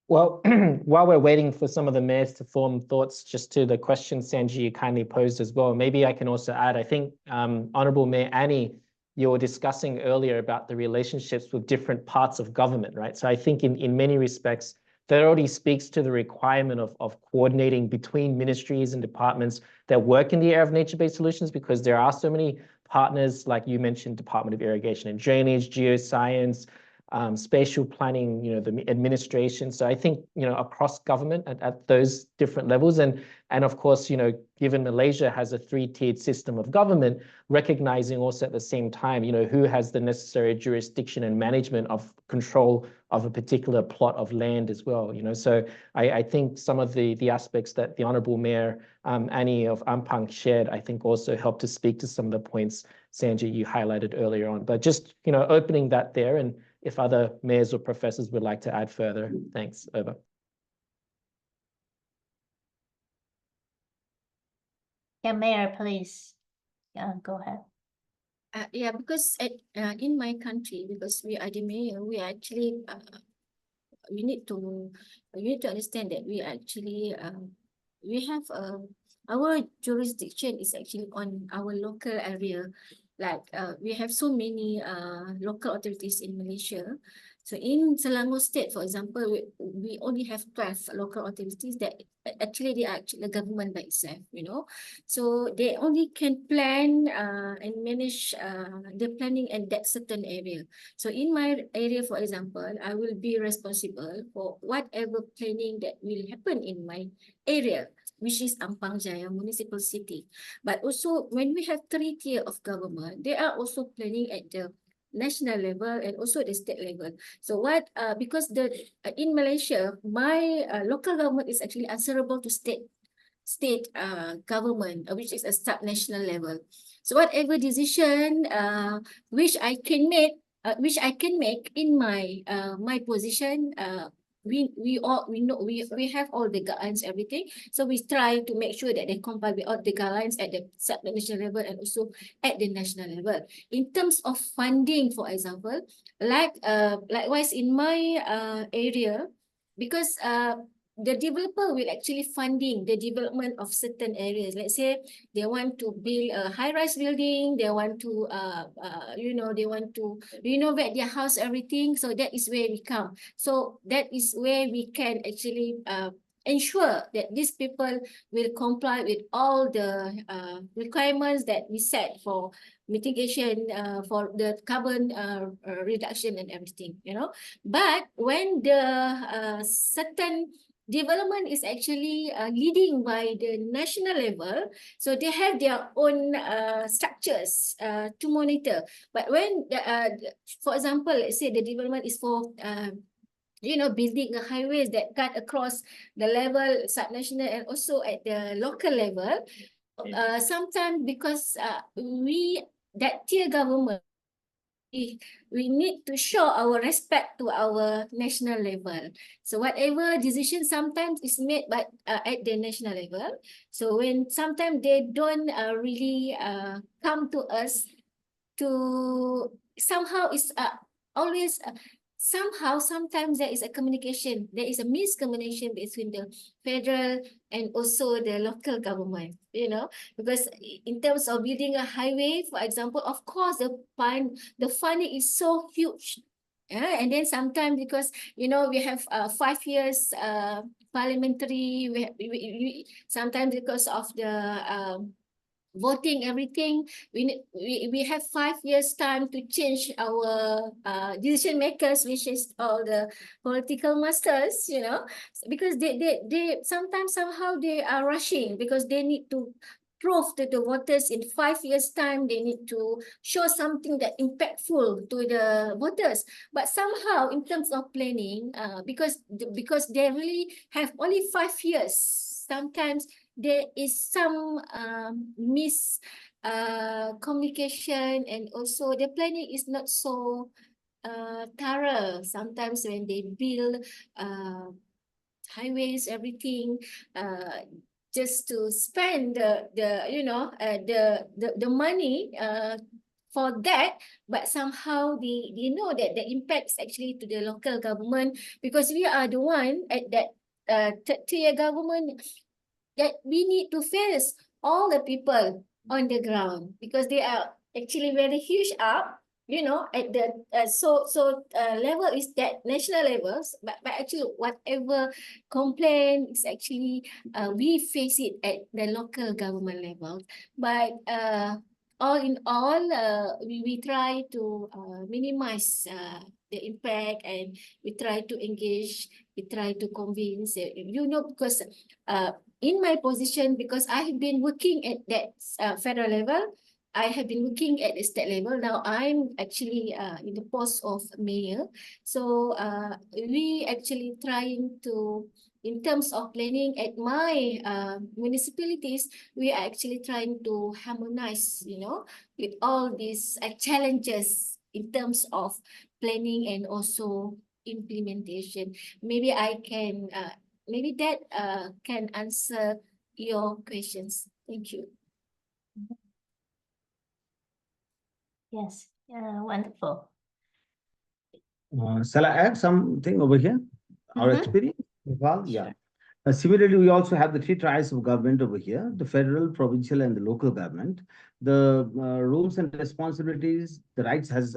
Well, while we're waiting for some of the mayors to form thoughts, just to the question, Sanji, you kindly posed as well, maybe I can also add, I think Honorable Mayor Annie, you were discussing earlier about the relationships with different parts of government, right? So I think in many respects, that already speaks to the requirement of coordinating between ministries and departments that work in the area of nature-based solutions, because there are so many partners, like you mentioned, Department of Irrigation and Drainage, Geoscience, spatial planning, the administration. So I think, across government at those different levels. And of course, given Malaysia has a 3-tiered system of government, recognizing also at the same time, who has the necessary jurisdiction and management of control of a particular plot of land as well. So I think some of the aspects that the Honorable Mayor Annie of Ampang shared, I think also helped to speak to some of the points, Sanjay, you highlighted earlier on. But just, opening that there, and if other mayors or professors would like to add further. Thanks. Over. Yeah, Mayor, please. Go ahead. Yeah, because in my country, because we are the mayor, we actually we need to understand that we actually we have our jurisdiction is actually on our local area. Like we have so many local authorities in Malaysia. So in Selangor State, for example, we only have 12 local authorities that actually they are actually the government by itself, So they only can plan and manage the planning in that certain area. So in my area, for example, I will be responsible for whatever planning that will happen in my area, which is Ampang Jaya Municipal City. But also when we have 3 tier of government, they are also planning at the national level and also the state level. So because in Malaysia, my local government is actually answerable to state government, which is a sub-national level. So whatever decision which I can make in my my position, we know we have all the guidelines, everything. So we try to make sure that they comply with all the guidelines at the sub-national level and also at the national level. In terms of funding, for example, likewise in my area, because the developer will actually funding the development of certain areas. Let's say they want to build a high-rise building, they want to they want to renovate their house, everything. So that is where we come. So that is where we can actually ensure that these people will comply with all the requirements that we set for mitigation, for the carbon reduction and everything, But when the certain development is actually leading by the national level, so they have their own structures to monitor. But when, for example, let's say the development is for building a highways that cut across the level, subnational and also at the local level, sometimes because that tier government we need to show our respect to our national level. So whatever decision sometimes is made by at the national level. So when sometimes they don't really come to us to somehow is always somehow sometimes there is a communication, there is a miscommunication between the federal and also the local government, you know, because in terms of building a highway, for example, of course the funding is so huge. Yeah, and then sometimes because you know we have 5 years parliamentary, we sometimes because of the voting everything, we have 5 years time to change our decision makers, which is all the political masters, you know, because they sometimes somehow they are rushing because they need to prove to the voters in 5 years time. They need to show something that impactful to the voters, but somehow in terms of planning, because they really have only 5 years, sometimes there is some communication, and also the planning is not so thorough. Sometimes when they build highways, everything, just to spend the you know the money for that, but somehow they know that the impact is actually to the local government, because we are the one at that third tier government that we need to face all the people on the ground, because they are actually very huge up, you know, at the level is that national levels, but actually whatever complaint is actually we face it at the local government level. But all in all, we try to minimize the impact, and we try to engage, we try to convince, you know, because in my position, because I have been working at that federal level, I have been working at the state level. Now I'm actually in the post of mayor. So we actually trying to, in terms of planning at my municipalities, we are actually trying to harmonize, you know, with all these challenges in terms of planning and also implementation. Maybe I can, maybe that can answer your questions. Thank you. Yes, wonderful. Shall I add something over here? Our experience? Well, yeah. Similarly, we also have the 3 tiers of government over here: the federal, provincial, and the local government. The roles and responsibilities, the rights has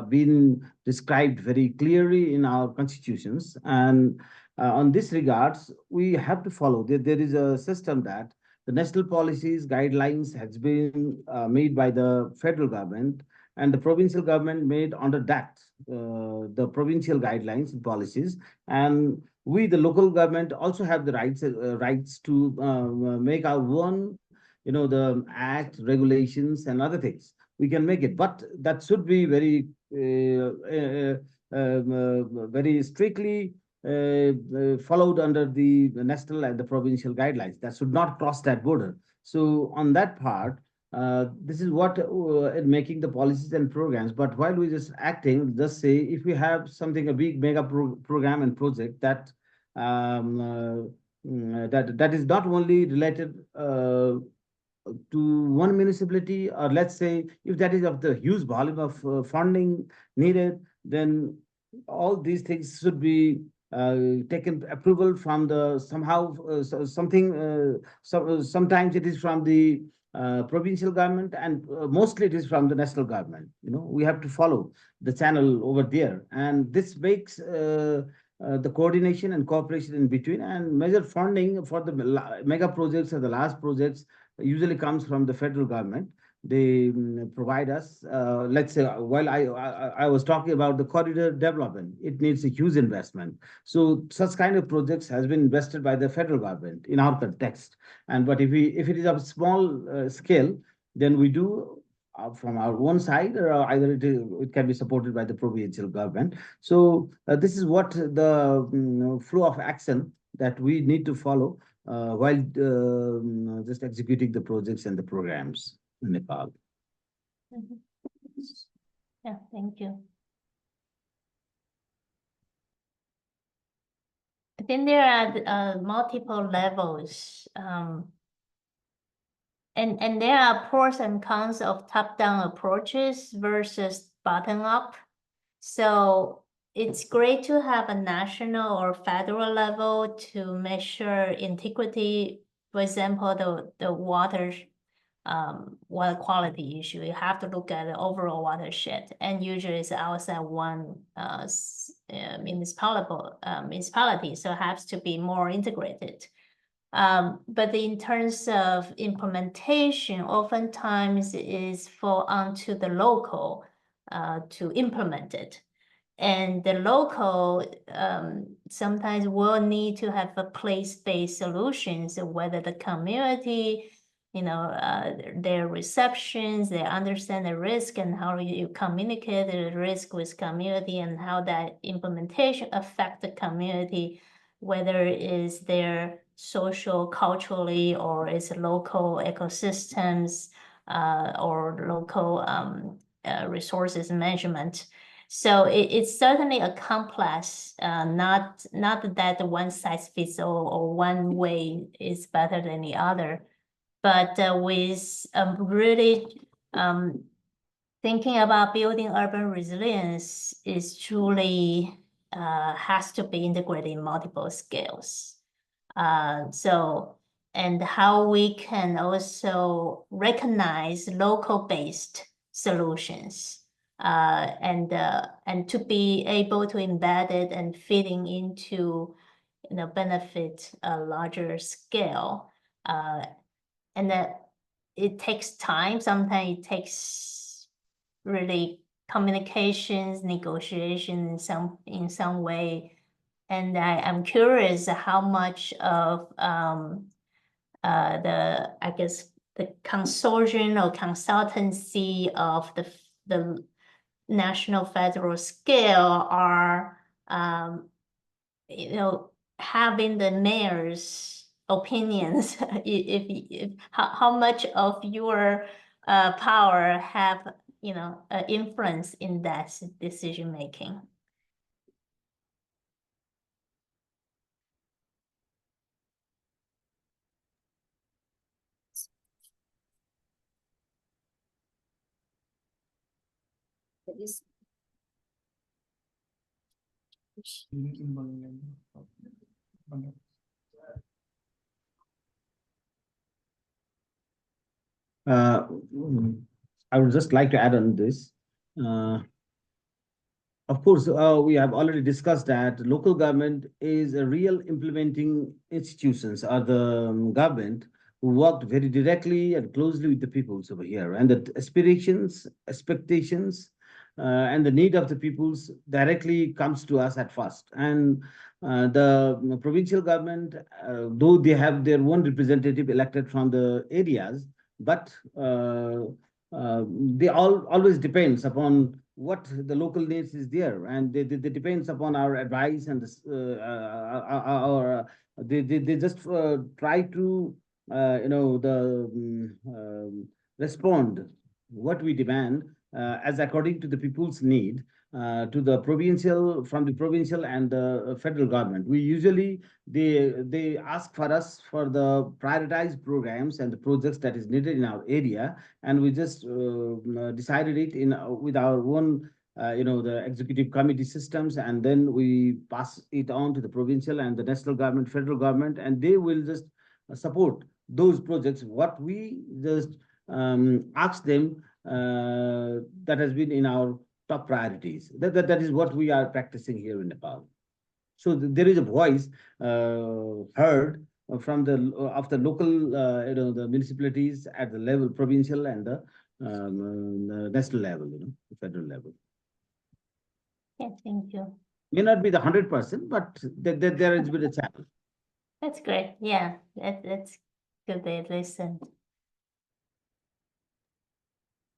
been described very clearly in our constitutions. And on this regards, we have to follow. There is a system that the national policies, guidelines has been made by the federal government, and the provincial government made under that, the provincial guidelines and policies. And we, the local government, also have the rights to make our own, you know, the act, regulations, and other things. We can make it, but that should be very, very strictly followed under the national and the provincial guidelines. That should not cross that border. So on that part, this is what in making the policies and programs. But while we're just acting, just say if we have something, a big mega program and project that that is not only related to one municipality, or let's say if that is of the huge volume of funding needed, then all these things should be taken approval from the somehow sometimes it is from the provincial government, and mostly it is from the national government. You know, we have to follow the channel over there, and this makes the coordination and cooperation in between. And major funding for the mega projects or the large projects usually comes from the federal government. They provide us, let's say, while I was talking about the corridor development, it needs a huge investment. So such kind of projects has been invested by the federal government in our context. And but if it is of small scale, then we do from our own side, or either it can be supported by the provincial government. So this is what the flow of action that we need to follow while just executing the projects and the programs in Nepal. Yeah, thank you. think there are multiple levels. And there are pros and cons of top-down approaches versus bottom-up. So it's great to have a national or federal level to measure integrity. For example, the water quality issue. You have to look at the overall watershed, and usually it's outside one municipality, so it has to be more integrated. But in terms of implementation, oftentimes is fall onto the local to implement it. And the local sometimes will need to have a place-based solutions, whether the community, their receptions, they understand the risk and how you communicate the risk with community and how that implementation affect the community, whether it is their social, culturally, or it's local ecosystems or local resources management. So it's certainly a complex, not that one size fits all or one way is better than the other, but with really thinking about building urban resilience is truly has to be integrated in multiple scales. And how we can also recognize local-based solutions. And to be able to embed it and fitting into, benefit a larger scale. And that it takes time. Sometimes it takes really communications, negotiation in some way. And I'm curious how much of the consortium or consultancy of the national federal scale are having the mayor's opinions. How much of your power have influence in that decision making? I would just like to add on this. Of course, we have already discussed that local government is a real implementing institutions or the government who worked very directly and closely with the peoples over here, and the aspirations, expectations, and the need of the peoples directly comes to us at first. And the provincial government, though they have their own representative elected from the areas, but they always depends upon what the local needs is there, and they depends upon our advice and they just try to respond what we demand as according to the people's need to the provincial, from the provincial and the federal government. We usually they ask for us for the prioritized programs and the projects that is needed in our area, and we just decided it in with our own the executive committee systems, and then we pass it on to the provincial and the national government, federal government, and they will just support those projects what we just ask them that has been in our top priorities. That is what we are practicing here in Nepal. So there is a voice heard from the local the municipalities at the level provincial and the national level, the federal level. Yeah, thank you. May not be the 100%, but there has been a channel. That's great. Yeah, that's good. They listened.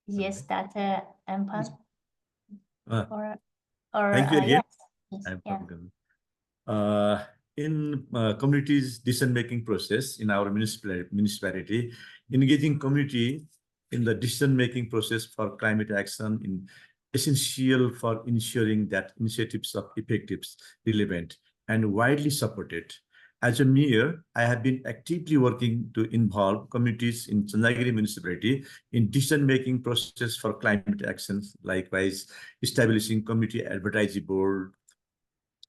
Yes, Dr. Ampan. Thank you again. Yes. In communities' decision-making process in our municipality, engaging community in the decision-making process for climate action is essential for ensuring that initiatives are effective, relevant, and widely supported. As a mayor, I have been actively working to involve communities in Chandagiri municipality in decision-making process for climate actions, likewise establishing community advisory board,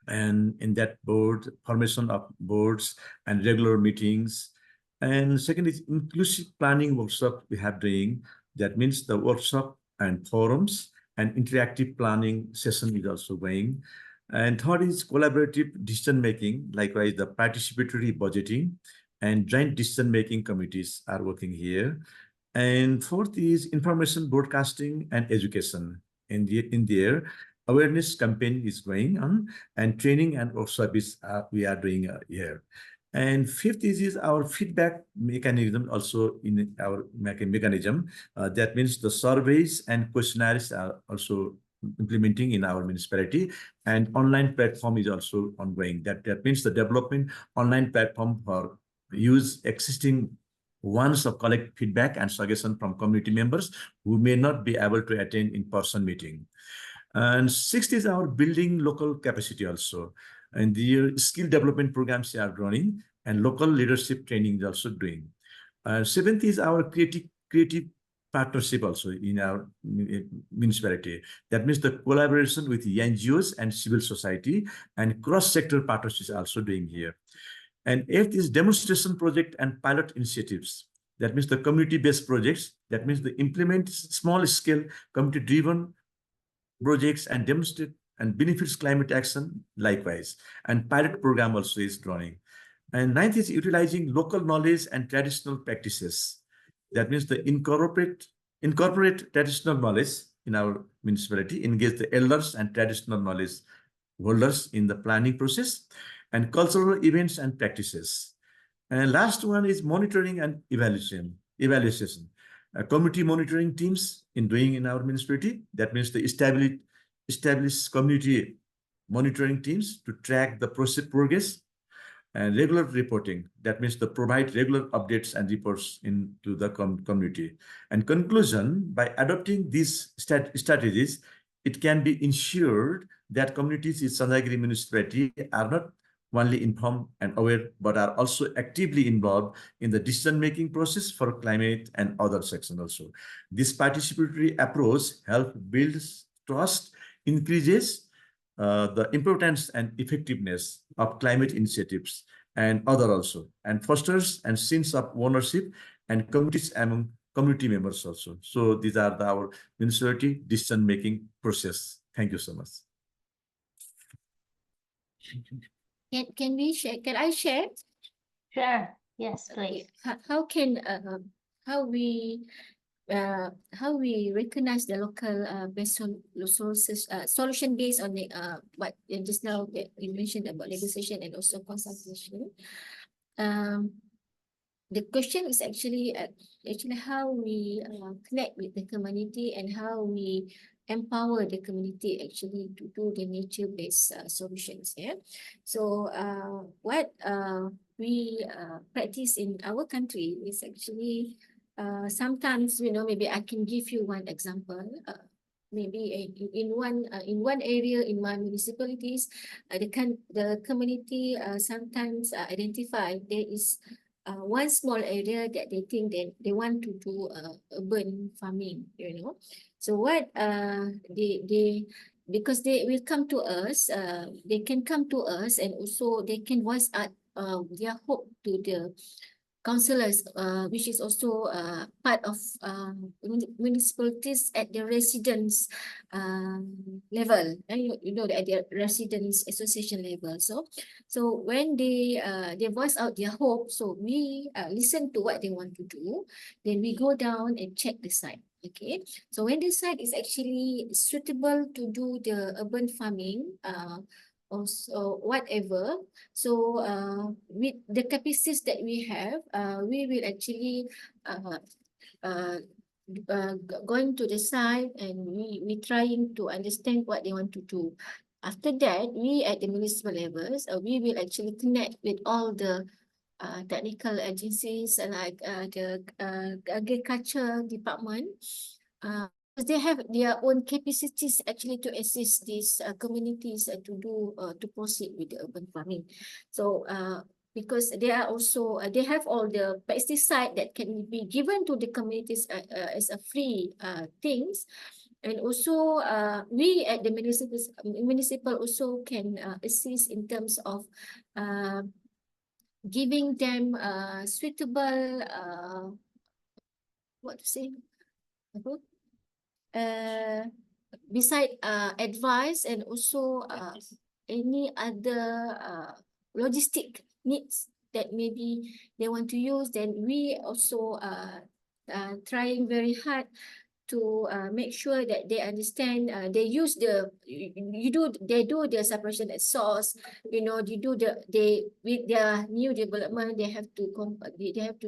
and in that board, formation of boards and regular meetings. And second is inclusive planning workshop we have doing. That means the workshop and forums and interactive planning session is also going. And third is collaborative decision-making, likewise the participatory budgeting and joint decision-making committees are working here. And fourth is information broadcasting and education. In there, awareness campaign is going on, and training and workshop is we are doing here. And fifth is our feedback mechanism also in our mechanism. That means the surveys and questionnaires are also implementing in our municipality, and online platform is also ongoing. That means the development online platform for use existing ones of collect feedback and suggestion from community members who may not be able to attend in-person meeting. And sixth is our building local capacity also. And the skill development programs are running, and local leadership training is also doing. Seventh is our creative partnership also in our municipality. That means the collaboration with the NGOs and civil society, and cross-sector partnerships are also doing here. And eighth is demonstration project and pilot initiatives. That means the community-based projects. That means the implement small-scale community-driven projects and demonstrate and benefits climate action likewise. And pilot program also is running. And ninth is utilizing local knowledge and traditional practices. That means the incorporate traditional knowledge in our municipality, engage the elders and traditional knowledge holders in the planning process, and cultural events and practices. And last one is monitoring and evaluation. Community monitoring teams in our municipality. That means the establish community monitoring teams to track the process progress, and regular reporting. That means to provide regular updates and reports into the community. And conclusion, by adopting these strategies, it can be ensured that communities in Chandagiri municipality are not only informed and aware, but are also actively involved in the decision-making process for climate and other sections also. This participatory approach helps build trust, increases the importance and effectiveness of climate initiatives and other also, and fosters a sense of ownership and communities among community members also. So these are our municipality decision-making process. Thank you so much. Can we share? Can I share? Sure. Yes, please. How can how we recognize the local based on resources solution based on the what just now you mentioned about negotiation and also consultation. The question is actually how we connect with the community and how we empower the community actually to do the nature-based solutions. Yeah. So what we practice in our country is actually sometimes, you know, maybe I can give you one example. Maybe in one area in my municipalities, the community sometimes identify there is one small area that they think that they want to do urban farming, you know. So what because they will come to us, they can come to us and also they can voice out their hope to the councillors, which is also part of municipalities at the residents level, and you know at the residents association level. So when they voice out their hope, so we listen to what they want to do, then we go down and check the site. Okay, so when the site is actually suitable to do the urban farming, also whatever, so with the capacities that we have, we will actually going to the site and we trying to understand what they want to do. After that, we at the municipal levels, we will actually connect with all the technical agencies like the agriculture department, they have their own capacities actually to assist these communities to proceed with the urban farming. So because they are also they have all the pesticide that can be given to the communities as a free things, and also we at the municipal also can assist in terms of giving them suitable what to say, beside advice and also any other logistic needs that maybe they want to use, then we also trying very hard to make sure that they understand, they use they do the separation at source, with their new development, they have to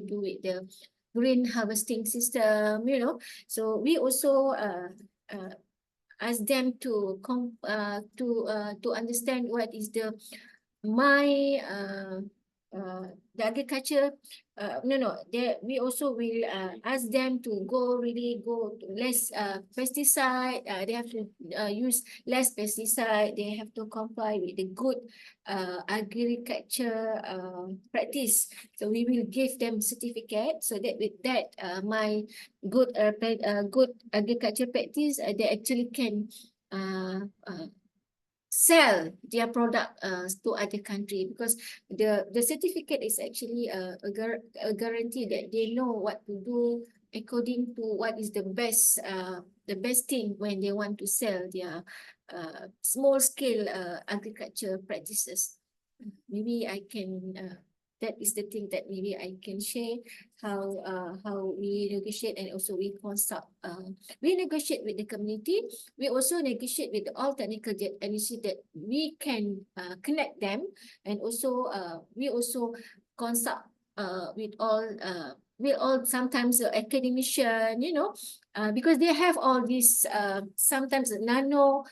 do with the green harvesting system, so we also ask them to understand what is the the agriculture. We also will ask them to go to less pesticide. They have to use less pesticide. They have to comply with the good agriculture practice. So we will give them certificate, so that with that my good agriculture practice, they actually can sell their product to other country, because the certificate is actually a guarantee that they know what to do according to what is the best thing when they want to sell their small scale agriculture practices. Maybe I can that is the thing that maybe I can share, how we negotiate, and also we consult. We negotiate with the community. We also negotiate with all technical agencies that we can connect them, and also we also consult with all sometimes academician, because they have all these sometimes nano.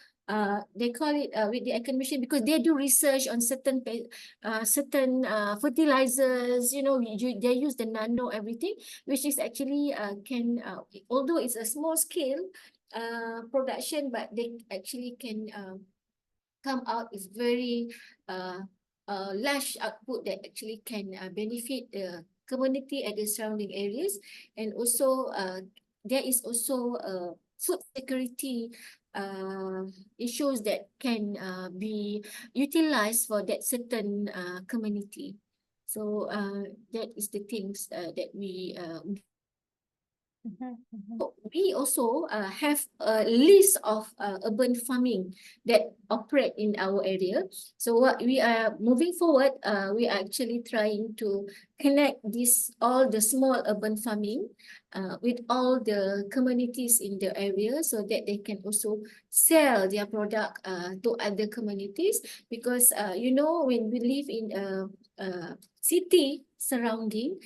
They call it with the academician, because they do research on certain fertilizers, they use the nano everything, which is actually can although it's a small scale production, but they actually can come out with very large output that actually can benefit the community at the surrounding areas. And also there is also food security issues that can be utilized for that certain community. So that is the things that we we also have a list of urban farming that operate in our area. So what we are moving forward, we are actually trying to connect all the small urban farming with all the communities in the area, so that they can also sell their product to other communities. Because when we live in a city surrounding,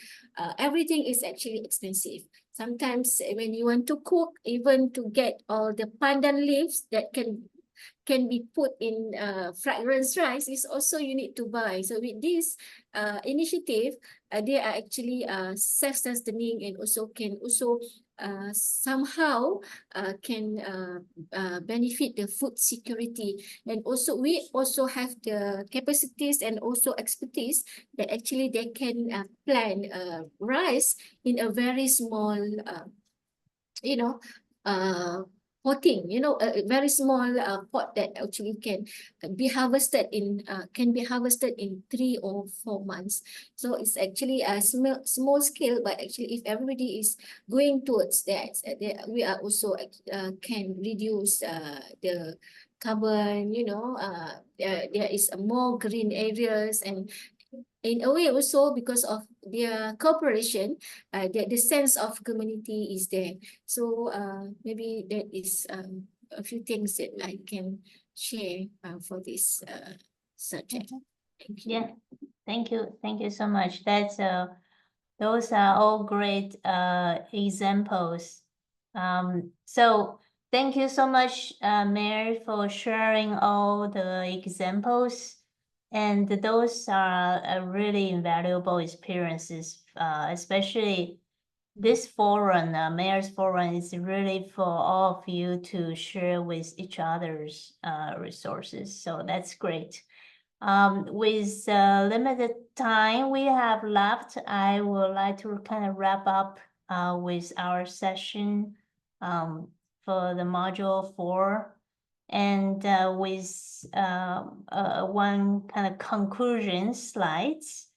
everything is actually expensive. Sometimes when you want to cook, even to get all the pandan leaves that can be put in fragrance rice, is also you need to buy. So with this initiative, they are actually self-sustaining, and also can also somehow can benefit the food security. And also we also have the capacities and also expertise that actually they can plant rice in a very small potting, a very small pot that actually can be harvested in 3 or 4 months. So it's actually a small scale, but actually if everybody is going towards that, we are also can reduce the carbon, there is more green areas, and in a way also because of their cooperation, the sense of community is there. So maybe that is a few things that I can share for this subject. Thank you. Yeah, thank you so much. Those are all great examples. So thank you so much, Mayor, for sharing all the examples. And those are really invaluable experiences, especially this forum, Mayor's Forum, is really for all of you to share with each other's resources. So that's great. With limited time we have left, I would like to kind of wrap up with our session for the module 4, and with one kind of conclusion slides.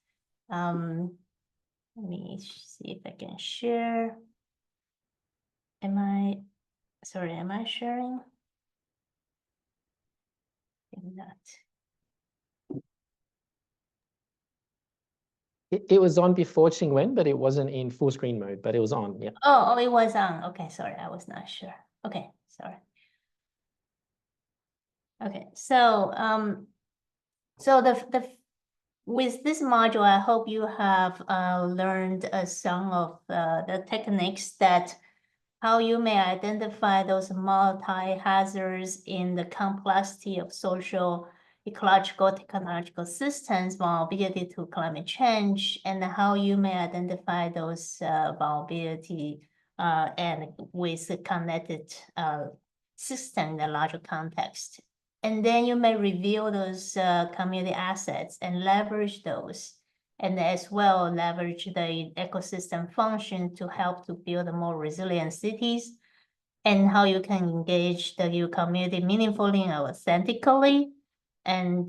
Let me see if I can share. Am I sharing? Maybe not. It was on before Qingwen, but it wasn't in full screen mode, but it was on, yeah. Oh, it was on. Okay, sorry, I was not sure. Okay, sorry. Okay, so with this module, I hope you have learned some of the techniques that how you may identify those multi-hazards in the complexity of social, ecological, technological systems, vulnerability to climate change, and how you may identify those vulnerability and with the connected system in the larger context. And then you may reveal those community assets and leverage those, and as well leverage the ecosystem function to help to build more resilient cities, and how you can engage your community meaningfully and authentically. And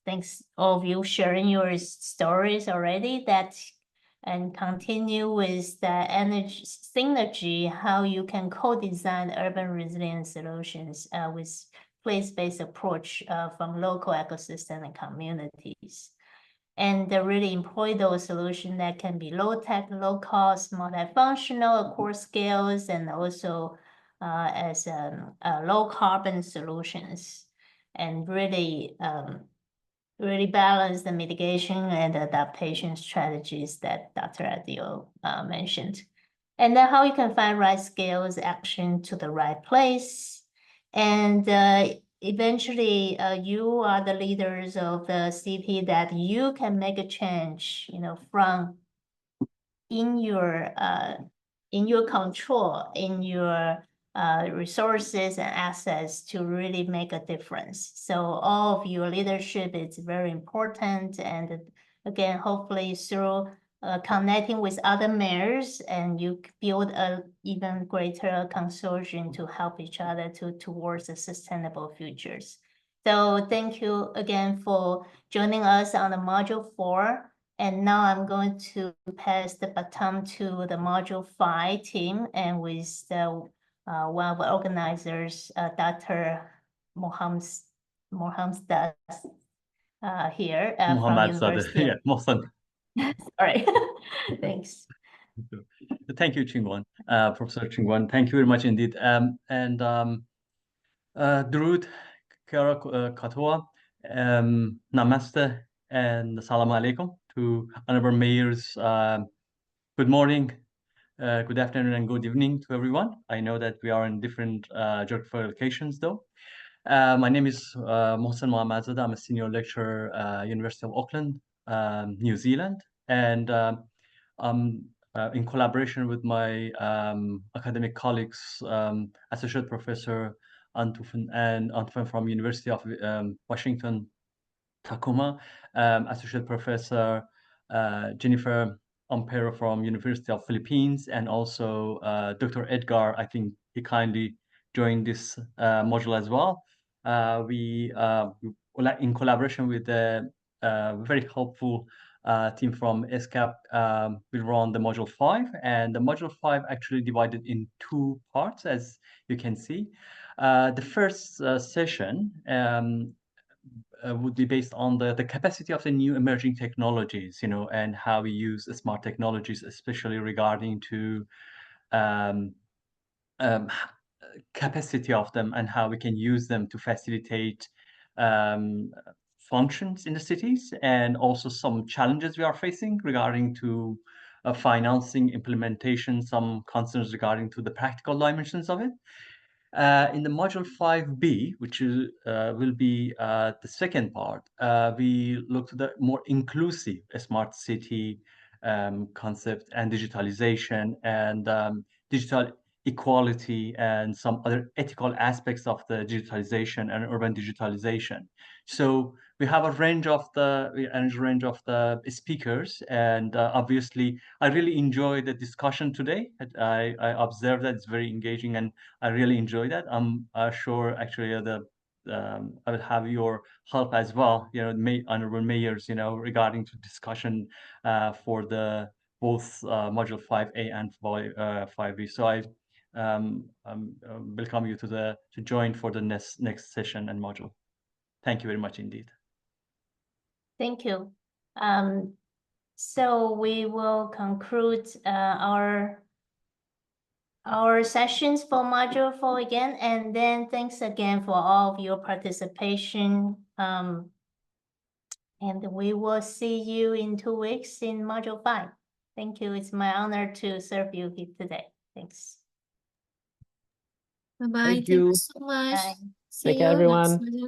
thanks all of you sharing your stories already, and continue with the energy synergy, how you can co-design urban resilience solutions with place-based approach from local ecosystem and communities. And really employ those solutions that can be low-tech, low-cost, multifunctional, core scales, and also as low-carbon solutions, and really balance the mitigation and adaptation strategies that Dr. Adil mentioned. And then how you can find right scales, action to the right place. And eventually you are the leaders of the city that you can make a change, from in your control, in your resources and assets to really make a difference. So all of your leadership is very important. And again, hopefully through connecting with other mayors, and you build a even greater consortium to help each other towards a sustainable futures. So thank you again for joining us on the module 4. And now I'm going to pass the baton to the module 5 team, and with the one of the organizers, Dr. Mohammed here from University. Yeah, Mohsen. Sorry, thanks. Thank you, Qingwen, Professor Qingwen. Thank you very much indeed. Durud, Kara Katoa, Namaste, and Salam Alaikum to honorable mayors. Good morning, good afternoon, and good evening to everyone. I know that we are in different geographical locations, though. My name is Mohsen Mohammadzadeh. I'm a senior lecturer, University of Auckland, New Zealand, and in collaboration with my academic colleagues, Associate Professor Antufan from University of Washington, Tacoma, Associate Professor Jennifer Ampero from University of Philippines, and also Dr. Edgar. I think he kindly joined this module as well. We, in collaboration with the very helpful team from ESCAP, will run the module 5, and the module 5 actually divided in 2 parts, as you can see. The first session would be based on the capacity of the new emerging technologies, and how we use smart technologies, especially regarding to capacity of them and how we can use them to facilitate functions in the cities, and also some challenges we are facing regarding to financing, implementation, some concerns regarding to the practical dimensions of it. In the module 5B, which is, will be the second part, we look to the more inclusive smart city concept and digitalization and digital equality and some other ethical aspects of the digitalization and urban digitalization. So we have a range of the speakers, and obviously I really enjoyed the discussion today. I observed that it's very engaging, and I really enjoy that. I'm sure actually I will have your help as well, honorable mayors, regarding to discussion for the both module 5A and 5B. So I welcome you to join for the next session and module. Thank you very much indeed. Thank you. So we will conclude our sessions for module 4 again, and then thanks again for all of your participation. And we will see you in 2 weeks in module 5. Thank you. It's my honor to serve you here today. Thanks. Bye-bye. Thank Thank you you. so much. Bye. See Take care, you next everyone. module.